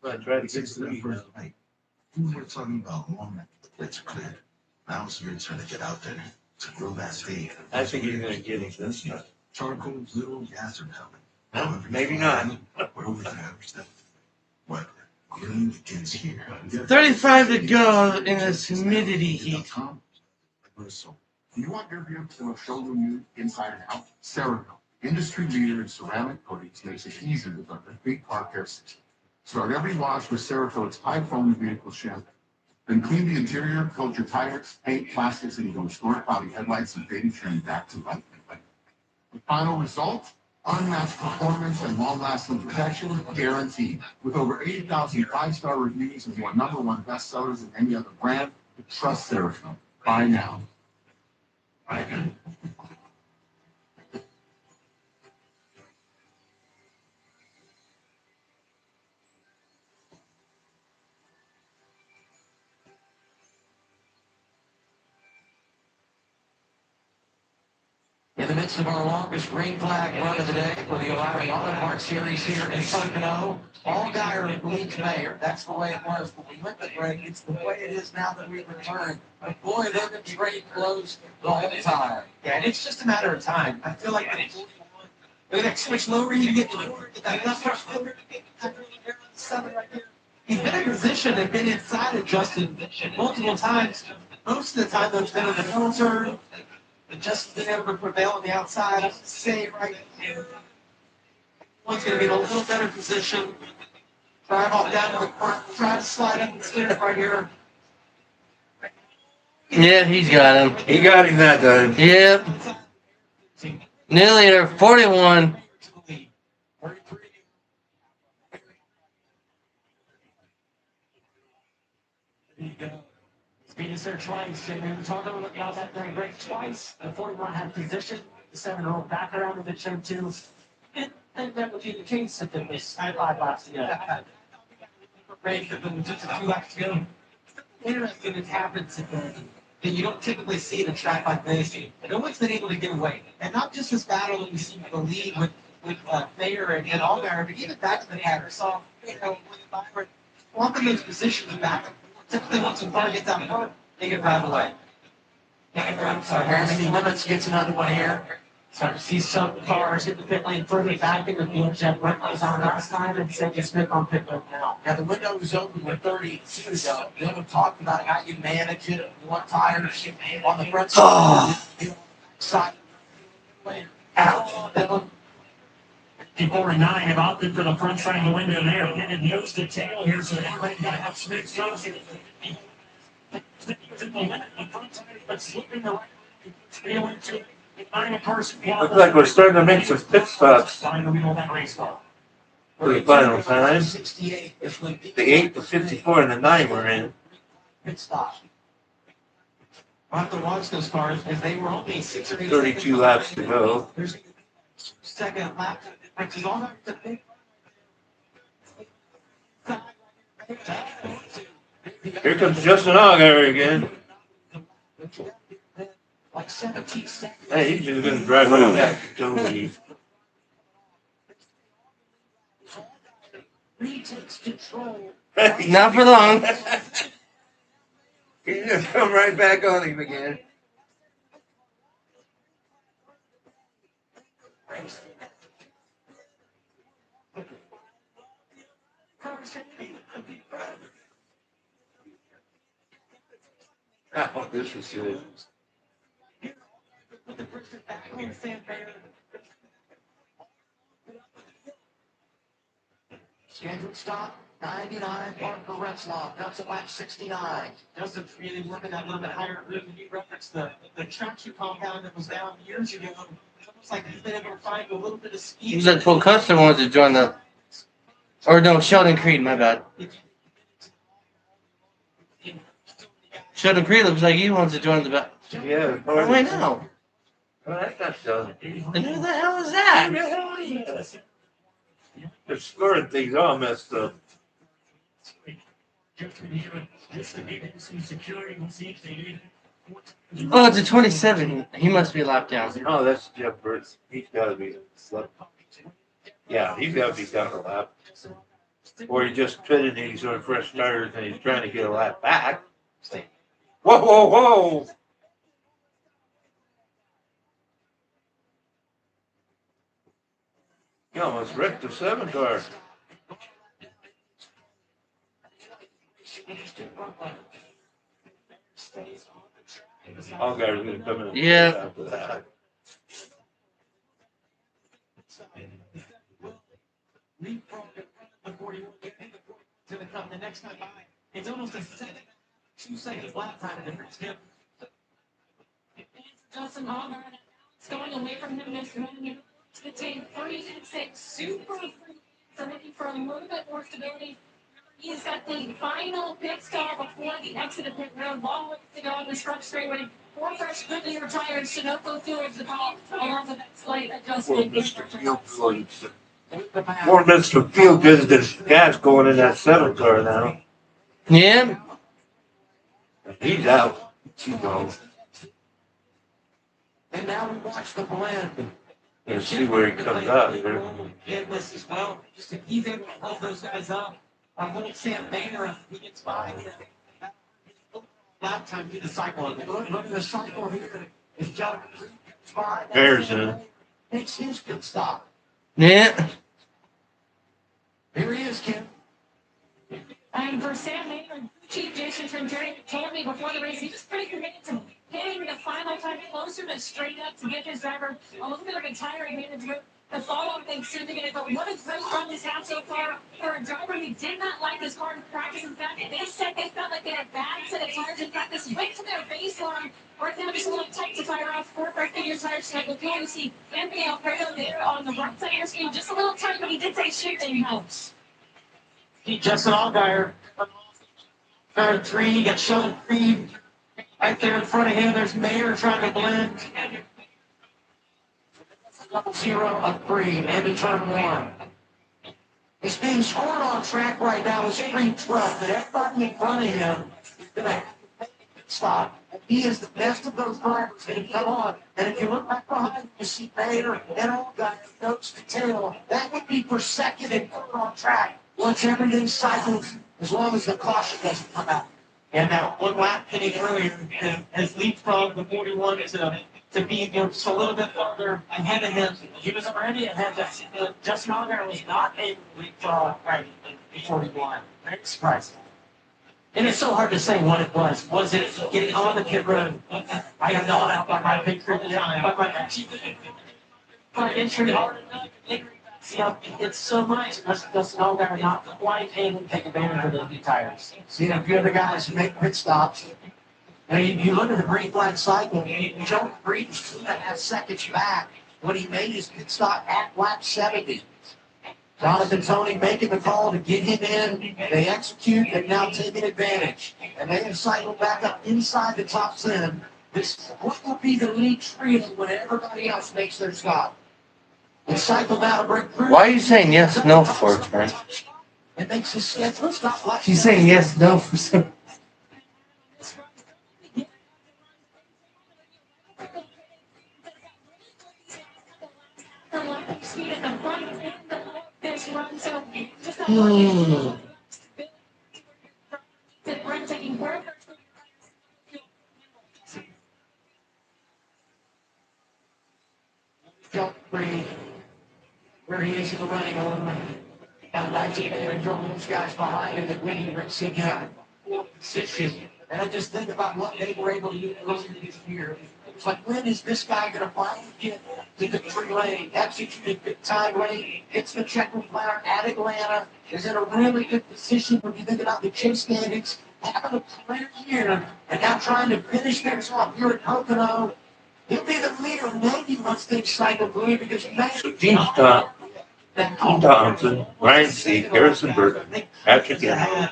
I tried to get to the First night. We were talking about long night. The plates are cleared. Now it's your turn to get out there to grow that steak. I think he's gonna get it this time. Charcoal, little gas are coming. Well, maybe not. Where we have stuff. What? Green begins here. 35 to go in this humidity heat. Do you want your vehicle to showroom you inside and out? Cerakote, industry leader in ceramic coatings, makes it easy with our complete car care system. Start every wash with Cerakote's high-foam vehicle shampoo. Then clean the interior, coat your tires, paint, plastics, and you can restore cloudy headlights and faded trim back to life. The final result? Unmatched performance and long-lasting protection guaranteed. With over 80,000 five-star reviews and more #1 bestsellers than any other brand, trust Cerakote. Buy now. In the midst of our longest green flag run of the day for the Auot Auto Series here in Pocono, Allgaier leads Mayer. That's the way it was when we went to break. It's the way it is now that we've returned. But boy, they've been trading close the whole time. Yeah, and it's just a matter of time. I feel like they're going to switch lower, you get that left foot, seven right here. He's been in position and been inside of Justin multiple times. Most of the time, though, he's been in the middle turn. But Justin's been able to prevail on the outside. I would say right here. One's going to be in a little better position. Drive off down to the front. Try to slide up and steer it right here. Yeah, he's got him. He got him that time. Yep. Nearly there, 41. Speed is there twice, and we talked about that during break twice. The 41 had position, the 7 rolled back around the turn 2. And that would be the case if it was 5 laps to go. Break, and then just a few laps to go. Interesting, it happens that you don't typically see in a track like this. No one's been able to get away. And not just this battle that we see for the lead with Mayer and Allgaier, but even back to the pattern. So, with Byron, swapping those positions back. Typically, once a car gets out front, they can drive away. So Harmony Limits gets another one here. Start to see some cars hit the pit lane further back in the field. Jeff Brentley's on last time and Sandy Smith on pit lane now. Now, the window was open with 32 to go. They have talked about how you manage it, what tires on the front side. Out. 54 9 have opted for the front side of the window there. Headed nose to tail here, so everybody got to have Smith close. But slipping the right. Failing to. Looks like we're starting to make some pit stops. For the final time. The 8, the 54, and the 9 we're in. Pit stop. We'll have to watch those cars as they were only 6 or 8 32 laps to go. There's second lap, which is all the big. Here comes Justin Allgaier again. Like 17 seconds. Hey, he's just going to drive right back to Tony. Retakes control. Not for long. He's going to come right back on him again. Oh, this is good. Scheduled stop, 99, Parker Retzloff. That's at lap 69. Justin's really working that little bit higher group, and you referenced the traction compound that was down years ago. It's almost like he's been able to find a little bit of speed. He was at Full Custom wanted to join the. Or no, Sheldon Creed, my bad. Sheldon Creed looks like he wants to join the back. Yeah. Oh, wait, no. Oh, that's not Sheldon. And who the hell is that? They're scoring things all messed up. Oh, it's a 27. He must be lapped down. Oh, that's Jeff Burt's. He's got to be slept. Yeah, he's got to be down a lap. Or he just pitted and he's on fresh tires and he's trying to get a lap back. Whoa, whoa, whoa! He almost wrecked the 7 car. All guys are going to come in. Yeah. After that. The next time by, it's almost a 2 seconds lap time difference. Justin Allgaier, it's going away from him this morning. To take 3 and 6, super free. So looking for a little bit more stability. He's got the final pit stop before the exit of pit road. Long ways to go on this front straightaway. 4 fresh, Goodyear tires. Sunoco fuels the top, along with that slight adjustment. More Mr. Feel Good than gas going in that 7 car now. Yeah. He's out. He's gone. And now we watch the blend. Let's see where he comes out here. This as well. Just if he's able to hold those guys up. Our little Sam Baker, if he gets by, lap time to the cycle. Look at the cycle here. If John gets by, There's him. makes his good stop. Yeah. Here he is, Kim. And for Sam Maynard, Chief Jason Trenteri told me before the race, he was pretty committed to getting the final time closer to straight up to give his driver a little bit of a tire advantage. The follow-up thing significant, but what a great run this had so far for a driver who did not like his car in practice. In fact, they said they felt like they had a bad set of tires in practice, went to their baseline, or now just a little tight to fire off 4-figure tire snap. With you see Anthony Alfredo there on the right side of your screen, just a little tight, but he did say shifting helps. Justin Allgaier, third three, you got Sheldon Creed right there in front of him. There's Mayer trying to blend. 0 of Creed into turn 1. It's being scored on track right now with Creed 12, but everybody in front of him is going to stop. He is the best of those drivers that have come on. And if you look back behind, you see Mayer and Allgaier nose to tail. That would be for second and third on track. Once everything cycles, as long as the caution doesn't come out. And that one lap hitting earlier has leapfrogged the 41 to be just a little bit farther ahead of him. He was already ahead of Justin Allgaier was not able to leapfrog right in 41. Very surprising. And it's so hard to say what it was. Was it getting on the pit road? I got knocked out by my big group time. By entry hard enough. It's so much. Justin Allgaier not quite able to take advantage of those new tires. See, a few other guys who make pit stops. And you look at the green flag cycle, Joe Creed was 2.5 seconds back when he made his pit stop at lap 70. Jonathan Tony making the call to get him in. They execute and now taking advantage. And they have cycled back up inside the top 10. This what will be the lead trio when everybody else makes their stop. They cycle now to break through. Why are you saying yes, no for it, man? It makes his schedule stop like She's saying yes, no for some. Don't breathe. Where he is in the running order. And I think they're drawing those guys behind him that winning racing position. And I just think about what they were able to do earlier this year. It's like, when is this guy going to finally get to the free lane? Executed good time lane, hits the checker flag at Atlanta, is in a really good position when you think about the chase standings, having a career year, and now trying to finish things off here at Pocono. He'll be the leader maybe once things cycle through because So Gene Thompson, Ryan C., Harrison Burton, Patrick Henry,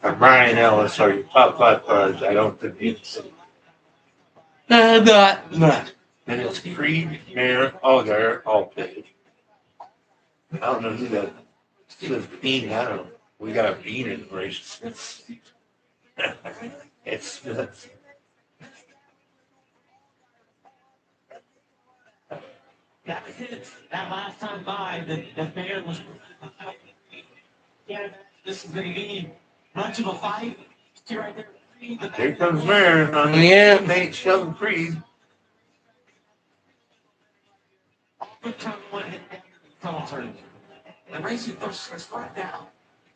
and Brian Ellis are your top 5 cars. I don't think you can see. Not. And it's Creed, Mayer, Allgaier, all pitted. I don't know who that says Bean. I don't know. We got a Bean in the race. It's That was it. That last time by, the fan was. Yeah, this is going to be much of a fight. See right there. Here comes Mayer on the Yeah. Nate Sheldon Creed. Turn one hit tunnel turn. the racing first is right now.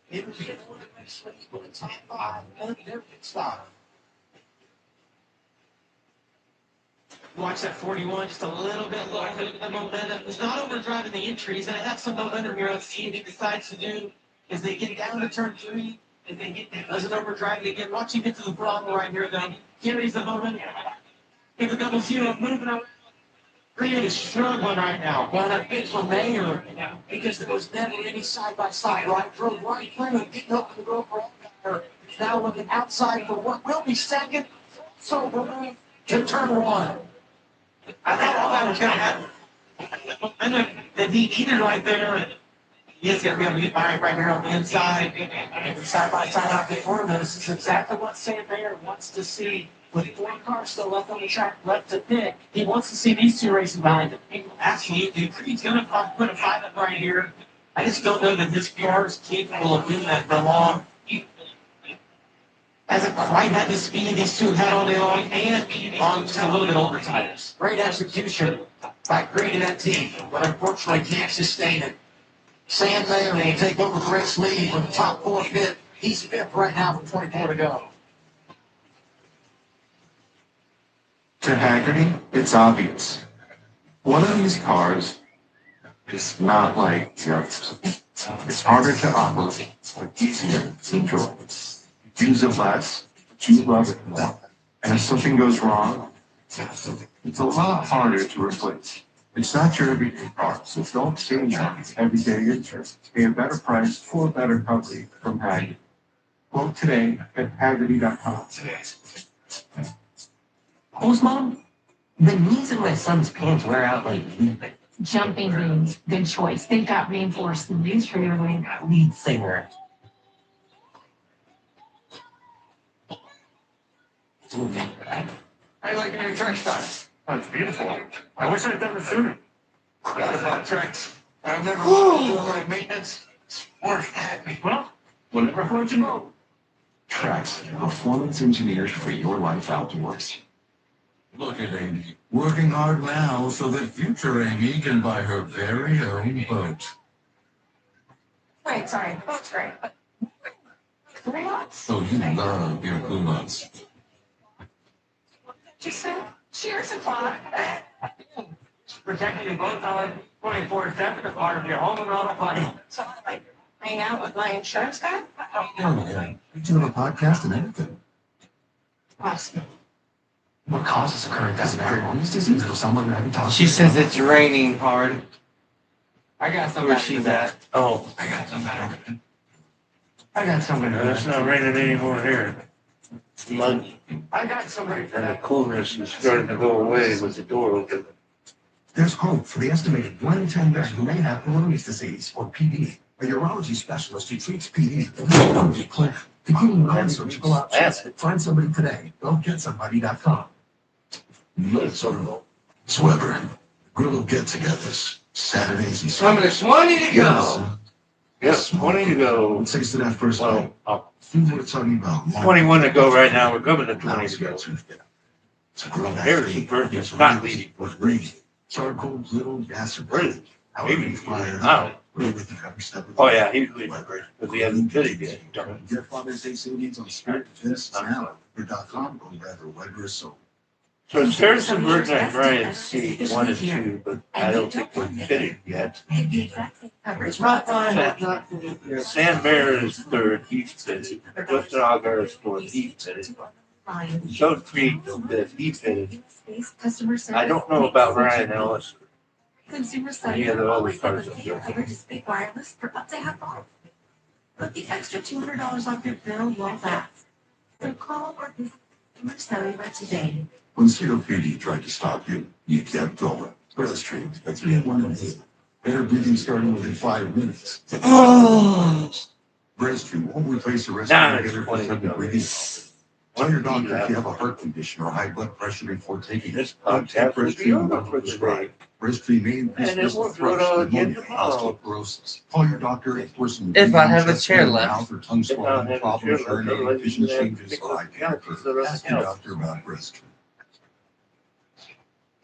It would be a little bit sleep, but it's top 5 and their pit stop. Watch that 41 just a little bit lower. The momentum. It's not overdriving the entries, and it has some momentum here. Let's see what he decides to do as they get down to turn 3. If they get doesn't overdrive it again. Watch him get to the throttle right here, though. Carries the momentum. Give a double zero, moving around. Creed is struggling right now. Well, that big for Mayer, because there was never any side-by-side, right? Drove right through and didn't open the door for Allgaier. Now looking outside for what will be second. So we're to turn 1. I thought all that was going to happen. I know that he needed right there. He's going to be able to get by right here on the inside. And side by side out before this is exactly what Sam Mayer wants to see with 4 cars still left on the track, left to pick, he wants to see these 2 racing behind him. Absolutely. He's going to put a 5 up right here. I just don't know that this car is capable of doing that for long. Hasn't quite had the speed these 2 had all day long, and on just a little bit older tires. Great execution by Green and that team, but unfortunately can't sustain it. Sam Mayer will take over the race lead with the top 4 pit. He's 5th right now with 24 to go. To Haggerty, it's obvious. One of these cars is not like the others. It's harder to operate, but easier to enjoy. Use it less, but you love it more. And if something goes wrong, it's a lot harder to replace. It's not your everyday car, so don't change on its everyday interest. Pay a better price for better coverage from Haggerty. Quote today at Haggerty.com. Who's mom? The knees in my son's pants wear out like Jumping beans, good choice. They've got reinforced news for your lead singer. I like your track style. That's beautiful. I wish I'd done it sooner. Forgot about tracks. I remember doing my maintenance. Sport had me. Well, whatever floats your boat. Tracks, performance engineered for your life outdoors. Look at Amy, working hard now so that future Amy can buy her very own boat. Wait, sorry, boat's great, but. So you love your Pumas. Just say, cheers and fun. Protecting your boat on 24/7 is part of your home and auto plan. So I like hang out with my insurance guy? Oh yeah, we do have a podcast and everything. Awesome. What causes a current doesn't matter. Who's disease or someone we haven't talked to? She says it's raining hard. I got something. Where she's at. Oh. I got something. I got something. It's not raining anymore here. It's muggy. I got somebody. And the coolness is starting to go away with the door open. There's hope for the estimated 1 in 10 men who may have Peyronie's disease, or PD. A urology specialist who treats PD in the clinic, including non-surgical options. Find somebody today. Go get somebody.com. Sweber, grill of get-togethers, Saturdays and Sundays. 20 to go. Yes, 20 to go. Let's take to that first Well, night. See what we're talking about. 21 to go right now. We're coming to 20 to go. It's a grill that Harrison Burton is not leading. with green, charcoal, grill, gas, or Really? however Maybe. you fire. Oh. With every step of Oh, yeah, he's leading. Because he hasn't pitted yet. Get Father's Day savings on Spirit Defense now. Your.com or wherever Weber is sold. So it's Harrison Burton and Brian C. 1 and 2, but I don't think we're pitted yet. Coverage. Not fine. Sam Bear is 3rd. He's pitted. Justin Auger is 4th. He's pitted. So Creed is 5th. He pitted. I don't know about Ryan Ellis. Consumer Any of the other cars up there. coverage is big wireless for up to half off. But the extra $200 off your bill won't last. So call or visit Consumer Cellular today. When COPD tried to stop you, you kept going. Breastream, that's being one of them. Better breathing starting within 5 minutes. Breastream won't replace the rest Nah, of it's your 20 breathing. Tell your doctor if you have a heart condition or high blood pressure before taking This it. Don't take podcast will be Breastream over without for prescribed. Breastream may increase And it risk won't of go thrush, out again pneumonia, tomorrow. osteoporosis. Call your doctor if person If I have a chair left. mouth or tongue If I swelling, have a problems, chair left, urinating, otherwise vision you have to changes, fix or the eye cancer. couches that are Ask your out. doctor about Breastream.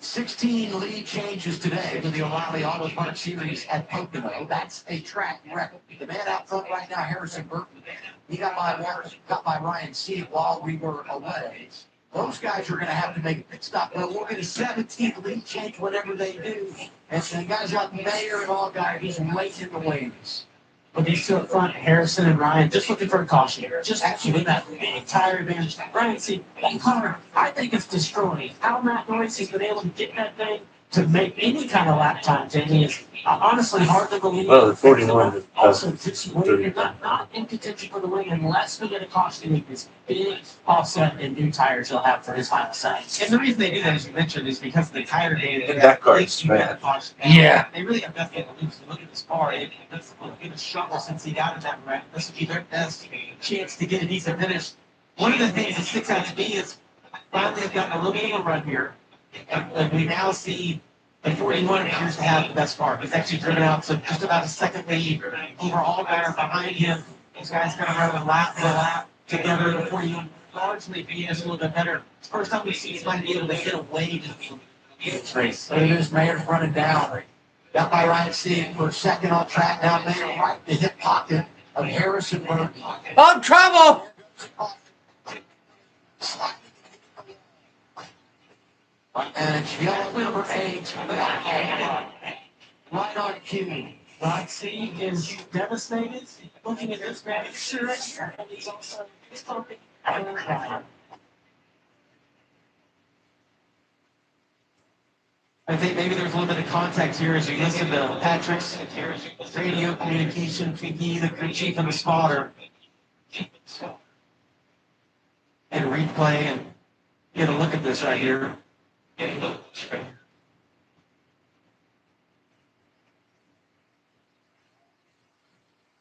16 lead changes today to the O'Reilly Auto Parts Series at Pocono. That's a track record. The man out front right now, Harrison Burton, he got by Ryan Seed while we were away. Those guys are going to have to make a pit stop. But we'll get a 17th lead change whatever they do. And so guys like Mayer and all guys just late in the wings. But these 2 up front, Harrison and Ryan, just looking for a caution here. Just actually that big tire advantage. Ryan, see, that car, I think it's destroying. How Matt Noyce has been able to get that thing to make any kind of lap time, Jamie, is honestly hard to believe. Well, the 41 Also, just waiting, not in contention for the win unless we get a caution in this big offset and new tires he'll have for his final set. And the reason they do that, as you mentioned, is because of the tire data. And that car's bad. Yeah. They really have nothing to lose. Look at this car. It's been a struggle since he got in that wreck. This would be their best chance to get a decent finish. One of the things that sticks out to me is finally have gotten a little bit of a run here. And we now see the 41 appears to have the best car. He's actually driven out to just about a second lead over Allgaier behind him. These guys kind of running lap for lap together. The 41 largely being us a little bit better. It's the first time we see somebody be able to get away to the race. So there's Mayer's running down. Got by Ryan Sieg for second on track. Now Mayer right in the hip pocket of Harrison Burton. I'm trouble! And it's yellow number 8. Right on cue. Ryan Sieg is devastated. Looking at this man, sure, he's also pumping. I think maybe there's a little bit of context here as you listen to Patrick's radio communication between he, the crew chief, and the spotter. And replay and get a look at this right here.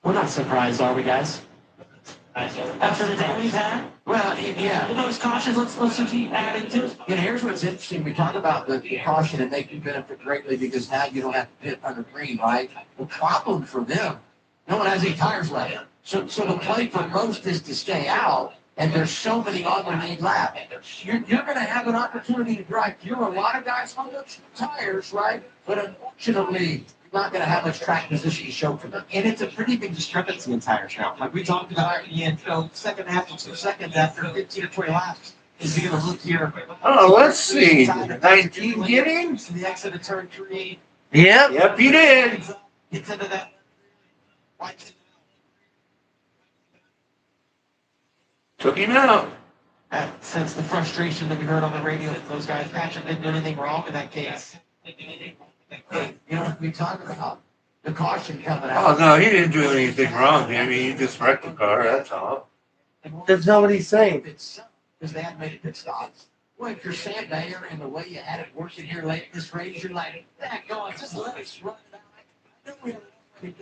We're not surprised, are we, guys? After the day we've had? Well, yeah. Those cautions, let's keep adding to it. And here's what's interesting. We talk about the caution and they can benefit greatly because now you don't have to pit under green, right? The problem for them, no one has any tires left. So the play for most is to stay out, and there's so many on the main lap. You're going to have an opportunity to drive. You're a lot of guys on those tires, right? But unfortunately, you're not going to have much track position to show for them. And it's a pretty big discrepancy in tires now. Like we talked about at the end, second half to 2 seconds after 15 or 20 laps. Is he going to look here? Oh, let's see. 19 get in? To the exit of turn 3. Yep. Yep, he did. Gets into that. Took him out. Since the frustration that we heard on the radio from those guys, Patrick didn't do anything wrong in that case. You know, we talk about the caution coming out. Oh, no, he didn't do anything wrong. I mean, he just wrecked the car, that's all. That's not what he's saying. Because they haven't made it pit stops. Well, if you're Sam Mayer and the way you had it working here late in this race, you're like, going, just let us run it out.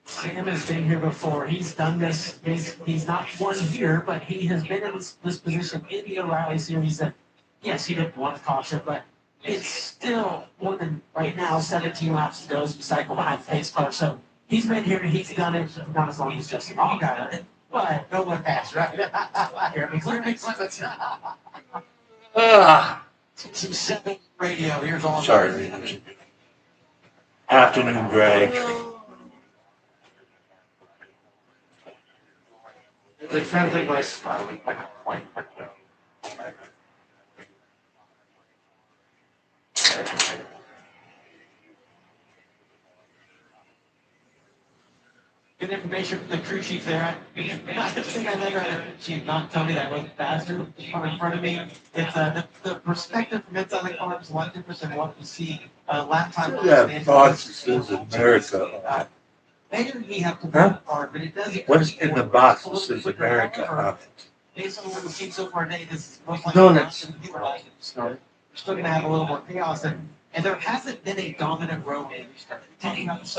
Sam has been here before. He's done this. He's not won here, but he has been in this position in the O'Reilly series that, yes, he didn't want to caution, but it's still more than right now 17 laps to go as we cycle behind the pace car. So he's been here, he's done it, not as long as Justin Allgaier done it, but no one passed, right? Here, Clements. Some 7 radio. Here's all. Sorry. Afternoon drag. they're trying to think like Good information from the crew chief there. Not the thing I think right there, chief, not tell me that wasn't faster from in front of me. It's the perspective from inside the car is a lot different than what we see lap time. Yeah, box says America. Maybe we have to work hard, but it doesn't. What's in the box that says America? Based on what we've seen so far today, this is most likely Donuts. We're still going to have a little more chaos, and there hasn't been a dominant row in restart.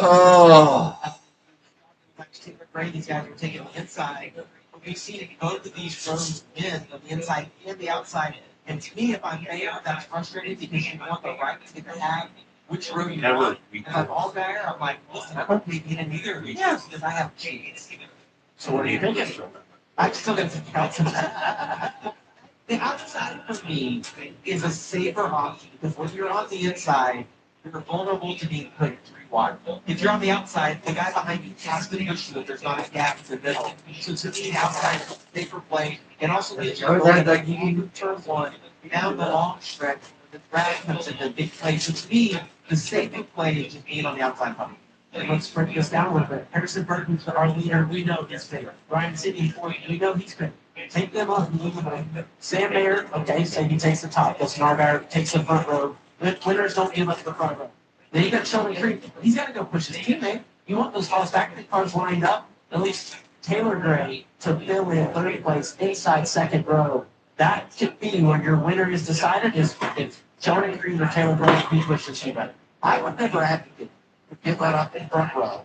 Oh. These guys are taking the inside. We've seen both of these rows win on the inside and the outside. And to me, if I'm Mayer, that's frustrating because you want the right to have which row you want. And I'm Allgaier, I'm like, listen, I don't need in either of these because I have a chance. So what are you thinking? I'm still going to take outside. The outside for me is a safer option because when you're on the inside, you're vulnerable to being put 3 wide. If you're on the outside, the guy behind you has to make sure that there's not a gap in the middle. So to me, outside is a safer play. And also the like you can turn 1 down the long stretch. The drag comes in the big play. So to me, the safer play is just being on the outside puppy. And let's break this down a little bit. Harrison Burton's our leader. We know he's favorite. Ryan Sidney, we know he's favorite. Take them up. Sam Mayer, okay, so he takes the top. Justin Allgaier takes the front row. Winners don't give up the front row. Then you got Sheldon Creek. He's got to go push his teammate. You want those Hollis factory cars lined up. At least Taylor Gray to fill in 3rd place inside 2nd row. That could be where your winner is decided. Is if Sheldon Creek or Taylor Gray who pushes you better. I would never advocate get let up in front row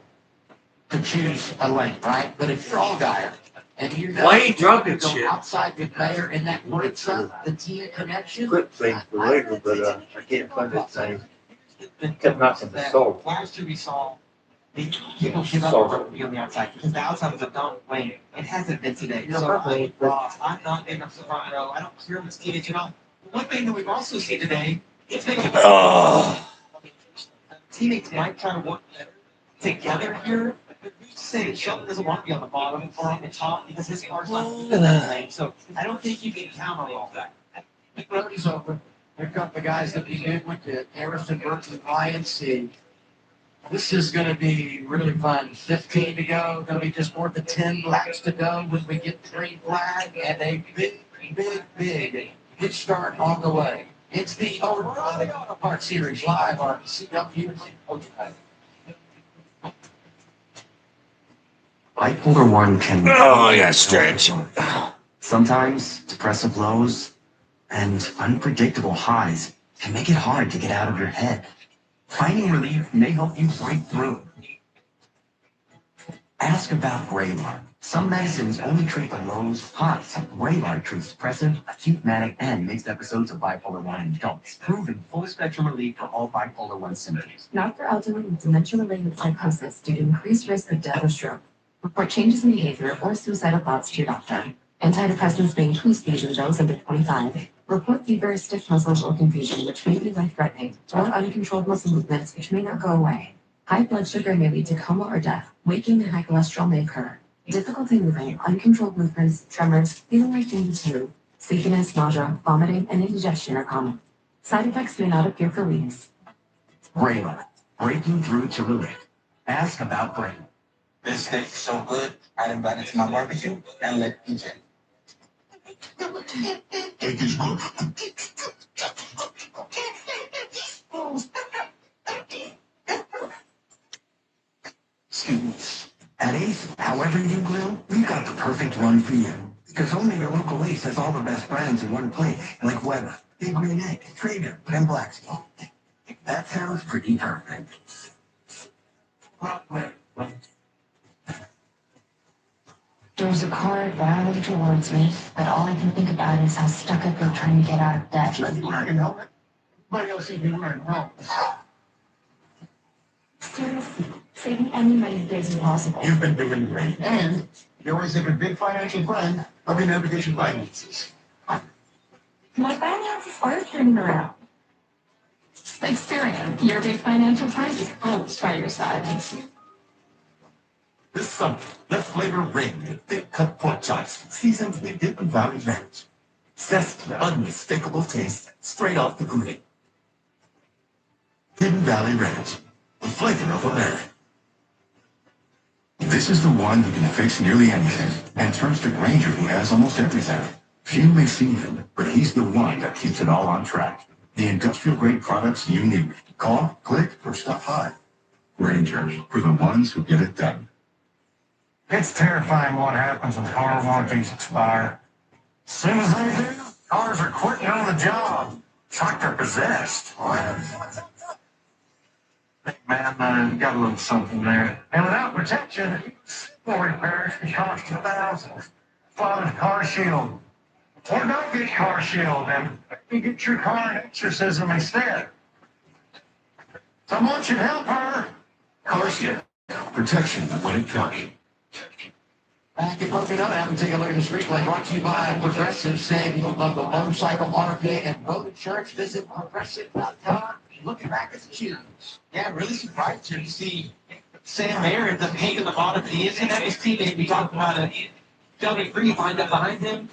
to choose a lane, right? But if you're Allgaier And you know, Why ain't drunk and go shit? outside with Mayor and that great stuff, the team connection. Clip thing for later, but I can't find it. Kept knocking the soul. Last year we saw the people give up on the outside because the outside was a dumb lane. It hasn't been today. So I'm not getting up to the front row. I don't care if it's teenage. You know, one thing that we've also seen today is teammates might try to work together here. Who's to say that Shelton doesn't want to be on the bottom or on the top because his car's not in that lane. So I don't think you can count on all that. The road is open. Here come the guys that we did with the Harrison Burton INC. This is going to be really fun. 15 to go. Going to be just more than 10 laps to go when we get the green flag and a big hit start on the way. It's the Auto Parts Series live on CW. Bipolar 1 can... Oh, yeah, stretch. Sometimes depressive lows and unpredictable highs can make it hard to get out of your head. Finding relief may help you break through. Ask about Graylar. Some medicines only treat the lows, highs. Graylar treats depressive, acute manic, and mixed episodes of bipolar 1 in adults. Proven full-spectrum relief for all bipolar 1 symptoms. Not for elderly with dementia-related psychosis due to increased risk of death or stroke. Report changes in behavior or suicidal thoughts to your doctor. Antidepressants may increase these in those under 25. Report fever, stiff muscles, or confusion, which may be life-threatening, or uncontrolled muscle movements, which may not go away. High blood sugar may lead to coma or death. Waking and high cholesterol may occur. Difficulty moving, uncontrolled movements, tremors, feeling like things move, sleepiness, nausea, vomiting, and indigestion are common. Side effects may not appear for weeks. Graylar. Breaking through to relief. Ask about Graylar. This steak's so good, I invited to my barbecue and let PJ. Cake is good. Students, at Ace, however you grill, we've got the perfect one for you. Because only your local Ace has all the best brands in one place, like Weber, Big Green Egg, Traeger, and Blackstone. That sounds pretty perfect. There's a car barreling towards me, but all I can think about is how stuck I've been trying to get out of debt. Nobody else even wearing helmets. Seriously, saving any money is impossible. You've been doing great. And you always have a big financial friend of your navigation finances. My finances are turning around. Experience your big financial friend is always by your side. This summer, let's flavor ring with thick cut pork chops seasoned with Hidden Valley Ranch. Zesty, unmistakable taste straight off the grill. Hidden Valley Ranch, the flavor of America. This is the one who can fix nearly anything and turns to Granger, who has almost everything. Few may see him, but he's the one that keeps it all on track. The industrial-grade products you need. Call, click, or stop by. Granger, for the ones who get it done. It's terrifying what happens when car warranties expire. As soon as they do, cars are quitting on the job. It's like they're possessed. Hey, man, got a little something there. And without protection, simple repairs can cost you thousands. Father's Car Shield. Or don't get Car Shield, and you get your car an exorcism instead. Someone should help her. Car Shield. Protection when it comes. Back in Pocono, have to take a look at the street play brought to you by Progressive. Saying you love the motorcycle, RV, and boat insurance. Visit progressive.com. Looking back at the choose. Yeah, really surprised here to see Sam Mayer ends up taking the bottom. He isn't at his teammate. We talked about it. Shelby Free lined up behind him.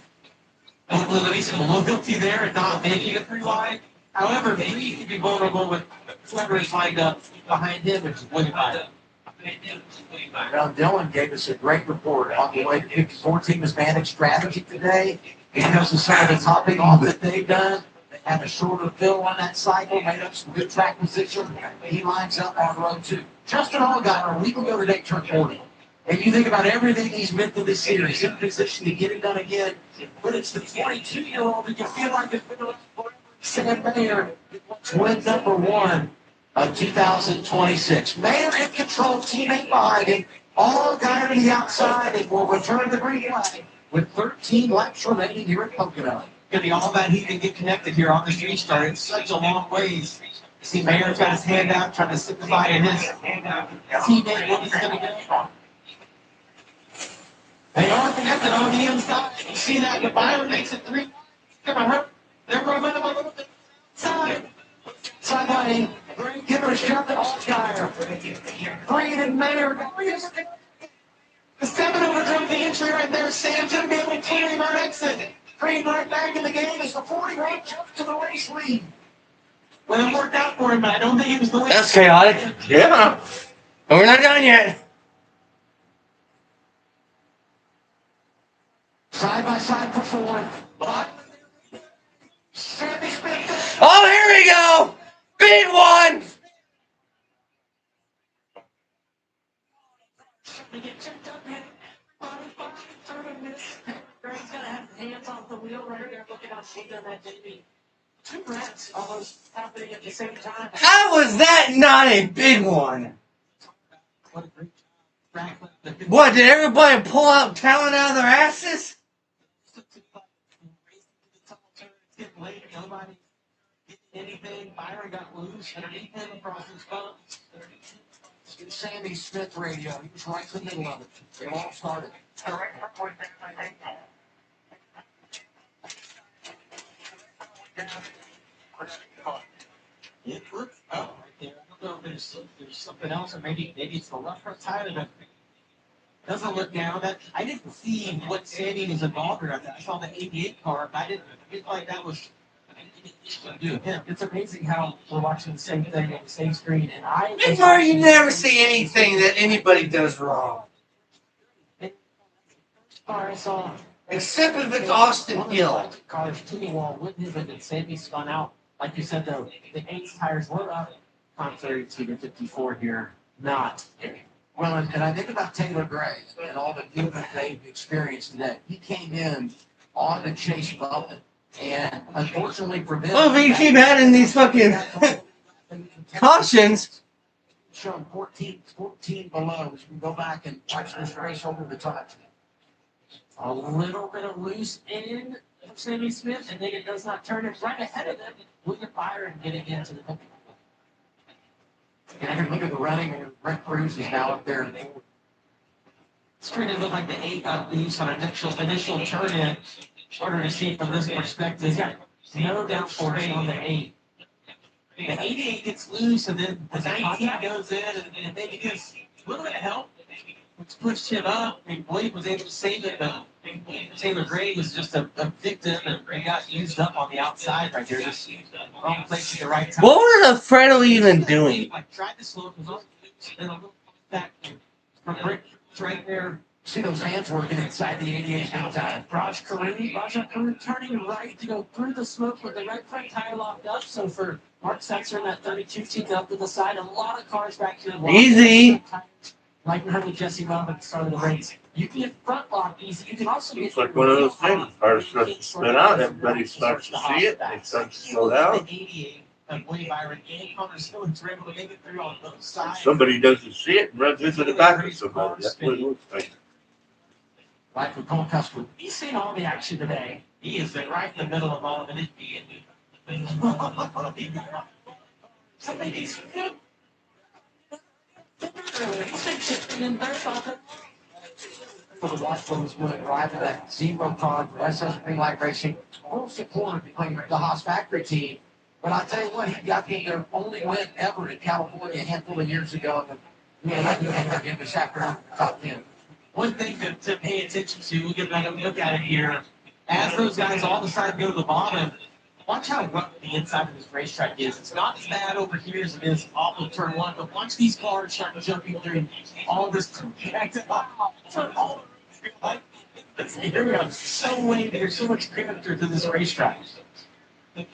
A little bit some loyalty there and not making it 3 wide. However, Free could be vulnerable with whoever is lined up behind him, which is winning by. Well, Dylan gave us a great report on the way the 54 team has managed strategy today. He knows some of the topping off that they've done. They had a shorter fill on that cycle, made up some good track position. He lines up on row 2. Justin Allgaier, a week ago today, turned 40. And you think about everything he's been through this year. He's in position to get it done again. But it's the 22-year-old that you feel like it's been around forever. Sam Mayer, win number 1 of 2026. Mayer in control, teammate behind him. All guy on the outside and will return the green flag with 13 laps remaining here at Pocono. Gonna be all about he can get connected here on this restart. It's such a long ways. See, Mayor's got his hand out, trying to signify to his teammate what he's gonna go. They are connected on the inside. You see that? The Byron makes it 3. Gonna hurt. They're moving him a little bit side. Sideline. Give it a shot to Allgaier. Green and Mayer. The 7 overdrove the entry right there. Sam's gonna be able to clear him our exit. Green right back in the game as the 41 jumps to the race lead. Well, it worked out for him, but I don't think he was the lead. That's chaotic. Yeah. But we're not done yet. Side by side for 4. But Sammy Smith. Oh, here we go. Big one. Greg's gonna have his hands off the wheel right there, looking how she's done that JB. 2 wrecks almost happening at the same time. How was that not a big one? What, did everybody pull out talent out of their asses? Getting late, nobody getting anything. Byron got loose underneath him across his phone. Sammy Smith radio. He was right in the middle of it. They all started. It looks right there. I don't know if there's something else, or maybe it's the left front tire that doesn't look down. That I didn't see what Sammy was involved in. I saw the 88 car, but I didn't feel like that was. It's amazing how we're watching the same thing on the same screen, and I. Big Mar, you never see anything that anybody does wrong. I saw. Except if it's Austin Hill. Cars to the wall wouldn't have been. Sammy spun out. Like you said, though, the 8 tires were up, contrary to the 54 here, not. Well, and I think about Taylor Gray and all the movement they've experienced today. He came in on the chase bubble, and unfortunately for them. Well, if you keep adding these fucking cautions. Showing 14 below. We can go back and watch this race over the top. A little bit of loose in from Sammy Smith, and then it does not turn it right ahead of them. William Byron getting into the middle. And I can look at the running. Brent Cruz is now up there. It's trying to look like the 8 got loose on initial turn in. Harder to see from this perspective. Yeah, No downforce on the 8. The 88 gets loose, and then the 19 goes in, and maybe gives a little bit of help, which pushed him up. I mean, William was able to save it, but Taylor Gray was just a victim, and he got used up on the outside right there. Just wrong place at the right time. What was Alfredo even doing? Like, tried to slow it, was on and a little back from Rick right there. See those hands working inside the 88 time. Raja Karun turning right to go through the smoke with the right front tire locked up. So for Mark Setzer and that 32 team up to the side, a lot of cars back here. Easy. Like we heard with Jesse Love at the start of the race. You can get front lock easy. You can also get. It's like one of those things. Cars start to spin out. Everybody starts to see it. They start to slow down. William Byron and Connor Stillings were able to make it through on both sides. Somebody doesn't see it and runs into the back of somebody. That's what it looks like. Like for Cole Custer. He's seen all the action today. He is right in the middle of all of it. Somebody's good. For the Washburns will arrive at that zero car for SS Green Light Racing. Full support between the Haas factory team. But I tell you what, he got their only win ever in California a handful of years ago. And again this afternoon, top 10. One thing to pay attention to, we'll get back and look at it here. As those guys all decide to go to the bottom, watch how rough the inside of this racetrack is. It's not as bad over here as it is off of turn 1, but watch these cars start jumping through all this connected. This area is so way, there's so much character to this racetrack. You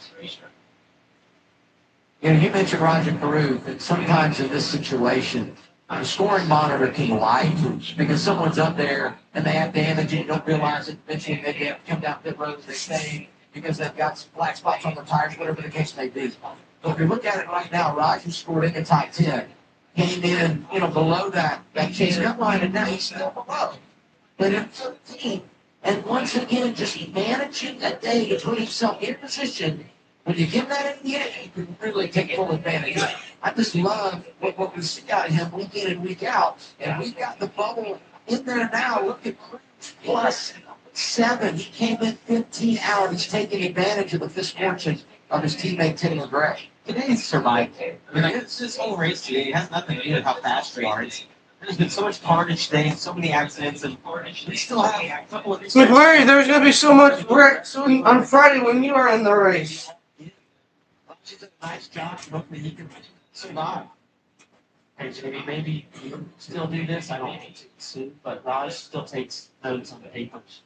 know, you mentioned Roger Carew, that sometimes in this situation, the scoring monitor can lie because someone's up there and they have damage and you don't realize it. Eventually, maybe they have to come down pit road, they stay because they've got some black spots on their tires, whatever the case may be. So if you look at it right now, Roger scored in the top 10. came in, below that chase cut line, and now he's still below. But in 13, and once again, just managing that day to put himself in position. When you give that in the end, you can really take full advantage. I just love what we see out of him week in and week out. And we've got the bubble in there now. Look at Cruz plus 7. He came in 15 out. He's taking advantage of the misfortune of his teammate Taylor Gray. Today's survival. I mean, like, this whole race today has nothing to do with how fast you are. There's been so much carnage today, so many accidents, and we still have a couple of these. McMurray, there's going to be so much wreck soon on Friday when you are in the race. She did a nice job. Hopefully he can survive. Hey, Jamie, maybe you still do this. I don't need to soon, but Raj still takes notes on the papers.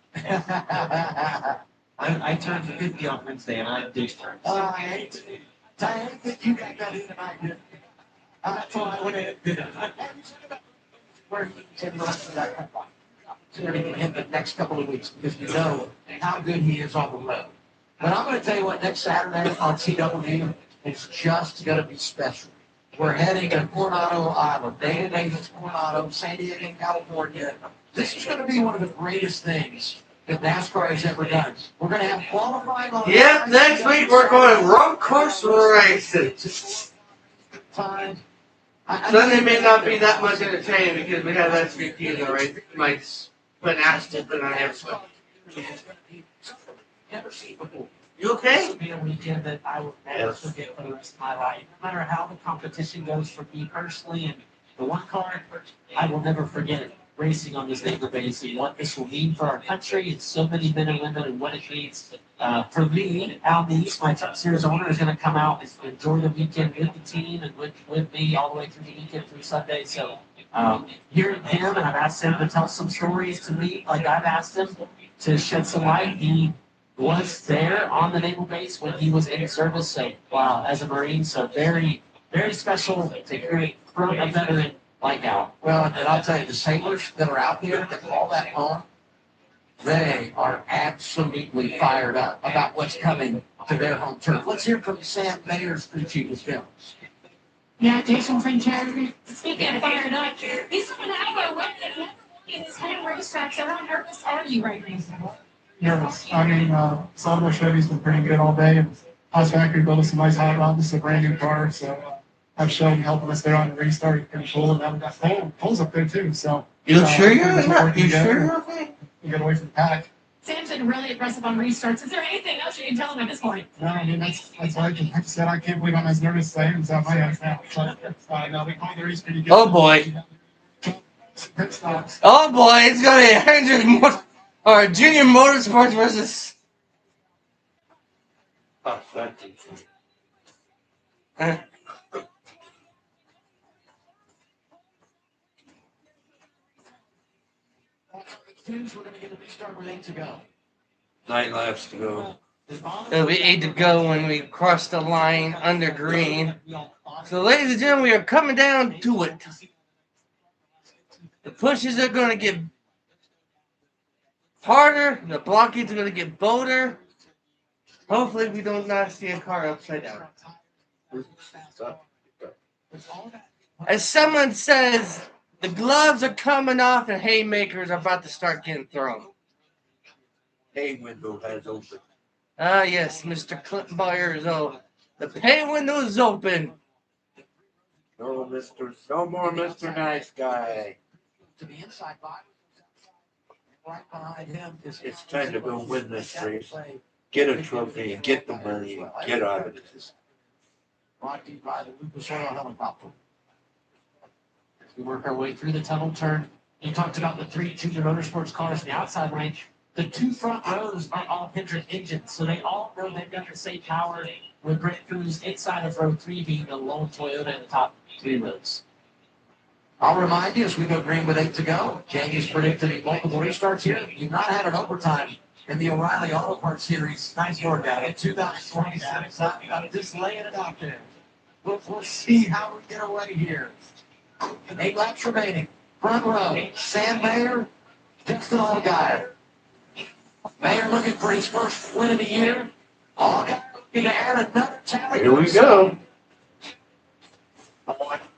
I turned 50 on Wednesday, and I ditched her. I hate that you got that in tonight. That's why I went in and did it. Where you can run to that opportunity in the next couple of weeks because you know how good he is on the road. But I'm going to tell you what, next Saturday on CW is just going to be special. We're heading to Coronado, Iowa, Dana Davis, Coronado, San Diego, California. This is going to be one of the greatest things that NASCAR has ever done. We're going to have qualifying on. Yep, next week we're going road course racing. Sunday may not be that much entertaining because we have SVP in the race. Might put Aston on everything. Never seen before. You okay? This will be a weekend that I will never forget for the rest of my life. No matter how the competition goes for me personally, and the one car, I will never forget racing on this neighbor base and what this will mean for our country and so many men and women and what it means for me. Out in the East, my Truck Series owner is going to come out and enjoy the weekend with the team and with me all the way through the weekend through Sunday. So hearing him, and I've asked him to tell some stories to me, like I've asked him to shed some light. He was there on the naval base when he was in service, so as a Marine. So very, very special to hear it from a veteran like now. Well, and I'll tell you, the sailors that are out there that call that home, they are absolutely fired up about what's coming to their home turf. Let's hear from Sam Mayer's crew chief of films. Yeah, Jason Franchari. Speaking of fired up, he's coming out of win in his home racetrack. So how nervous are you right now? Nervous. I mean, Salvador Chevy's been pretty good all day, and Haas Factory built us some nice hot rods. This is a brand new car, so have Sheldon helping us there on the restart. Pretty cool, and now we got Pole's up there too. So you sure you're not? You sure you're okay? You get away from the pack. Sam's been really aggressive on restarts. Is there anything else you can tell him at this point? No, I mean that's like I said. I can't believe I'm as nervous as I am. It's out my hands now. But no, we called the race pretty good. Oh boy. Oh boy, it's gonna be 100 or Junior Motorsports versus. We're going to get a restart with 8 to go. 9 laps to go. It'll be 8 to go when we cross the line under green. So, ladies and gentlemen, we are coming down to it. The pushes are going to get harder. The blockades are going to get bolder. Hopefully, we don't not see a car upside down. As someone says, the gloves are coming off and haymakers are about to start getting thrown. Hay window has opened. Ah, yes, Mr. Clinton Boyer is open. The pay window is open. No, no more Mr. Nice Guy. To the inside box, right behind him is It's time to go win this race. Get a trophy and get the money and get out of this. brought to you by the Lucas Oil Helicopter. As we work our way through the tunnel turn, you talked about the 3 Junior Motorsports cars in the outside lane. The 2 front rows are all Hendrick engines, so they all know they've got the same power, with Brent Cruz inside of row 3 being the lone Toyota in the top 3 rows. I'll remind you as we go green with 8 to go, Jamie's predicted multiple restarts here. You've not had an overtime in the O'Reilly Auto Parts Series. Nice work out in 2026. I'm just laying it out there. We'll see how we get away here. 8 laps remaining. Front row, Sam Mayer, Justin Allgaier. Mayer looking for his first win of the year. Allgaier looking to add another challenge. Here we go.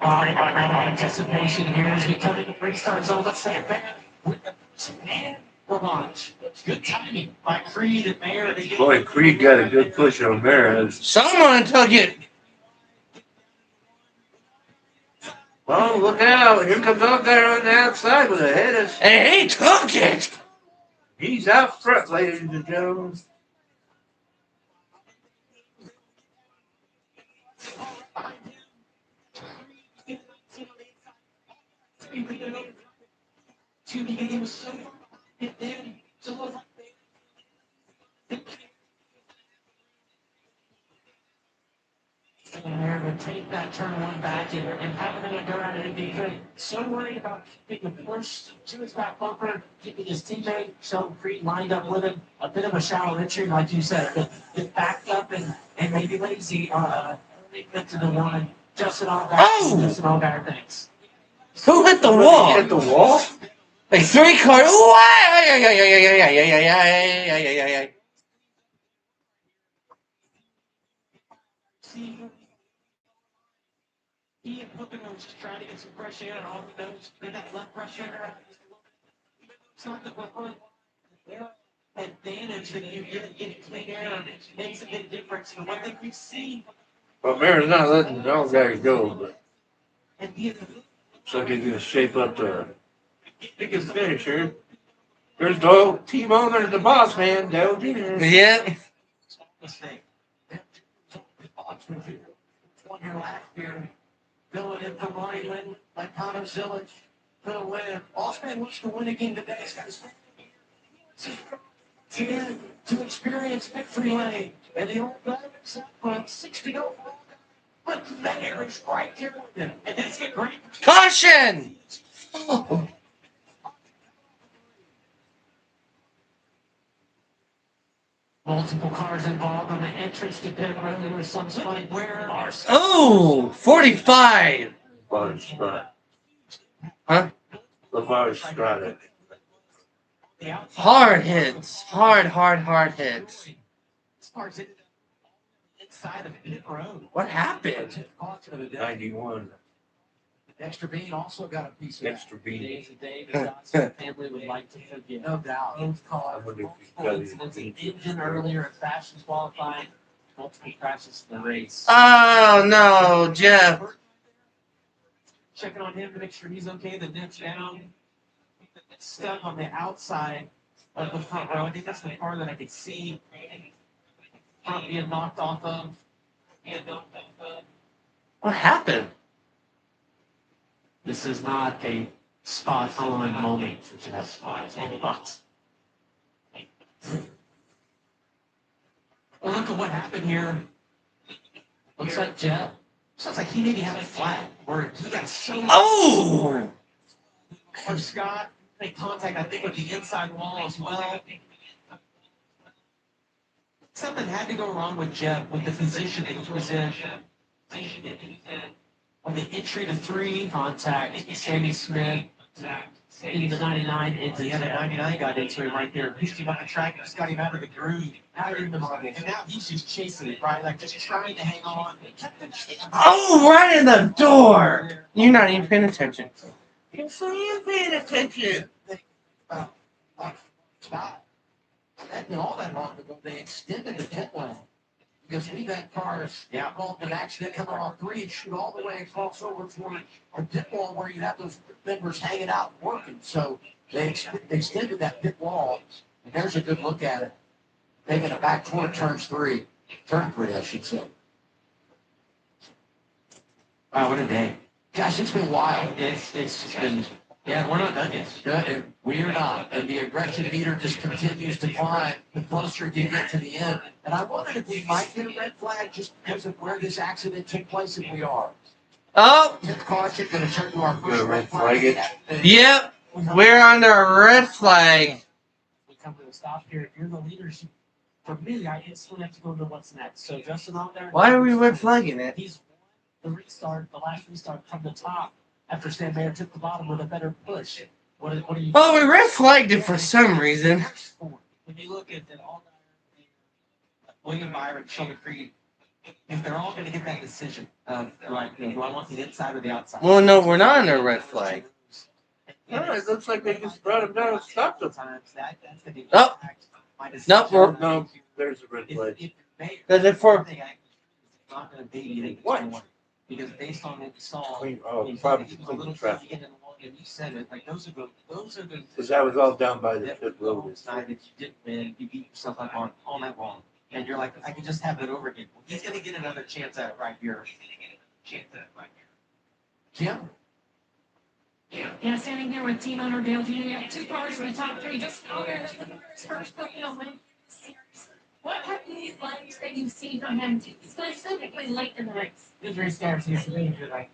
A lot of anticipation here as we come into restart zone. Let's say Mayor with the first man for launch. Good timing by Creed and Mayor. Boy, Creed got a good push on there. Someone took it. Well, look out. Here comes up there on the outside with a head. And he took it. He's out front, ladies and gentlemen. And they're going to take that turn one back and having them go at it again. So worried about keeping the push to his back bumper, keeping his teammate Sheldon Creed lined up with him. A bit of a shallow entry, like you said, get backed up and maybe lazy. Get to the one, Justin Allgaier. Justin Allgaier, thanks. Who hit the wall? Hit the wall? Like 3 cars. Yeah. He and Pocono was just trying to get some fresh air and all the notes. Then that left fresh air. It's not the advantage that you get clean air and it makes a big difference. And one thing we've seen. Well, Mayor's not letting the dog guys go, but looks like he's going to shape up the biggest finisher. There's the team owner, the boss man, Dale Jr. Yeah. Mistake. 1 year last year. Going in for Ryan like Connor Zillage. Phil win. Austin wants to win again today. To experience victory lane. And the old Diamonds up 60 overall. But Mayor is right here with him. And it's a great Caution! Oh. Multiple cars involved on the entrance to pit road. There was some spotting where are 45. LeVar Scott. Huh? LeVar Scott. Hard hits. Hard hits. Inside of pit road. What happened? 91. Extra Bean also got a piece of Extra Bean. David Johnson family would like to forget. No doubt. Both cars, an engine earlier at fashion qualifying, multiple crashes in the race. Oh no, Jeff. Checking on him to make sure he's okay. The nip's down. Stuck on the outside of the front row. I think that's the car that I could see front being knocked off of. What happened? This is not a spot-on moment for Jeff. Well, look at what happened here. Looks like Jeff. Sounds like he maybe had a flat where he got so much. Oh! Or Scott made contact, I think, with the inside wall as well. Something had to go wrong with Jeff with the position that he was in. On the entry to 3 contact, Sammy Smith in the 99 into the other 99 got into him right there. Pushed him up the track and just got him out of the groove, out of the market. And now he's just chasing it, right? Like just trying to hang on. Oh, right in the door! You're not even paying attention. Yes, I am paying attention. Scott. And all that long ago, they extended the pit lane. Because we've had cars involved in an accident coming off 3 and shoot all the way across over for a pit wall where you have those members hanging out and working. So they extended that pit wall, and there's a good look at it. Taking it back toward turn 3, I should say. Wow, what a day. Gosh, it's been wild. It's just been, yeah, we're not done yet. We are not. And the aggression meter just continues to climb the closer you get to the end. And I wondered if we might get a red flag just because of where this accident took place, and we are. Oh! Tip caution, going to turn to our first red flag. Yep. We're under a red flag. We come to a stop here. If you're the leaders, for me, I instantly have to go to what's next. So Justin out there. Why are we red flagging it? He's won the last restart from the top after Stan Mayer took the bottom with a better push. What are you? Well, we red flagged it for some reason. When you look at all William Byron, Sheldon Creed, if they're all going to get that decision of, like, you know, do I want the inside or the outside? Well, no, we're not on a red flag. No, it looks like they just brought him down and stopped him. Oh, no, No, there's a red flag. Because if for not going to be what? Because based on what we saw, Probably a little traffic. and you said it, like those are the Because that was all down by the pit road. side that you didn't win, you beat yourself up on that wrong. And you're like, I can just have it over again. Well, he's gonna get another chance at it right here. Jim? Yeah, standing here with team owner Dale Jr. Two cars in the top three. Just owner his first pocono win. What have you liked that you've seen from him, specifically late in the race? His race starts, he's really good. I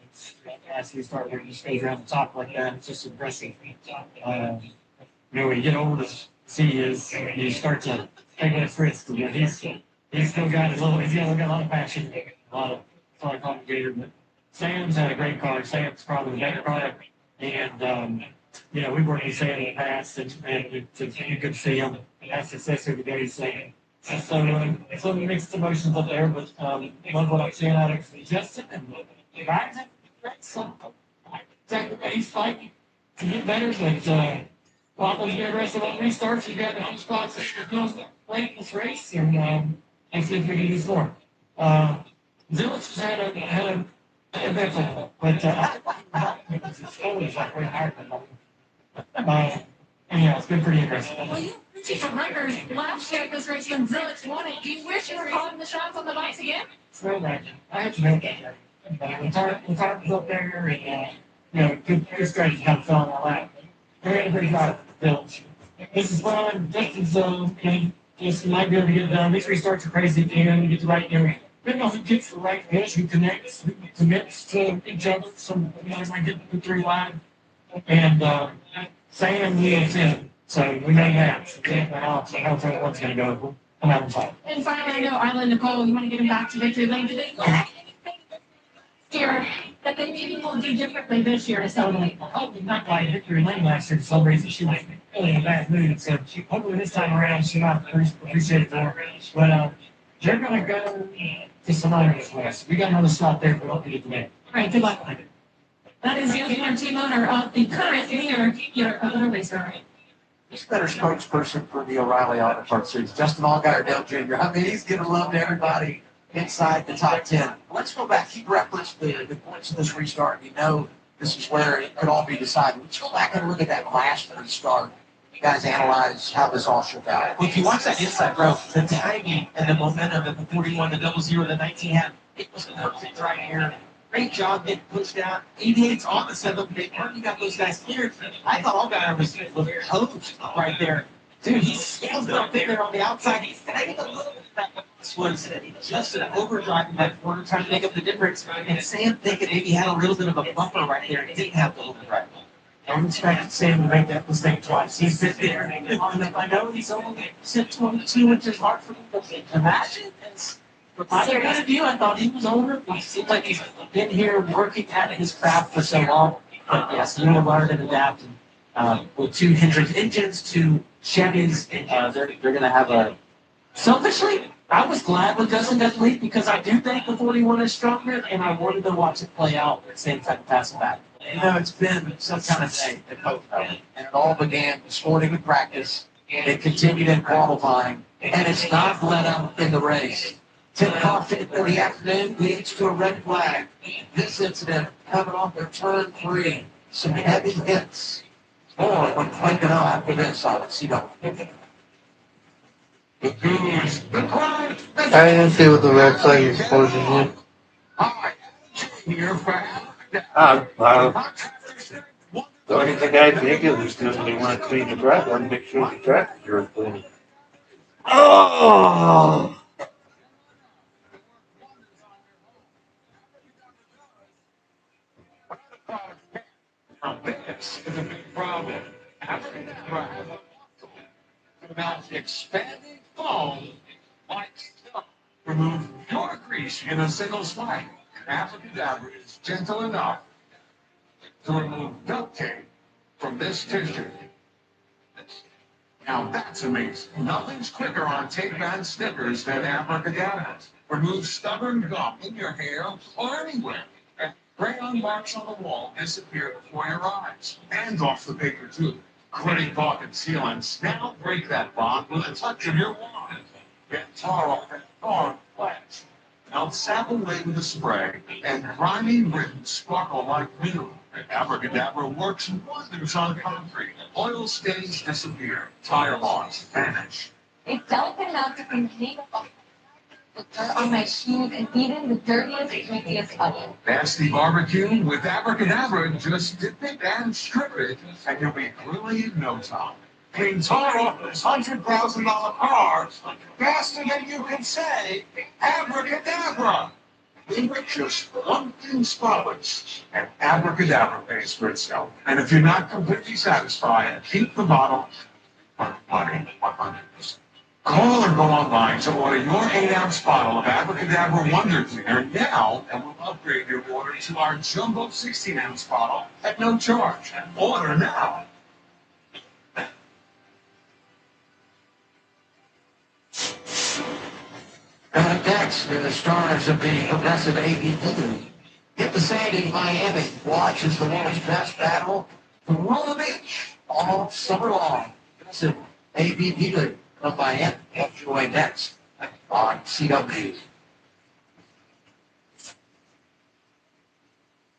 think as he started where he stays around the top like that, it's just impressive. You know, when you get older, see you start to take less risks. You know, he's still got he's got a lot of passion, a lot of sorry complicated. But Sam's had a great car. Sam's probably the better car. And you know, we've worked with Sam in the past, and it's good to see him have success every day. So some mixed emotions up there, but love what I'm seeing out of Justin and Ryan's some exactly what he's fighting to get better, but Waffle's good rest of all restarts. You got the home spots that you're playing in this race, and see if we can do some more. Zillich has had a eventful, but it's always like way higher than anyhow, it's been pretty impressive. Well, you see from records last year at this race when Zillich won it. Do you wish you were calling the shots on the bikes again? It's no right. I have to know that. The tarp was up there, and you know, good strategy kind of fell on our lap. We're in a pretty lot of Zillich. This is fun. Justin's just might be able to get it done. These restarts are crazy. You know, you get the right, you know, depending on who gets the right pitch, who connects, who commits to each other. Some guys might get the 3 wide, and Sam lives in. So we may have. How one's going to go. We'll come out and fight. And finally, I know Island Nicole, you want to get him back to victory lane. Did they look here that they maybe will do differently this year to celebrate? Oh, not like victory lane last year for some reason. She was really in a bad mood. So hopefully this time around she might appreciate it more. But they're going to go to Salinas West. We got another slot there for what we get to make. All right, good luck. That is your team owner of the current leader here of the racer. He's a better spokesperson for the O'Reilly Auto Parts Series. Justin Allgaier, Dale Jr. I mean, he's giving love to everybody inside the top 10. Let's go back. He referenced the points of this restart. You know, this is where it could all be decided. Let's go back and look at that last restart. You guys analyze how this all shook out. Well, if you watch that inside row, the timing and the momentum of the 41, the 00, the 19 had, it was perfect right here. Great job getting pushed out. 88's on the 7th. They already got those guys cleared. I thought Allgaier was hosed right there. Dude, he scaled it up there on the outside. He's tagging a little bit. That was just an overdrive in that corner, trying to make up the difference. And Sam thinking maybe he had a little bit of a bumper right there. He didn't have the overdrive. Don't expect Sam to make that mistake twice. He's been there. I know he's only 22 inches hard for him to imagine. From my point of view, I thought he was older. He seemed like he's been here working at his craft for so long. But yes, he will learn and adapt. And, with 2 Hendrick engines, 2 Chevys, they're going to have a. Selfishly, I was glad when Dustin got the lead because I do think the 41 is stronger, and I wanted to watch it play out at the same time to pass it back. You know, it's been some kind of day at Pocono, and it all began this morning in practice. It continued in qualifying, and it's not let up in the race. 10 o'clock in the afternoon leads to a red flag. This incident coming off their turn 3. Some heavy hits. More when Pocono after this on CW. I didn't see what the red flag is supposed to do. The only thing I think is when they want to clean the track, want to make sure the track is really clean. Oh! This is a big problem. After that drive, about expanding foam like stuff. Remove your grease in a single swipe. Abracadabra is gentle enough to remove duct tape from this tissue. Now that's amazing. Nothing's quicker on tape and stickers than Abracadabra. Remove stubborn gum in your hair or anywhere. And crayon marks on the wall disappear before your eyes. And off the paper, too. Great caulk and sealants. Now break that bond with a touch of your wand. Get tar off and tar flash. Now sap away with a spray, and grimy ribbons sparkle like new. Abracadabra works wonders on concrete. Oil stains disappear. Tire marks vanish. It's delicate enough to contain the dirt on my shoes and even the dirtiest, creepiest onion. Nasty barbecue with Abracadabra. Just dip it and strip it, and you'll be grilling in no time. Clean tar off this $100,000 car faster than you can say Abracadabra. Leave it just one thin spotless, and Abracadabra pays for itself. And if you're not completely satisfied, keep the bottle for 100%. Call or go online to order your 8-ounce bottle of Abracadabra Wonder Cleaner now, and we'll upgrade your order to our jumbo 16-ounce bottle at no charge. Order now. Coming up next, the stars of the progressive ABV. Hit the sand in Miami. Watch as the world's best battle to roll the beach all summer long. Progressive ABV from Miami. Enjoy next on CW.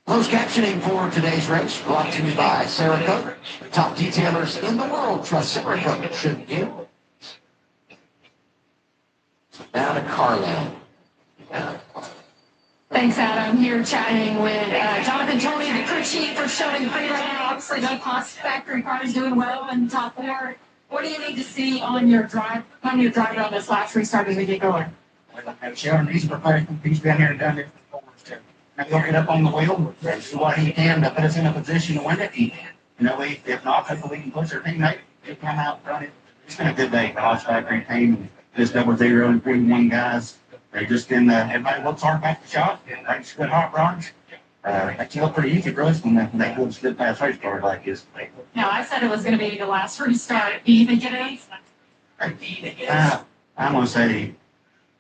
Closed captioning for today's race brought to you by Sarah. The top detailers in the world trust Sarah, shouldn't you? Now to Carlin. Thanks, Adam. Here chatting with Jonathan Tony, the crew chief for showing free right now. Obviously, the cost factory car is doing well in the top four. What do you need to see on your drive on this last restart as we get going? Sharon, he's prepared. He's been here and done it before too. Now he'll get up on the wheel and do what he can to put us in a position to win it. If not, hopefully we can push our teammate to come out and run it. It's been a good day for the Osh Factory team. Just double 0 and 41 guys. They just in everybody looks hard back the shot. They just good hot rods. That's pretty easy for us when they go slip past race cars like this. Now, I said it was going to be the last restart. Do you think it is? I'm going to say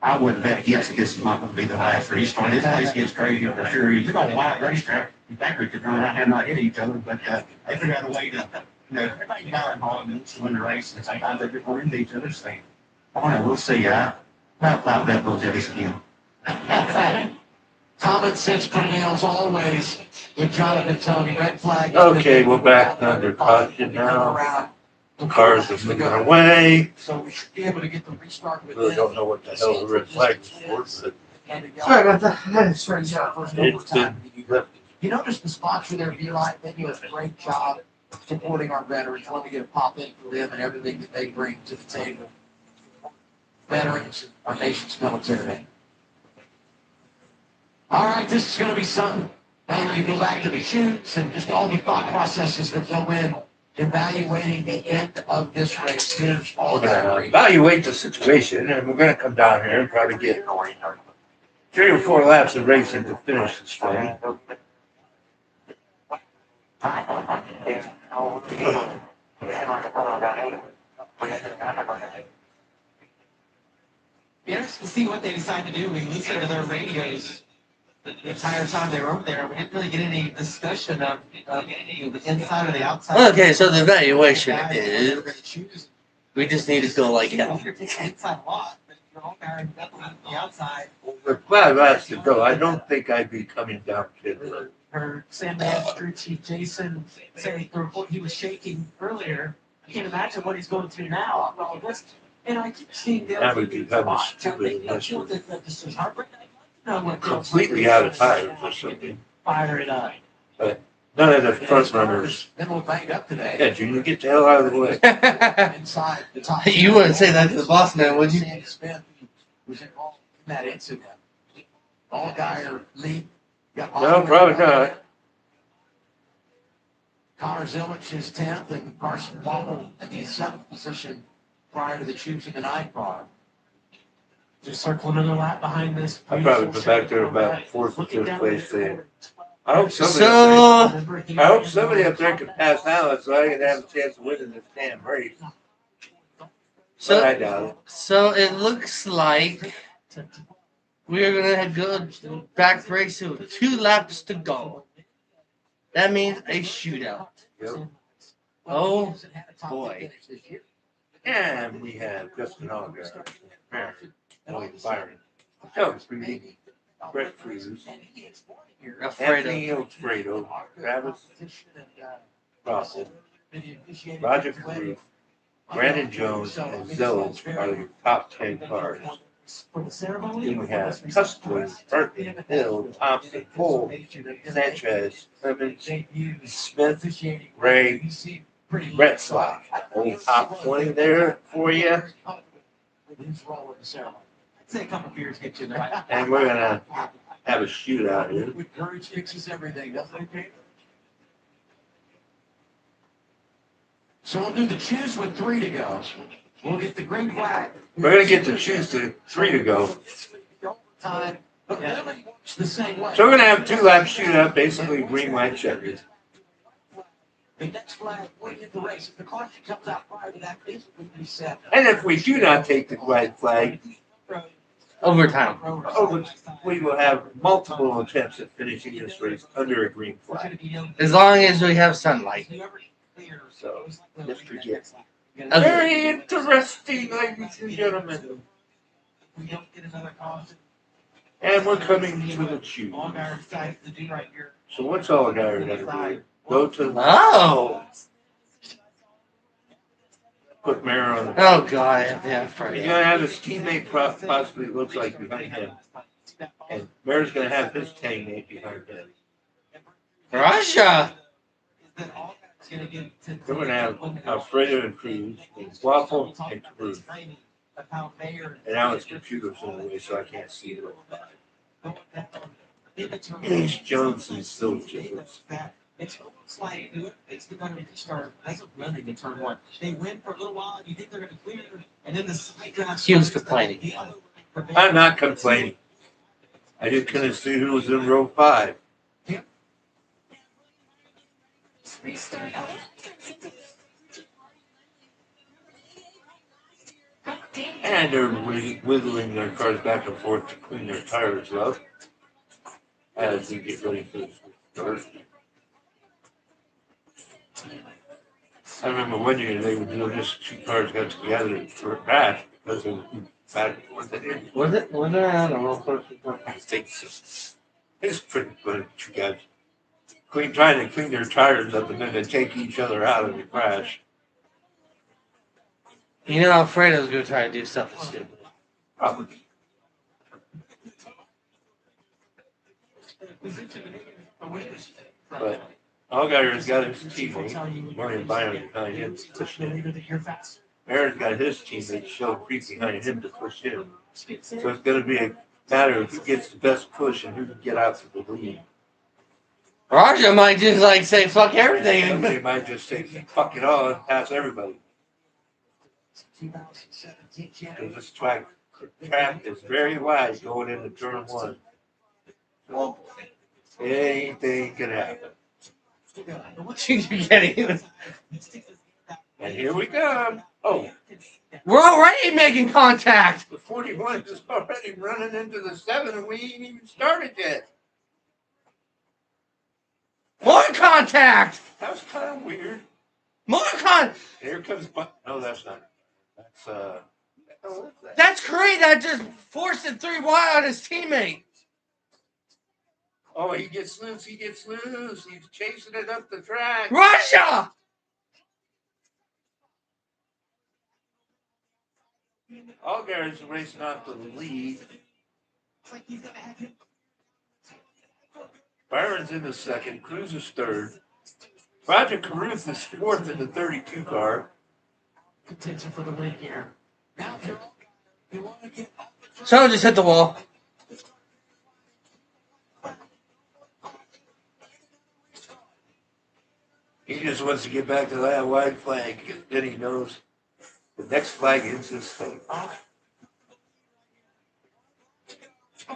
I wouldn't bet against this is not going to be the last restart. This place gets crazy for sure. You got a wide racetrack. You think we could run out and not hit each other, but they figured out a way to, everybody got involved in the race, and sometimes they just run into each other's thing. We'll see. About that little Jeffy skin. Common sense prevails always with Jonathan Tony. Red flag. Okay, we're back under caution now. The cars are moving away. So we should be able to get the restart with Really don't know what the hell the red flag is for, but sorry about that. it's been left. You notice the sponsor there, V-Line, they do a great job supporting our veterans. Let me get a pop in for them and everything that they bring to the table. Veterans, our nation's military. All right, this is going to be something. And you go back to the shoots and just all the thought processes that go in evaluating the end of this race. Here's all We're going to evaluate the situation, and we're going to come down here and probably get 3 or 4 laps of racing to finish this thing. Be interesting to see what they decide to do. We listened to their radios the entire time they were over there. We didn't really get any discussion of the inside or the outside. Okay, so the evaluation is we just need to go like hell. Inside a lot, but you're all married definitely on the outside. With 5 laps to go, I don't think I'd be coming down pit road. Heard Sam Master Chief Jason say the report he was shaking earlier. I can't imagine what he's going through now. All this. And I keep seeing the That would be kind of stupid unless we're this is heartbreaking. I don't know what completely out of tires or something. Fire it up. But none of the front runners. Been a little banged up today. Yeah, Junior, get the hell out of the way. Inside the top. You wouldn't say that to the boss man, would you? Sandy Smith was involved in that incident. Allgaier Lee got No, probably not. Connor Zillich is 10th and Carson Waddle in the 7th position prior to the choosing the 9 car. Just circling another lap behind this. I'd probably be back there about 4th or 5th place there. I hope somebody up there can pass out so I can have a chance of winning this damn race. But I doubt it. So it looks like We are gonna go back racing with 2 laps to go. That means a shootout. Yep. Oh boy. And we have Justin Allgaier, William Byron, Doug Freedy, Brett Cruz, Anthony Alfredo, Travis Russell, Roger Caruth, Brandon Jones, and Zilch are the top 10 cars. Then we have Custer, Burton, Hill, Thompson, Cole, Sanchez, Clemens, Smith, Ray, Brett Slack. Old top 20 there for you. And we're going to have a shootout here. With courage fixes everything, doesn't it? So we'll do the choose with 3 to go. We'll get the green flag. We're going to get to choose to 3 to go. Time, but really works the same way. So we're going to have 2-lap shootout, basically green, white, checkers. The next flag will get the race. If the caution comes out prior to that, it will be set. And if we do not take the white flag, overtime. We will have multiple attempts at finishing this race under a green flag. As long as we have sunlight. So, let's forget. Very interesting, ladies and gentlemen. And we're coming to the choose. So what's Allgaier going to do? Go to put Mayer on the. Oh God, yeah, He's going to have his teammate possibly looks like behind him. And Mayer's going to have his teammate behind him. Russia! We're going to have Alfredo and Cruz, and Waffle and Cruz. And now his computer's in the way, so I can't see it. Ace Jones and still Jones. It's almost like it's going to restart. That's a running in turn 1. They win for a little while, and you think they're going to clear, and then the side drive. He was complaining. I'm not complaining. I just couldn't see who was in row 5. And they're wiggling their cars back and forth to clean their tires up as we get ready for the start. I remember one year they were doing this, 2 cars got together for a crash because of back and forth. Was it? Was there? I don't know. I think so. It's pretty good, 2 guys trying to clean their tires up and then they take each other out in the crash. You know, Alfredo's going to try to do something stupid. Probably. But Allgaier's got his teammate, William Byron, behind him to push him. Aaron's got his teammate, Shell Creek, behind him to push him. So it's going to be a matter of who gets the best push and who can get out to the lead. Roger might just like say fuck everything. They might just say fuck it all and pass everybody. Because this track is very wide going into turn 1. So anything can happen. And here we come. Oh. We're already making contact. The 41 is already running into the 7 and we ain't even started yet. More contact! That was kind of weird. More contact! Here comes... No, that's not. That's Creed that just forced it 3 wide on his teammate. Oh, he gets loose. He's chasing it up the track. Russia! Allgaier's racing off to the lead. Byron's in the 2nd. Cruz is 3rd. Roger Caruth is 4th in the 32 car. Contention for the win here. Someone just hit the wall. He just wants to get back to that white flag because then he knows the next flag is his thing.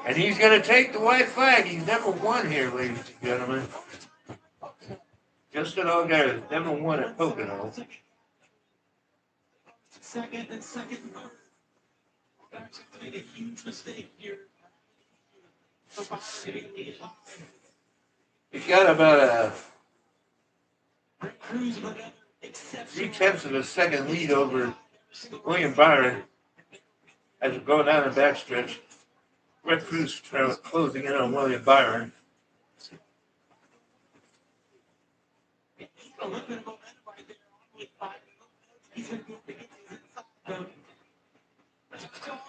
And he's going to take the white flag. He's never won here, ladies and gentlemen. Justin Allgaier has never won at Pocono. Second. Made a huge mistake here. He's got about a 3/10 of a second lead over William Byron as we go down the backstretch. Red Cruz closing in on William Byron.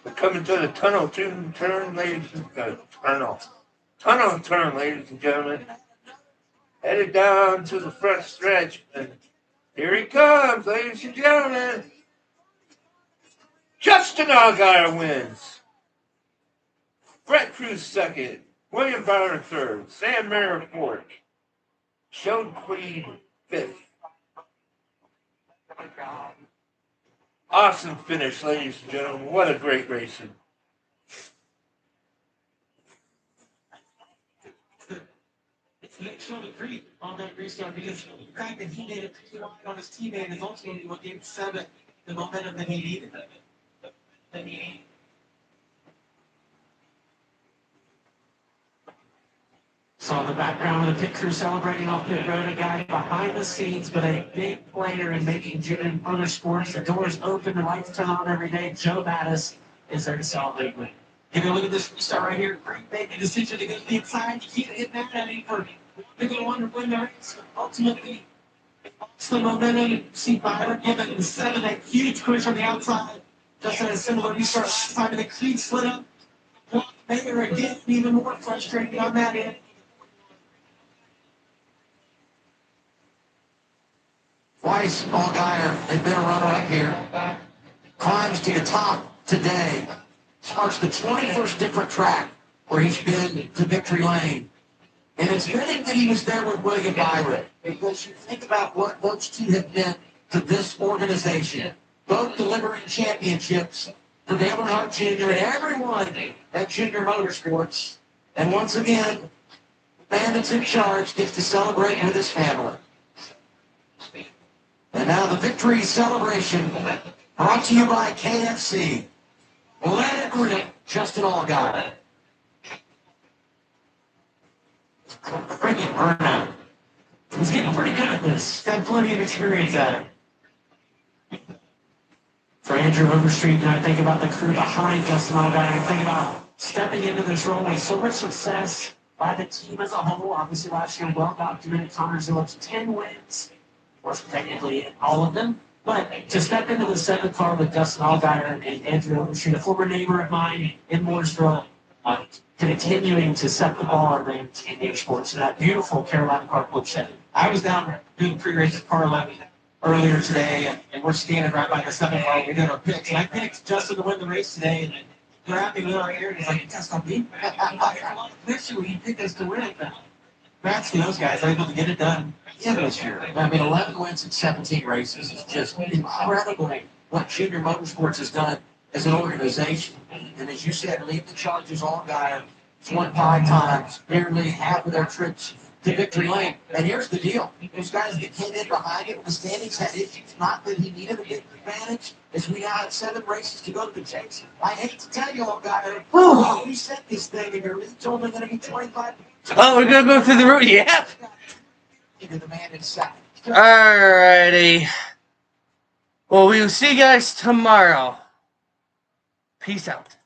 We're coming to the tunnel turn, ladies and tunnel turn, ladies and gentlemen. Headed down to the front stretch, and here he comes, ladies and gentlemen. Justin Allgaier wins. Brett Cruz second. William Byron third. Sam Mayer fourth. Sheldon Queen fifth. Awesome finish, ladies and gentlemen. What a great racing. Sheldon Creed on that restart because the fact that he made it on his teammate is ultimately what gave Seven the momentum that he needed. Saw in the background of the pit crew celebrating off pit road, a guy behind the scenes, but a big player in making June Motorsports. The doors open, the lights turn on every day. Joe Mattis is there to celebrate with. Take a look at this restart right here. Great making decision to go to the inside. You can't hit that at him for big old one to win the race. Ultimately, it's the momentum. See Byron giving the 7 that huge push on the outside. Just had a similar restart last time, and the Creed split up. Mayer again, even more frustrating on that end. Twice, Allgaier, they've been a runner-up here. Climbs to the top today. Starts the 21st different track where he's been to victory lane. And it's fitting that he was there with William Byron, because you think about what those two have been to this organization, both delivering championships for Dale Earnhardt Jr. and everyone at Junior Motorsports. And once again, the man that's in charge gets to celebrate with his family. And now the victory celebration brought to you by KFC. Let it rip, Justin Allgaier. Freaking burnout. He's getting pretty good at this. Got plenty of experience at it. For Andrew Overstreet, and I think about the crew behind Justin Allgaier. I think about stepping into this role with so much success by the team as a whole. Obviously, last year, well documented. Connor Zillip's 10 wins. Of course, technically all of them. But to step into the 7th car with Justin Allgaier and Andrew Overstreet, a former neighbor of mine in Mooresville, continuing to set the bar in TNA sports in that beautiful Carolina Carpool shed. I was down doing pre-race at Car 11 earlier today, and we're standing right by the 7th car. We did our picks, and I picked Justin to win the race today, and grabbed me with our ear, and he's like, "That's not me." I got a lot of picture when you picked us to win it. Congrats to those guys, able to get it done this year. I mean, 11 wins in 17 races is just incredible what Junior Motorsports has done as an organization. And as you said, lead the Chargers Allgaier won 5 times, nearly half of their trips to victory lane. And here's the deal. Those guys that came in behind him, the standings had issues. Not that he needed a big advantage, as we now had 7 races to go to the chase. I hate to tell you, Allgaier, we set this thing and your lead's only going to be 25. Oh, we're going to go through the route? Yeah. The man inside. Alrighty. Well, we will see you guys tomorrow. Peace out.